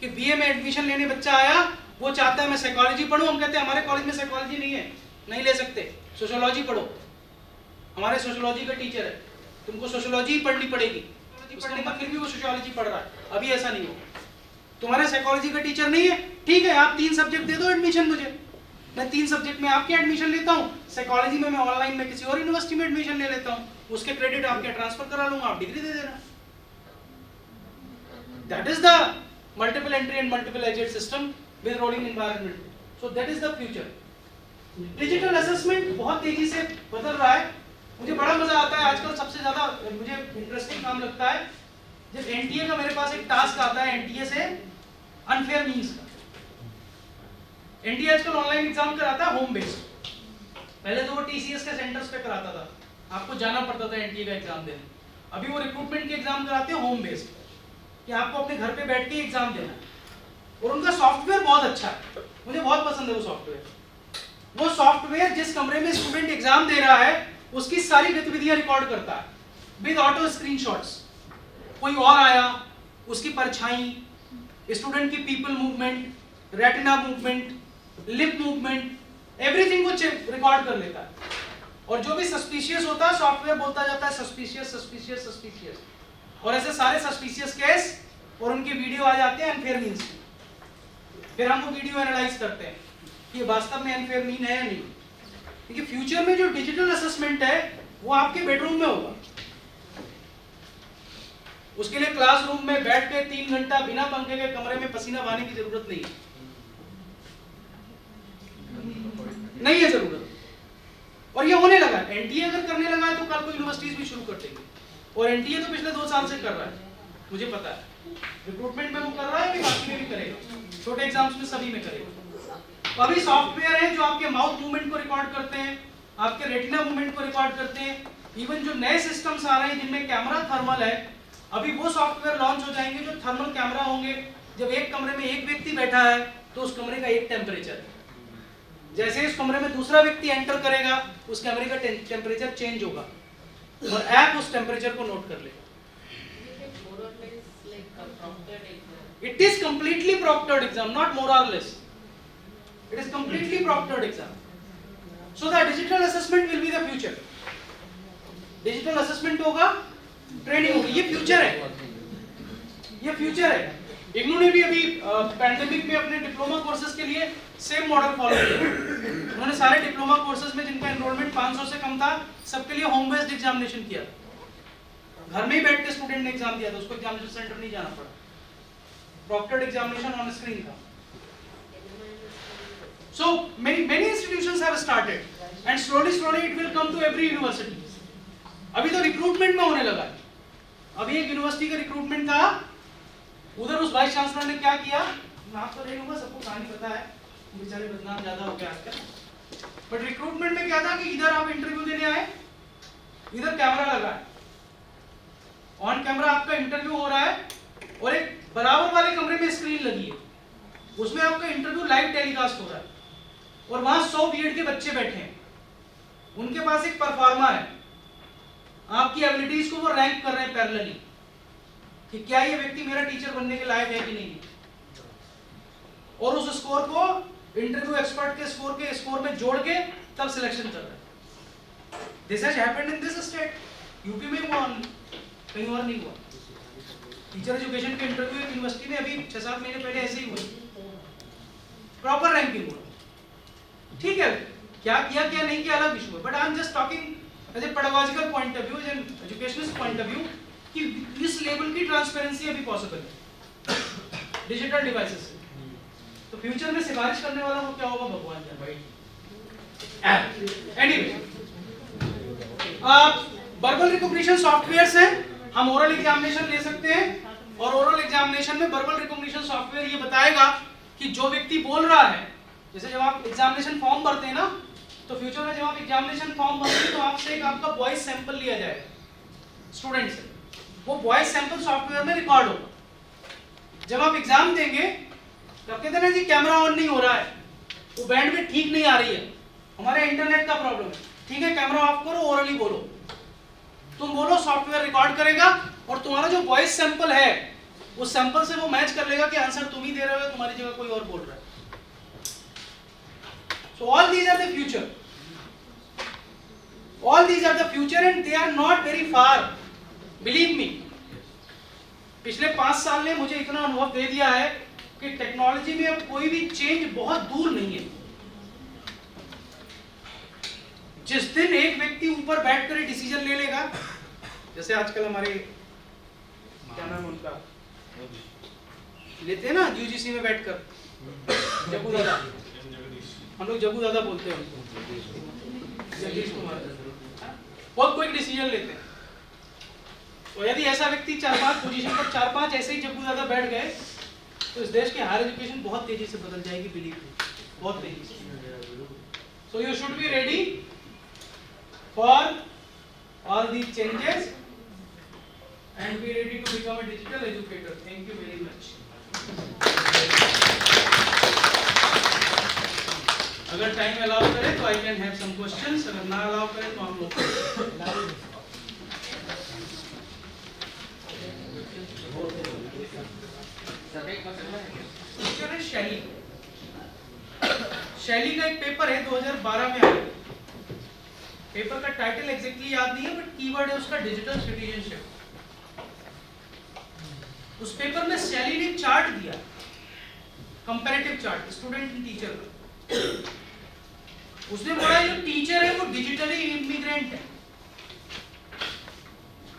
कि बीए में एडमिशन लेने बच्चा आया, वो चाहता है मैं साइकोलॉजी पढूं, हम कहते हैं हमारे कॉलेज में साइकोलॉजी नहीं है, नहीं ले सकते, सोशियोलॉजी पढ़ो, हमारे सोशियोलॉजी का टीचर है, तुमको सोशियोलॉजी पढ़नी पड़ेगी, पढ़ने का फिर भी वो सोशियोलॉजी पढ़ रहा है। अभी ऐसा नहीं हो, तुम्हारे साइकोलॉजी का टीचर नहीं है, ठीक है आप 3 सब्जेक्ट दे दो एडमिशन मुझे, मैं 3 सब्जेक्ट में आपके एडमिशन लेता हूँ, साइकोलॉजी में मैं ऑनलाइन में किसी और यूनिवर्सिटी में एडमिशन ले लेता हूँ, उसके क्रेडिट आपके ट्रांसफर करा लूंगा, आप डिग्री दे देना। That is the multiple entry and multiple exit system with rolling environment, so that is the future. Digital assessment बहुत तेजी से बदल रहा है, मुझे बड़ा मजा आता है आजकल। सबसे ज्यादा मुझे इंटरेस्टिंग काम लगता है जब एनटीए का मेरे पास एक टास्क आता है, एनटीए से अनफेयर मीन्स का। एनटीए आजकल ऑनलाइन एग्जाम कराता है होम बेस्ड, पहले तो वो टीसीएस के सेंटर्स पे कराता था, आपको जाना पड़ता था एनटीए का एग्जाम देने। अभी वो रिक्रूटमेंट के एग्जाम कराते हैं होम बेस्ड, कि आपको अपने घर पे बैठ के एग्जाम देना है, और उनका सॉफ्टवेयर बहुत अच्छा है, मुझे बहुत पसंद है वो सॉफ्टवेयर। वो सॉफ्टवेयर जिस कमरे में स्टूडेंट एग्जाम दे रहा है उसकी सारी गतिविधियां रिकॉर्ड करता है विद ऑटो स्क्रीनशॉट्स। कोई और आया, उसकी परछाई, स्टूडेंट की people movement, retina movement, lip movement, everything को रिकॉर्ड कर लेता है। और जो भी सस्पिशियस होता है सॉफ्टवेयर बोलता जाता है सस्पिशियस सस्पिशियस सस्पिशियस, और ऐसे सारे सस्पिशियस केस और उनके वीडियो आ जाते हैं अनफेयर मीन्स की। फिर हम वो वीडियो एनालाइज करते हैं कि वास्तव में अनफेयर मीन है या नहीं, क्योंकि फ्यूचर में जो डिजिटल असेसमेंट है वो आपके बेडरूम में होगा। उसके लिए क्लासरूम में बैठ के 3 घंटा बिना पंखे के कमरे में पसीना बहाने की जरूरत नहीं है, नहीं है जरूरत। और ये होने लगा, एनटीए अगर करने लगा है तो कल को यूनिवर्सिटीज भी शुरू कर देंगे, और एनटीए तो पिछले 2 साल से कर रहा है, मुझे पता है। रिक्रूटमेंट में वो कर रहा है, कि बाकी में भी करेगा, छोटे एग्जाम्स में सभी में करेगा। तो अभी सॉफ्टवेयर है जो आपके माउथ मूवमेंट को रिकॉर्ड करते हैं, आपके रेटिना मूवमेंट को रिकॉर्ड करते हैं। इवन जो नए सिस्टम्स आ रहे हैं जिनमें कैमरा थर्मल है, अभी वो सॉफ्टवेयर लॉन्च हो जाएंगे जो थर्मल कैमरा होंगे। जब एक कमरे में एक व्यक्ति बैठा है तो उस कमरे का एक टेम्परेचर है, जैसे इस कमरे में दूसरा व्यक्ति एंटर करेगा उस कमरे का टेम्परेचर चेंज होगा, और ऐप उस टेम्परेचर को नोट कर लेगा। It is completely proctored exam, not more or less. It is completely proctored exam. So the digital assessment will be the future. Digital assessment होगा, ट्रेनिंग होगी, ये फ्यूचर है, ये फ्यूचर है। इग्नू ने भी अभी पैंडेमिक में अपने डिप्लोमा कोर्सेज के लिए सेम मॉडल फॉलो किया। उन्होंने सारे डिप्लोमा कोर्सेज में जिनका एनरोलमेंट 500 से कम था सबके लिए होम बेस्ड एग्जामिनेशन किया, घर में ही बैठ के स्टूडेंट ने एग्जाम दिया था, उसको एग्जामिनेशन सेंटर नहीं जाना पड़ा, proctored examination on screen था। So many institutions have started and slowly it will come to every university. अभी तो रिक्रूटमेंट में होने लगा है। अभी एक यूनिवर्सिटी का रिक्रूटमेंट था, उधर उस वाइस चांसलर ने क्या किया, नाम तो नहीं लूंगा, सबको कहानी पता है, बेचारे बदनाम ज्यादा हो गया आजकल। बट रिक्रूटमेंट में क्या था कि इधर आप इंटरव्यू देने आए, इधर कैमरा लगा है, ऑन कैमरा आपका इंटरव्यू हो रहा है, और एक बराबर वाले कमरे में स्क्रीन लगी है, उसमें आपका इंटरव्यू लाइव टेलीकास्ट हो रहा है, और वहां 100 बीएड के बच्चे बैठे हैं, उनके पास एक परफॉर्मा है, आपकी एबिलिटीज को वो रैंक कर रहे हैं पैरेलली कि क्या ये व्यक्ति मेरा टीचर बनने के लायक है कि नहीं, और उस स्कोर को इंटरव्यू एक्सपर्ट के स्कोर में जोड़ के तब सिलेक्शन कर रहे हैं। This has happened in this state, UP में हुआ, कहीं और नहीं हुआ। टीचर एजुकेशन के इंटरव्यू एक यूनिवर्सिटी में अभी 6-7 महीने पहले ऐसे ही हुआ, प्रॉपर रैंकिंग हुआ। ठीक है, क्या किया क्या नहीं किया अलग इशू है, but I am just talking as a pedagogical point of view, as an educationist point of view, कि इस लेवल की ट्रांसपेरेंसी अभी पॉसिबल है डिजिटल डिवाइसेस से। तो फ्यूचर में सिफारिश करने वाला वो क्या होगा भगवान जाने। एनीवे, वर्बल रिकॉग्निशन सॉफ्टवेयर्स हैं, हम ओरल एग्जामिनेशन ले सकते हैं, और ओरल एग्जामिनेशन में वर्बल रिकॉग्निशन सॉफ्टवेयर ये बताएगा कि जो व्यक्ति बोल रहा है, जैसे जब आप एग्जामिनेशन फॉर्म भरते हैं ना, तो फ्यूचर में जब आप एग्जामिनेशन फॉर्म भरते हैं तो आपसे एक आपका वॉइस सैंपल लिया जाएगा स्टूडेंट से, वो वॉइस सैंपल सॉफ्टवेयर में रिकॉर्ड होगा। जब आप एग्जाम देंगे तो आप कहते हैं ना जी कैमरा ऑन नहीं हो रहा है, वो बैंडविड्थ ठीक नहीं आ रही है, हमारे इंटरनेट का प्रॉब्लम है, ठीक है कैमरा ऑफ करो, ओरली बोलो, तुम बोलो, सॉफ्टवेयर रिकॉर्ड करेगा, और तुम्हारा जो वॉइस सैंपल है उस सैंपल से वो मैच कर लेगा कि आंसर तुम ही दे रहे हो, तुम्हारी जगह कोई और बोल रहा है। So all these are the future. All these are the future and they are not very far. Believe me. पिछले 5 साल ने मुझे इतना अनुभव दे दिया है कि टेक्नोलॉजी में अब कोई भी चेंज बहुत दूर नहीं है। जिस दिन एक व्यक्ति ऊपर बैठकर डिसीजन ले लेगा, जैसे आजकल हमारे क्या नाम उनका लेते हैं ना यूजीसी में बैठकर जग्गू दादा, हम लोग जग्गू दादा बोलते हैं उनको, जगदीश कुमार, बहुत क्विक डिसीजन लेते हैं। तो यदि ऐसा व्यक्ति 4-5 पोजीशन पर 4-5 ऐसे ही जग्गू दादा बैठ गए तो इस देश की हायर एजुकेशन बहुत तेजी से बदल जाएगी, बिलीव मी, बहुत तेजी से। So you should be ready for all these changes and be ready to become a digital educator. Thank you very much. अगर टाइम अलाउ करे तो I can have some questions, अगर ना अलाउ करे तो हम लोग शैली, शैली का एक पेपर है 2012 में आया, पेपर का टाइटल एग्जैक्टली याद नहीं है बट कीवर्ड है उसका डिजिटल सिटीजनशिप। उस पेपर में शैली ने चार्ट दिया, comparative chart student and teacher का। उसने बोला जो टीचर है वो डिजिटली इमिग्रेंट है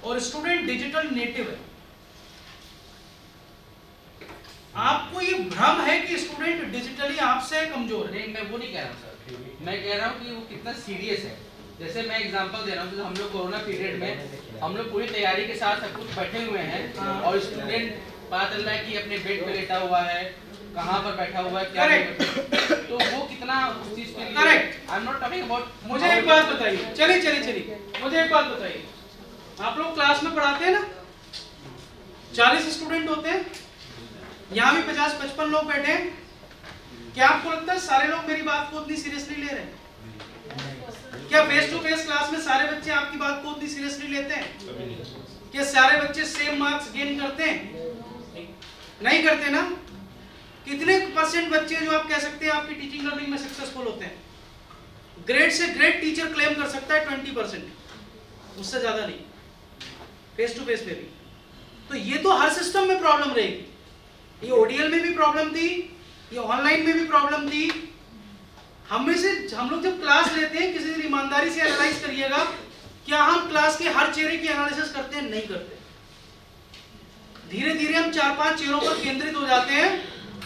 और स्टूडेंट डिजिटल नेटिव है। आपको ये भ्रम है कि स्टूडेंट डिजिटली आपसे कमजोर है। नहीं, मैं वो नहीं कह रहा हूँ सर, मैं कह रहा हूँ कि वो कितना सीरियस है। जैसे मैं एग्जांपल दे रहा हूँ, जैसे हम लोग कोरोना पीरियड में हम लोग पूरी तैयारी के साथ सब कुछ बैठे हुए हैं और स्टूडेंट पता चल रहा है कि अपने बेड पे लेटा हुआ है, कहाँ पर बैठा हुआ है, क्या तो वो कितना उस चीज के लिए। Correct, I am not talking about. मुझे एक बात बताइए, चलिए मुझे एक बात बताइए, आप लोग क्लास में पढ़ाते हैं ना, 40 स्टूडेंट होते हैं, यहाँ भी 50-55 लोग बैठे हैं, क्या आपको लगता है सारे लोग मेरी बात को उतनी सीरियसली ले रहे हैं? क्या फेस टू फेस क्लास में सारे बच्चे आपकी बात को उतनी सीरियसली लेते हैं? क्या सारे बच्चे सेम मार्क्स गेन करते हैं? नहीं करते ना। कितने परसेंट बच्चे जो आप कह सकते हैं आपकी टीचिंग लर्निंग में सक्सेसफुल होते हैं? ग्रेड से ग्रेड टीचर क्लेम कर सकता है 20%, उससे ज्यादा नहीं, फेस टू फेस पे भी। तो ये तो हर सिस्टम में प्रॉब्लम रहेगी, ये ओडीएल में भी प्रॉब्लम थी, ये ऑनलाइन में भी प्रॉब्लम थी। हम में से हम लोग जब क्लास लेते हैं, किसी दिन ईमानदारी से एनालाइज करिएगा, क्या हम क्लास के हर चेहरे की एनालिसिस करते हैं? नहीं करते। धीरे धीरे हम 4-5 चेहरों पर केंद्रित हो जाते हैं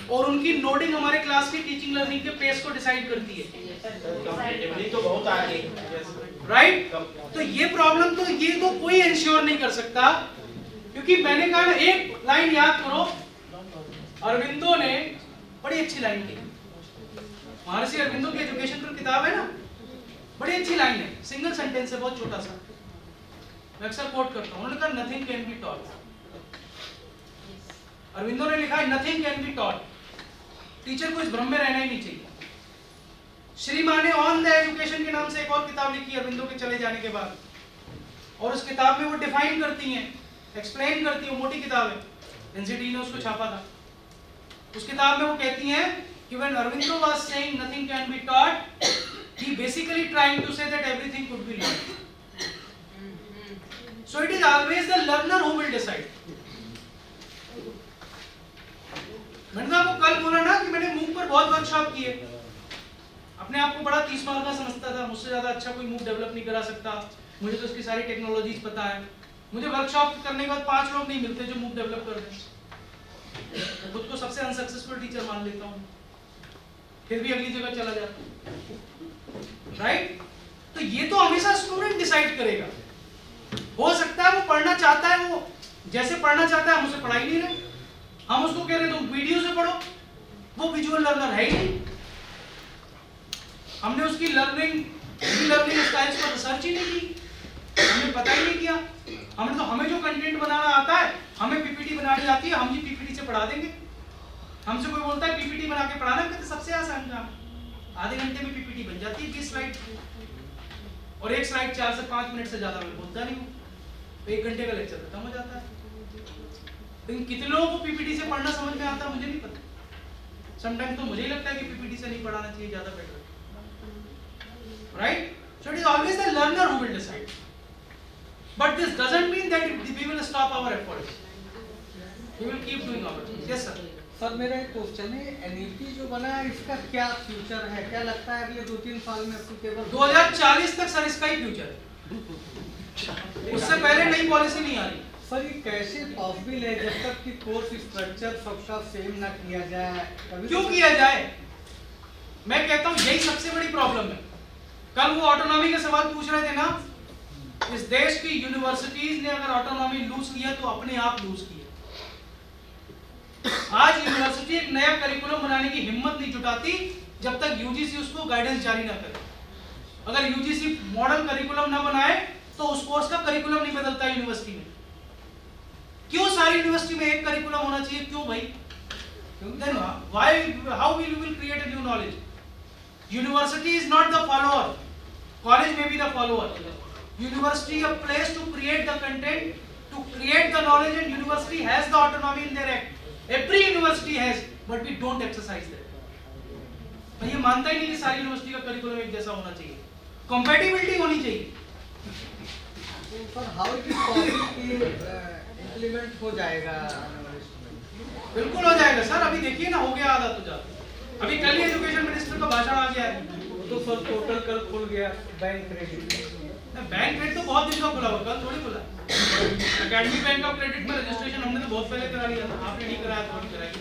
और उनकी नोडिंग हमारे क्लास की टीचिंग लर्निंग के पेस को डिसाइड करती है। तो बहुत आगे, राइट? तो ये प्रॉब्लम तो ये तो कोई इंश्योर नहीं कर सकता, क्योंकि मैंने कहा ना, एक लाइन याद करो, अरविंदो ने बड़ी अच्छी लाइन की, महर्षि अरविंदो की एजुकेशन पर किताब है ना, बड़ी अच्छी लाइन है, सिंगल सेंटेंस है, बहुत छोटा सा, मैं अक्सर कोट करता हूं। उन्होंने कहा nothing can be taught. Aurobindo ने लिखा है nothing can be taught. Teacher को इस भ्रम में रहना ही नहीं चाहिए। श्री माँ ने ऑन द एजुकेशन के नाम से एक और किताब लिखी अरविंदो के चले जाने के बाद, और उस किताब में वो डिफाइन करती हैं, एक्सप्लेन करती है, मोटी किताब है, एनसीटी ने उसको छापा था। उस किताब में वो कहती हैं कि when Aurobindo was saying nothing can be taught, he basically trying to say that everything could be learned. So it is always the learner who will decide. मैंने आपको कल बोला ना कि मैंने मूव पर बहुत वर्कशॉप किए, अपने आप को बड़ा 30 मार्क का समझता था, मुझसे ज्यादा अच्छा कोई मूव डेवलप नहीं करा सकता, मुझे तो उसकी सारी टेक्नोलॉजीज पता है। मुझे वर्कशॉप करने के बाद 5 लोग नहीं मिलते जो मूव डेवलप कर दें। खुद को सबसे अनसक्सेसफुल टीचर मान लेता हूँ, फिर भी अगली जगह चला जाता हूँ, राइट? तो ये तो हमेशा स्टूडेंट डिसाइड करेगा। हो सकता है वो पढ़ना चाहता है, वो जैसे पढ़ना चाहता है, हम उसे पढ़ा ही नहीं रहे, हम उसको कह रहे तुम वीडियो से पढ़ो, वो विजुअल लर्नर है ही नहीं। हमने उसकी लर्निंग स्टाइल्स पर रिसर्च ही नहीं की, हमने पता ही नहीं किया। हमें जो कंटेंट बनाना आता है, हमें पीपीटी बनानी आती है, हम ही पीपीटी से पढ़ा देंगे। हमसे कोई बोलता है पीपीटी बना के पढ़ाना, कहते सबसे आसान काम, आधे घंटे में पीपीटी बन जाती है 20 स्लाइड, और एक स्लाइड 4 से 5 मिनट से ज्यादा मैं बोलता नहीं हूँ, तो 1 घंटे का लेक्चर खत्म हो जाता है। लेकिन कितने लोगों को पीपीटी से पढ़ना समझ में आता है मुझे नहीं पता। समटाइम तो मुझे ही लगता है कि पीपीटी से नहीं पढ़ाना चाहिए, ज्यादा बेटर है, right? So it is always the learner who will decide, but this doesn't mean that we will stop our efforts, we will keep doing our. Yes sir. Sir मेरा एक क्वेश्चन है, NEP जो बना है इसका क्या future है, क्या लगता है अगले 2-3 साल में एप्लीकेबल? 2040 तक सर इसका ही फ्यूचर है, उससे पहले नई पॉलिसी नहीं आ रही। सर ये कैसे पॉसिबल है जब तक कि कोर्स स्ट्रक्चर सबका सेम ना किया जाए? क्यों किया जाए? मैं कहता हूँ यही सबसे बड़ी प्रॉब्लम है। कल वो ऑटोनॉमी के सवाल पूछ रहे थे ना, इस देश की यूनिवर्सिटीज ने अगर ऑटोनॉमी लूज किया तो अपने आप लूज किया। आज यूनिवर्सिटी एक नया करिकुलम बनाने की हिम्मत नहीं जुटाती जब तक यूजीसी उसको गाइडेंस जारी ना करे। अगर यूजीसी मॉडल करिकुलम ना बनाए तो उस कोर्स का करिकुलम नहीं बदलता यूनिवर्सिटी में। क्यों सारी यूनिवर्सिटी में एक करिकुलम होना चाहिए? क्यों भाई? Then why, how will you will create a new knowledge? University is not the follower. College may be the follower. University a place to create the content, to create the knowledge, and university has the autonomy in their act. Every university has, but we don't exercise that. मैं ये मानता ही नहीं कि सारी university का curriculum एक जैसा होना चाहिए, कंपैटिबिलिटी होनी चाहिए। Sir how it is possible कि इम्प्लीमेंट हो जाएगा? बिल्कुल हो जाएगा सर, अभी देखिए ना, हो गया आधा तो जाता। अभी कल ही एजुकेशन मिनिस्टर का भाषण आ गया है, तो सर पोर्टल कल खुल गया, बैंक क्रेडिट तो बहुत दिन का खुला हुआ, कल थोड़ी खुला। एकेडमी बैंक ऑफ क्रेडिट में रजिस्ट्रेशन हमने तो बहुत पहले करा लिया था, आपने नहीं कराया तो नहीं कराया।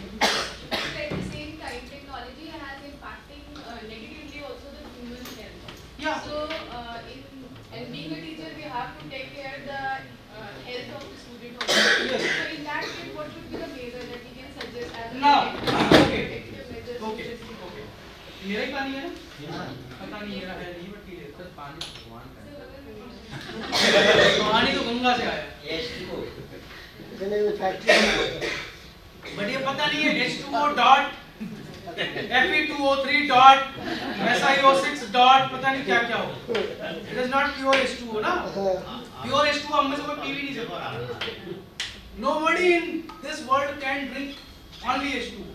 At the same time, technology has impacting negatively also the human health. Yeah. So, in being a teacher, we have to take care the health of the student also. Yes. So, in that case, what would be the measure that we can suggest as Now, protective measures? Okay मेरा ही पानी है ना, पता नहीं मेरा है नहीं, but ये सर पानी भगवान का पानी तो गंगा से आया है, बट ये पता नहीं है H2O dot Fe2O3 dot SiO6 dot पता नहीं क्या क्या हो। It is not pure H2O ना, प्योर H2O हम में से कोई पी भी नहीं सकता। Nobody in this world can drink only H2O।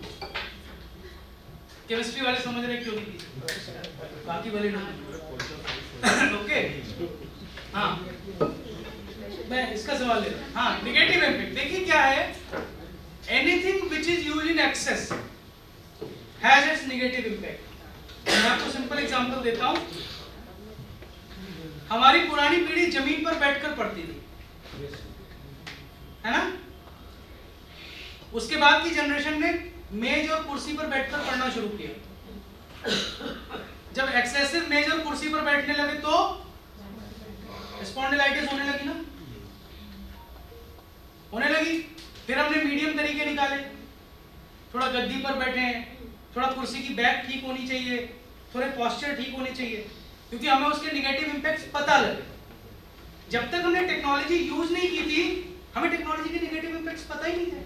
Chemistry वाले समझ रहे क्यों नहीं पी सकते, बाकी वाले लोग ओके। हाँ मैं इसका सवाल ले रहा हूँ। हाँ नेगेटिव इम्पैक्ट देखिए क्या है, anything which is used in excess has its negative impact. मैं आपको सिंपल एग्जांपल देता हूँ। हमारी पुरानी पीढ़ी जमीन पर बैठकर पढ़ती थी, है ना? उसके बाद की जनरेशन ने मेज और कुर्सी पर बैठकर पढ़ना शुरू किया। जब एक्सेसिव मेज और कुर्सी पर बैठने लगे तो स्पॉन्डिलाइटिस होने लगी ना, होने लगी। फिर हमने मीडियम तरीके निकाले, थोड़ा गद्दी पर बैठे हैं, थोड़ा कुर्सी की बैक ठीक होनी चाहिए, थोड़े पोस्चर ठीक होने चाहिए, क्योंकि हमें उसके नेगेटिव इंपैक्ट्स पता लगे। जब तक हमने टेक्नोलॉजी यूज नहीं की थी, हमें टेक्नोलॉजी के नेगेटिव इंपैक्ट्स पता ही नहीं थे।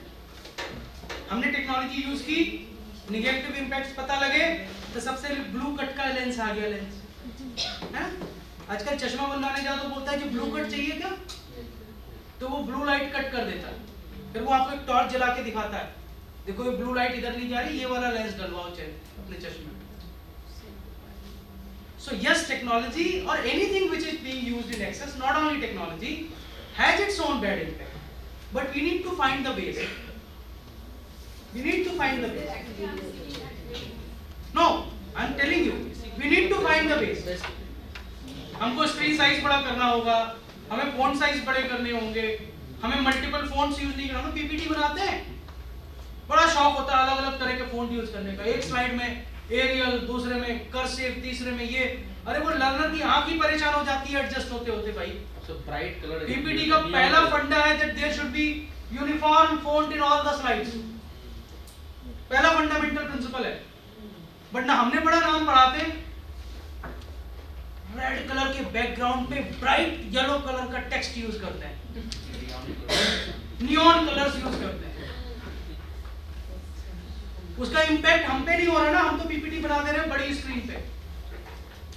हमने टेक्नोलॉजी यूज की, नेगेटिव इंपैक्ट्स पता लगे, तो सबसे ब्लू कट का लेंस आ गया, लेंस है ना। आजकल चश्मा बनवाने जाओ तो बोलता है कि ब्लू कट चाहिए क्या, तो वो ब्लू लाइट कट कर देता है। फिर वो आपको एक टॉर्च जला के दिखाता है, देखो ये ब्लू लाइट इधर नहीं जा रही, ये वाला लेंस डलवाओ चाहिए अपने चश्मे में। So yes, technology or anything which is being used in excess, not only technology, has its own bad impact, but we need to find the ways. We need to find the ways. No, I'm telling you, we need to find the ways. हमको screen size बड़ा करना होगा, हमें font size बड़े करने होंगे, हमें multiple fonts use नहीं करना। हम पीपीटी बनाते हैं, बड़ा शौक होता है अलग अलग तरह के फॉन्ट यूज करने का। एक स्लाइड में एरियल, दूसरे में कर्सिव, तीसरे में ये, अरे वो लर्नर की आंख ही परेशान हो जाती है एडजस्ट होते होते भाई। So bright color. पीपीटी का पहला फंडा है that there should be uniform font in all the slides. पहला फंडामेंटल प्रिंसिपल है। बट ना हमने बड़ा नाम पढ़ाते, रेड कलर के बैकग्राउंड पे ब्राइट येलो कलर का टेक्स्ट यूज करते हैं, नियॉन कलर्स यूज करते हैं। उसका इंपैक्ट हम पे नहीं हो रहा ना, हम तो पीपीटी बना दे रहे हैं बड़ी स्क्रीन पे।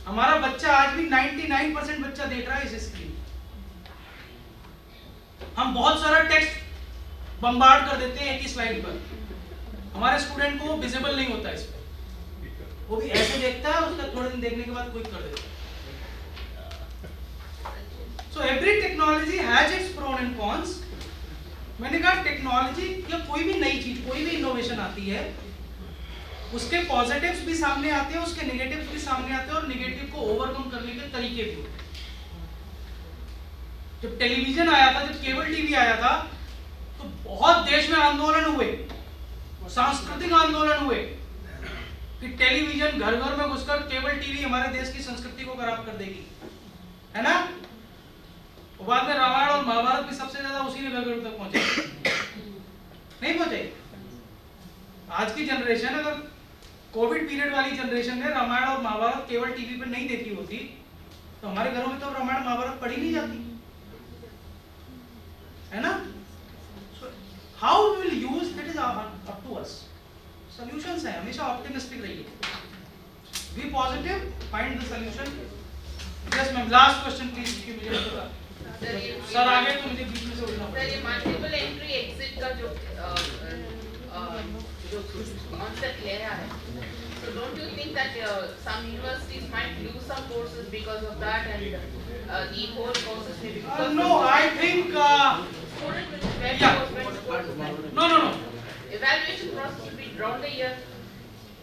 हमारा बच्चा आज भी 99% बच्चा देख रहा है इस स्क्रीन। हम बहुत सारा टेक्स्ट बम्बार्ड कर देते हैं एक ही स्लाइड पर, हमारे स्टूडेंट को विजिबल नहीं होता इस पे, वो भी ऐसे देखता है, उसका थोड़े दिन देखने के बाद क्विक कर देता है। So every technology has its pros and cons. मैंने कहा टेक्नोलॉजी या कोई भी नई चीज, कोई भी इनोवेशन आती है, उसके पॉजिटिव्स भी सामने आते हैं, उसके नेगेटिव्स भी सामने आते हैं, और नेगेटिव को ओवरकम करने के तरीके भी होते हैं। जब टेलीविजन आया था, जब केबल टीवी आया था, तो बहुत देश में आंदोलन हुए, सांस्कृतिक आंदोलन हुए कि टेलीविजन घर घर में घुसकर केबल टीवी हमारे देश की संस्कृति को खराब कर देगी, है ना। और बाद में रामायण और महाभारत भी सबसे ज्यादा उसी ने घर घर तक पहुंचे, नहीं पहुंचे। आज की जनरेशन, अगर कोविड पीरियड वाली जनरेशन ने रामायण और महाभारत केवल टीवी पर नहीं देखी होती, तो हमारे घरों में तो रामायण महाभारत पढ़ी नहीं जाती, है ना। How we will use that is up to us. Solutions है, हमेशा ऑप्टिमिस्टिक रहिए, be positive, find the solution. Yes ma'am, last question please, कि मुझे पता सर आगे तो मुझे बीच में से उठना पड़ेगा। सर ये मल्टीपल एंट्री एग्जिट का जो concept ले रहा है, so don't you think that some universities might lose some courses because of that, and the whole process may be because no, I think student will be very no, evaluation process will be round the year,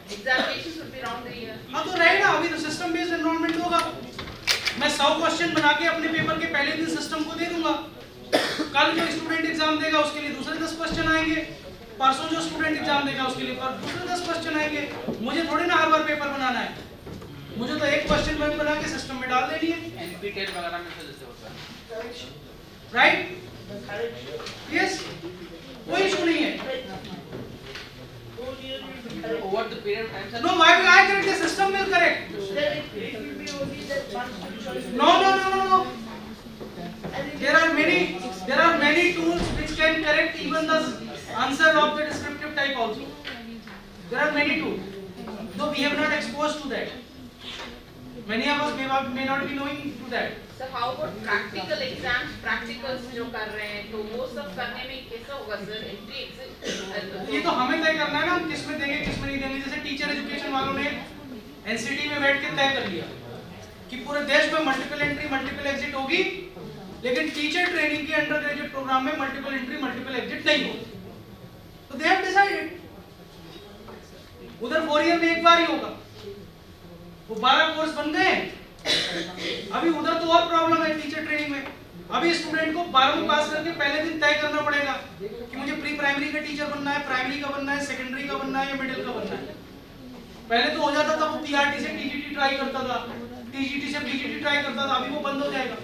examinations will be round the year. हाँ तो रहेगा, अभी तो system based enrolment होगा। मैं 100 question बना के अपने पेपर के पहले दिन सिस्टम को दे दूंगा, कल जो स्टूडेंट एग्जाम देगा उसके लिए दूसरे 10 क्वेश्चन आएंगे, परसों जो स्टूडेंट एग्जाम देगा उसके लिए दूसरे 10 क्वेश्चन आएंगे। मुझे थोड़ी ना हर बार पेपर बनाना है, मुझे तो एक क्वेश्चन बैंक बना के सिस्टम में डाल देनी है। एनपीटीईएल वगैरह में जैसे होता है, राइट? यस, कोई इशू नहीं है। over the period of time, sir. No, why will I correct? The system will correct. It will be only that one choice. No. There are many tools which can correct even the answer of the descriptive type also. There are many tools, though we have not exposed to that. Many of us may not be knowing to that. So how about practical exams, practicals जो कर रहे हैं, तो वो सब करने में कैसा होगा सर? एंट्री एग्जिट ये तो हमें तय करना है ना, हम किस में देंगे किस में नहीं देंगे। जैसे टीचर एजुकेशन वालों ने एनसीटी में बैठ के तय कर लिया कि पूरे देश में मल्टीपल एंट्री मल्टीपल एग्जिट होगी, लेकिन टीचर ट्रेनिंग के अंडर ग्रेजुएट प्रोग्राम में मल्टीपल एंट्री मल्टीपल एग्जिट नहीं होगी। तो दे हैव डिसाइडेड, उधर 4 ईयर में एक बार ही होगा, वो 12 कोर्स बन गए। अभी उधर तो और प्रॉब्लम है टीचर ट्रेनिंग में। अभी स्टूडेंट को 12वीं पास करके पहले दिन तय करना पड़ेगा कि मुझे प्री प्राइमरी का टीचर बनना है, प्राइमरी का बनना है, सेकेंडरी का बनना है या मिडिल का बनना है। पहले तो हो जाता था वो पीआरटी से टीजीटी ट्राई करता था, टीजीटी से पीजीटी ट्राई करता था, अभी वो बंद हो जाएगा।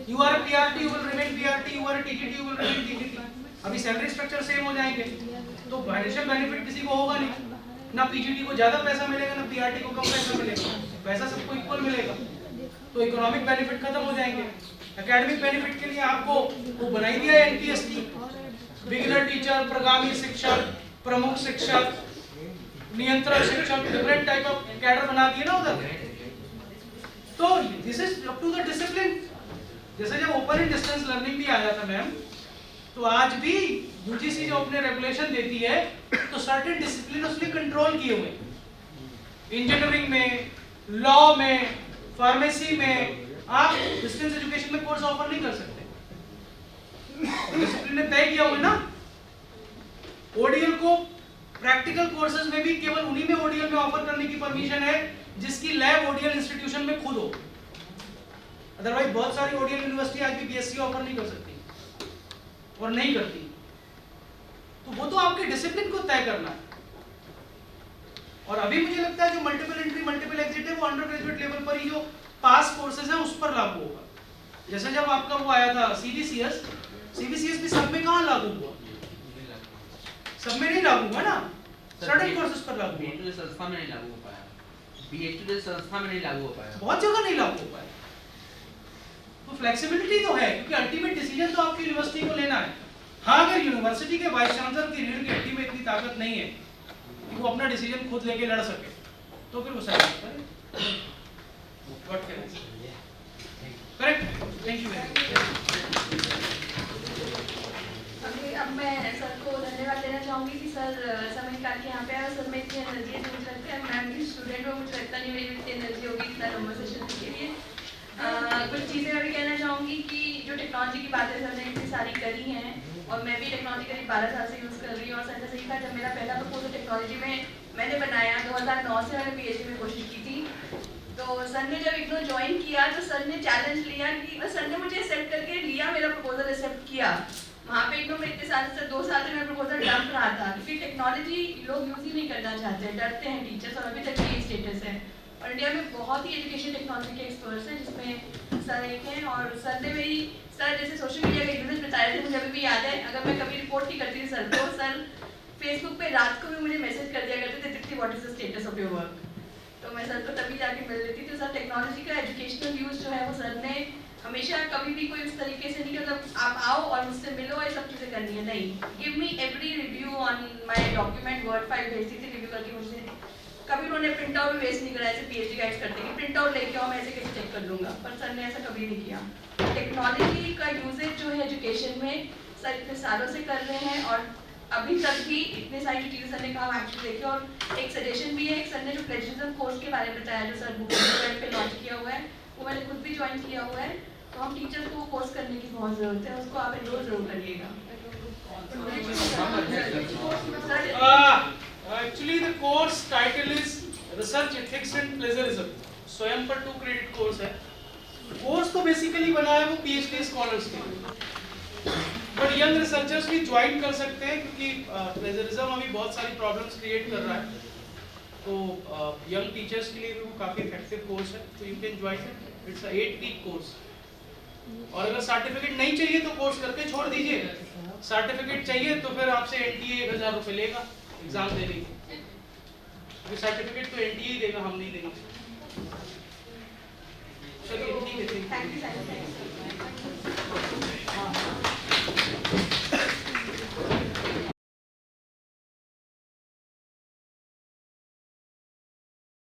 You are PRT you will remain PRT, you are TGT you will remain TGT. अभी सैलरी स्ट्रक्चर सेम हो जाएंगे, तो फाइनेंशियल बेनिफिट किसी को होगा नहीं, ना पीजीटी को ज्यादा पैसा मिलेगा ना पीआरटी को कम पैसा मिलेगा, पैसा सबको इक्वल मिलेगा। तो इकोनॉमिक बेनिफिट खत्म हो जाएंगे। एकेडमिक बेनिफिट के लिए आपको वो बनाई दिया है एनटीएसटी, बिगिनर टीचर, प्रगामी शिक्षक, प्रमुख शिक्षक, नियंत्रण शिक्षक, डिफरेंट टाइप ऑफ कैडर बना दिए ना उधर। तो this is up to the discipline. जैसे जब ओपन एंड डिस्टेंस लर्निंग भी आया था मैम, तो आज भी यूजीसी जो अपने रेगुलेशन देती है तो सर्टेन डिसिप्लिन उसने कंट्रोल किए हुए। इंजीनियरिंग में, लॉ में, फार्मेसी में आप डिस्टेंस एजुकेशन में कोर्स ऑफर नहीं कर सकते। डिसिप्लिन ने तय किया हुआ है ना। ओडीएल को प्रैक्टिकल कोर्सेज में भी केवल उन्हीं में ओडीएल में ऑफर करने की परमिशन है जिसकी लैब ओडीएल इंस्टीट्यूशन में खुद हो। अदरवाइज बहुत सारी ओडीएल यूनिवर्सिटी आज भी बीएससी ऑफर नहीं कर सकती और नहीं करती। तो वो तो आपके डिसिप्लिन को तय करना है। और अभी मुझे लगता है जो मल्टीपल एंट्री मल्टीपल एग्जिट है वो अंडर ग्रेजुएट लेवल पर ही जो पास कोर्सेज है उस पर लागू होगा। जैसे जब आपका वो आया था सीबीसीएस भी सब में कहाँ लागू हुआ? सब में नहीं लागू हुआ ना, सर्टेन कोर्सेज पर लागू हुआ। बीएचयू संस्था में नहीं लागू हो पाया, बीएचयू संस्था में नहीं लागू हो पाया, बहुत जगह नहीं लागू हो पाया। तो फ्लेक्सिबिलिटी तो है क्योंकि अल्टीमेट डिसीजन तो आपकी यूनिवर्सिटी को लेना है। हाँ, अगर यूनिवर्सिटी के वाइस चांसलर की रीढ़ की हड्डी में इतनी ताकत नहीं है कि वो अपना डिसीजन खुद लेके लड़ सके तो फिर वो साइड करे। व्हाट कैन आई से? Correct, thank you very much. अब मैं सर को धन्यवाद देना चाहूँगी कि सर समय निकाल के यहाँ पे आए। सर में इतनी एनर्जी है, मुझे लगता है मैम की स्टूडेंट हो, मुझे लगता नहीं मेरी इतनी एनर्जी होगी इतना लंबा सेशन के लिए। कुछ चीज़ें मैं भी कहना चाहूँगी कि जो टेक्नोलॉजी की बातें सर ने इतनी सारी करी हैं और मैं भी टेक्नोलॉजी करीब 12 साल से यूज़ कर रही हूँ। और सर ने सही कहा, जब मेरा पहला प्रपोजल टेक्नोलॉजी में मैंने बनाया 2009 से मैंने पीएचडी में कोशिश की थी। तो सर ने जब इग्नू ज्वाइन किया तो सर ने चैलेंज लिया कि बस सर ने मुझे एक्सेप्ट करके लिया, मेरा प्रपोजल एक्सेप्ट किया। वहाँ पे इग्नू में इतने साल से 2 साल से मेरा प्रपोजल डंप रहा था क्योंकि टेक्नोलॉजी लोग यूज़ ही नहीं करना चाहते, डरते हैं टीचर्स, और अभी तक ये स्टेटस है। और इंडिया में बहुत ही एजुकेशन टेक्नोलॉजी के एक्सपर्ट्स हैं जिसमें सर एक हैं। और सर ने मेरी सर जैसे सोशल मीडिया के यूजेज बताए थे, मुझे अभी भी याद है। अगर मैं कभी रिपोर्ट नहीं करती थी सर को, सर फेसबुक पे रात को भी मुझे मैसेज कर दिया करते थे, Deepti what is the status of your work. तो मैं सर को तभी जाके मिल लेती थी। सर टेक्नोलॉजी का एजुकेशनल यूज जो है वो सर ने हमेशा कभी भी कोई उस तरीके से नहीं, मतलब आप आओ और मुझसे मिलो ये सब चीज़ें करनी है, नहीं, give me every review on my document, word file भेजती थी रिव्यू करके मुझे। कभी उन्होंने प्रिंट आउट वेस्ट नहीं कराया, ऐसे पीएचडी गाइड्स करते हैं कि प्रिंट आउट लेके आओ, मैं ऐसे कैसे चेक कर लूँगा, पर सर ने ऐसा कभी नहीं किया। टेक्नोलॉजी का यूजेज जो है एजुकेशन में सर इतने सालों से कर रहे हैं और अभी तक भी इतने सारी जो चीज़ें सर ने कहा एक्चुअली देखे। और एक सजेशन भी है, एक सर ने जो प्लेजरिज्म कोर्स के बारे में बताया जो सर बुक पे लॉन्च किया हुआ है, वो मैंने खुद भी ज्वाइन किया हुआ है। तो हम टीचर्स को कोर्स करने की बहुत ज़रूरत है, उसको आप एनरोल जरूर करिएगा। Actually the course title is Research Ethics and Plagiarism, स्वयं पर 2 क्रेडिट कोर्स है। कोर्स तो बेसिकली बना है वो पीएचडी स्कॉलर्स के लिए, बट यंग रिसर्चर्स भी ज्वाइन कर सकते हैं क्योंकि प्लेजरिज्म अभी बहुत सारी प्रॉब्लम्स क्रिएट कर रहा है। तो यंग टीचर्स के लिए भी वो काफ़ी इफेक्टिव कोर्स है, तो you can join it. It's a 8-week course. और अगर सर्टिफिकेट नहीं चाहिए तो कोर्स करके छोड़ दीजिए, सर्टिफिकेट चाहिए तो फिर आपसे एनटीए 1000 रुपये लेगा एग्जाम देने के। सर्टिफिकेट तो एनटीए ही देगा, हम नहीं देंगे। चलिए ठीक है, थैंक यू।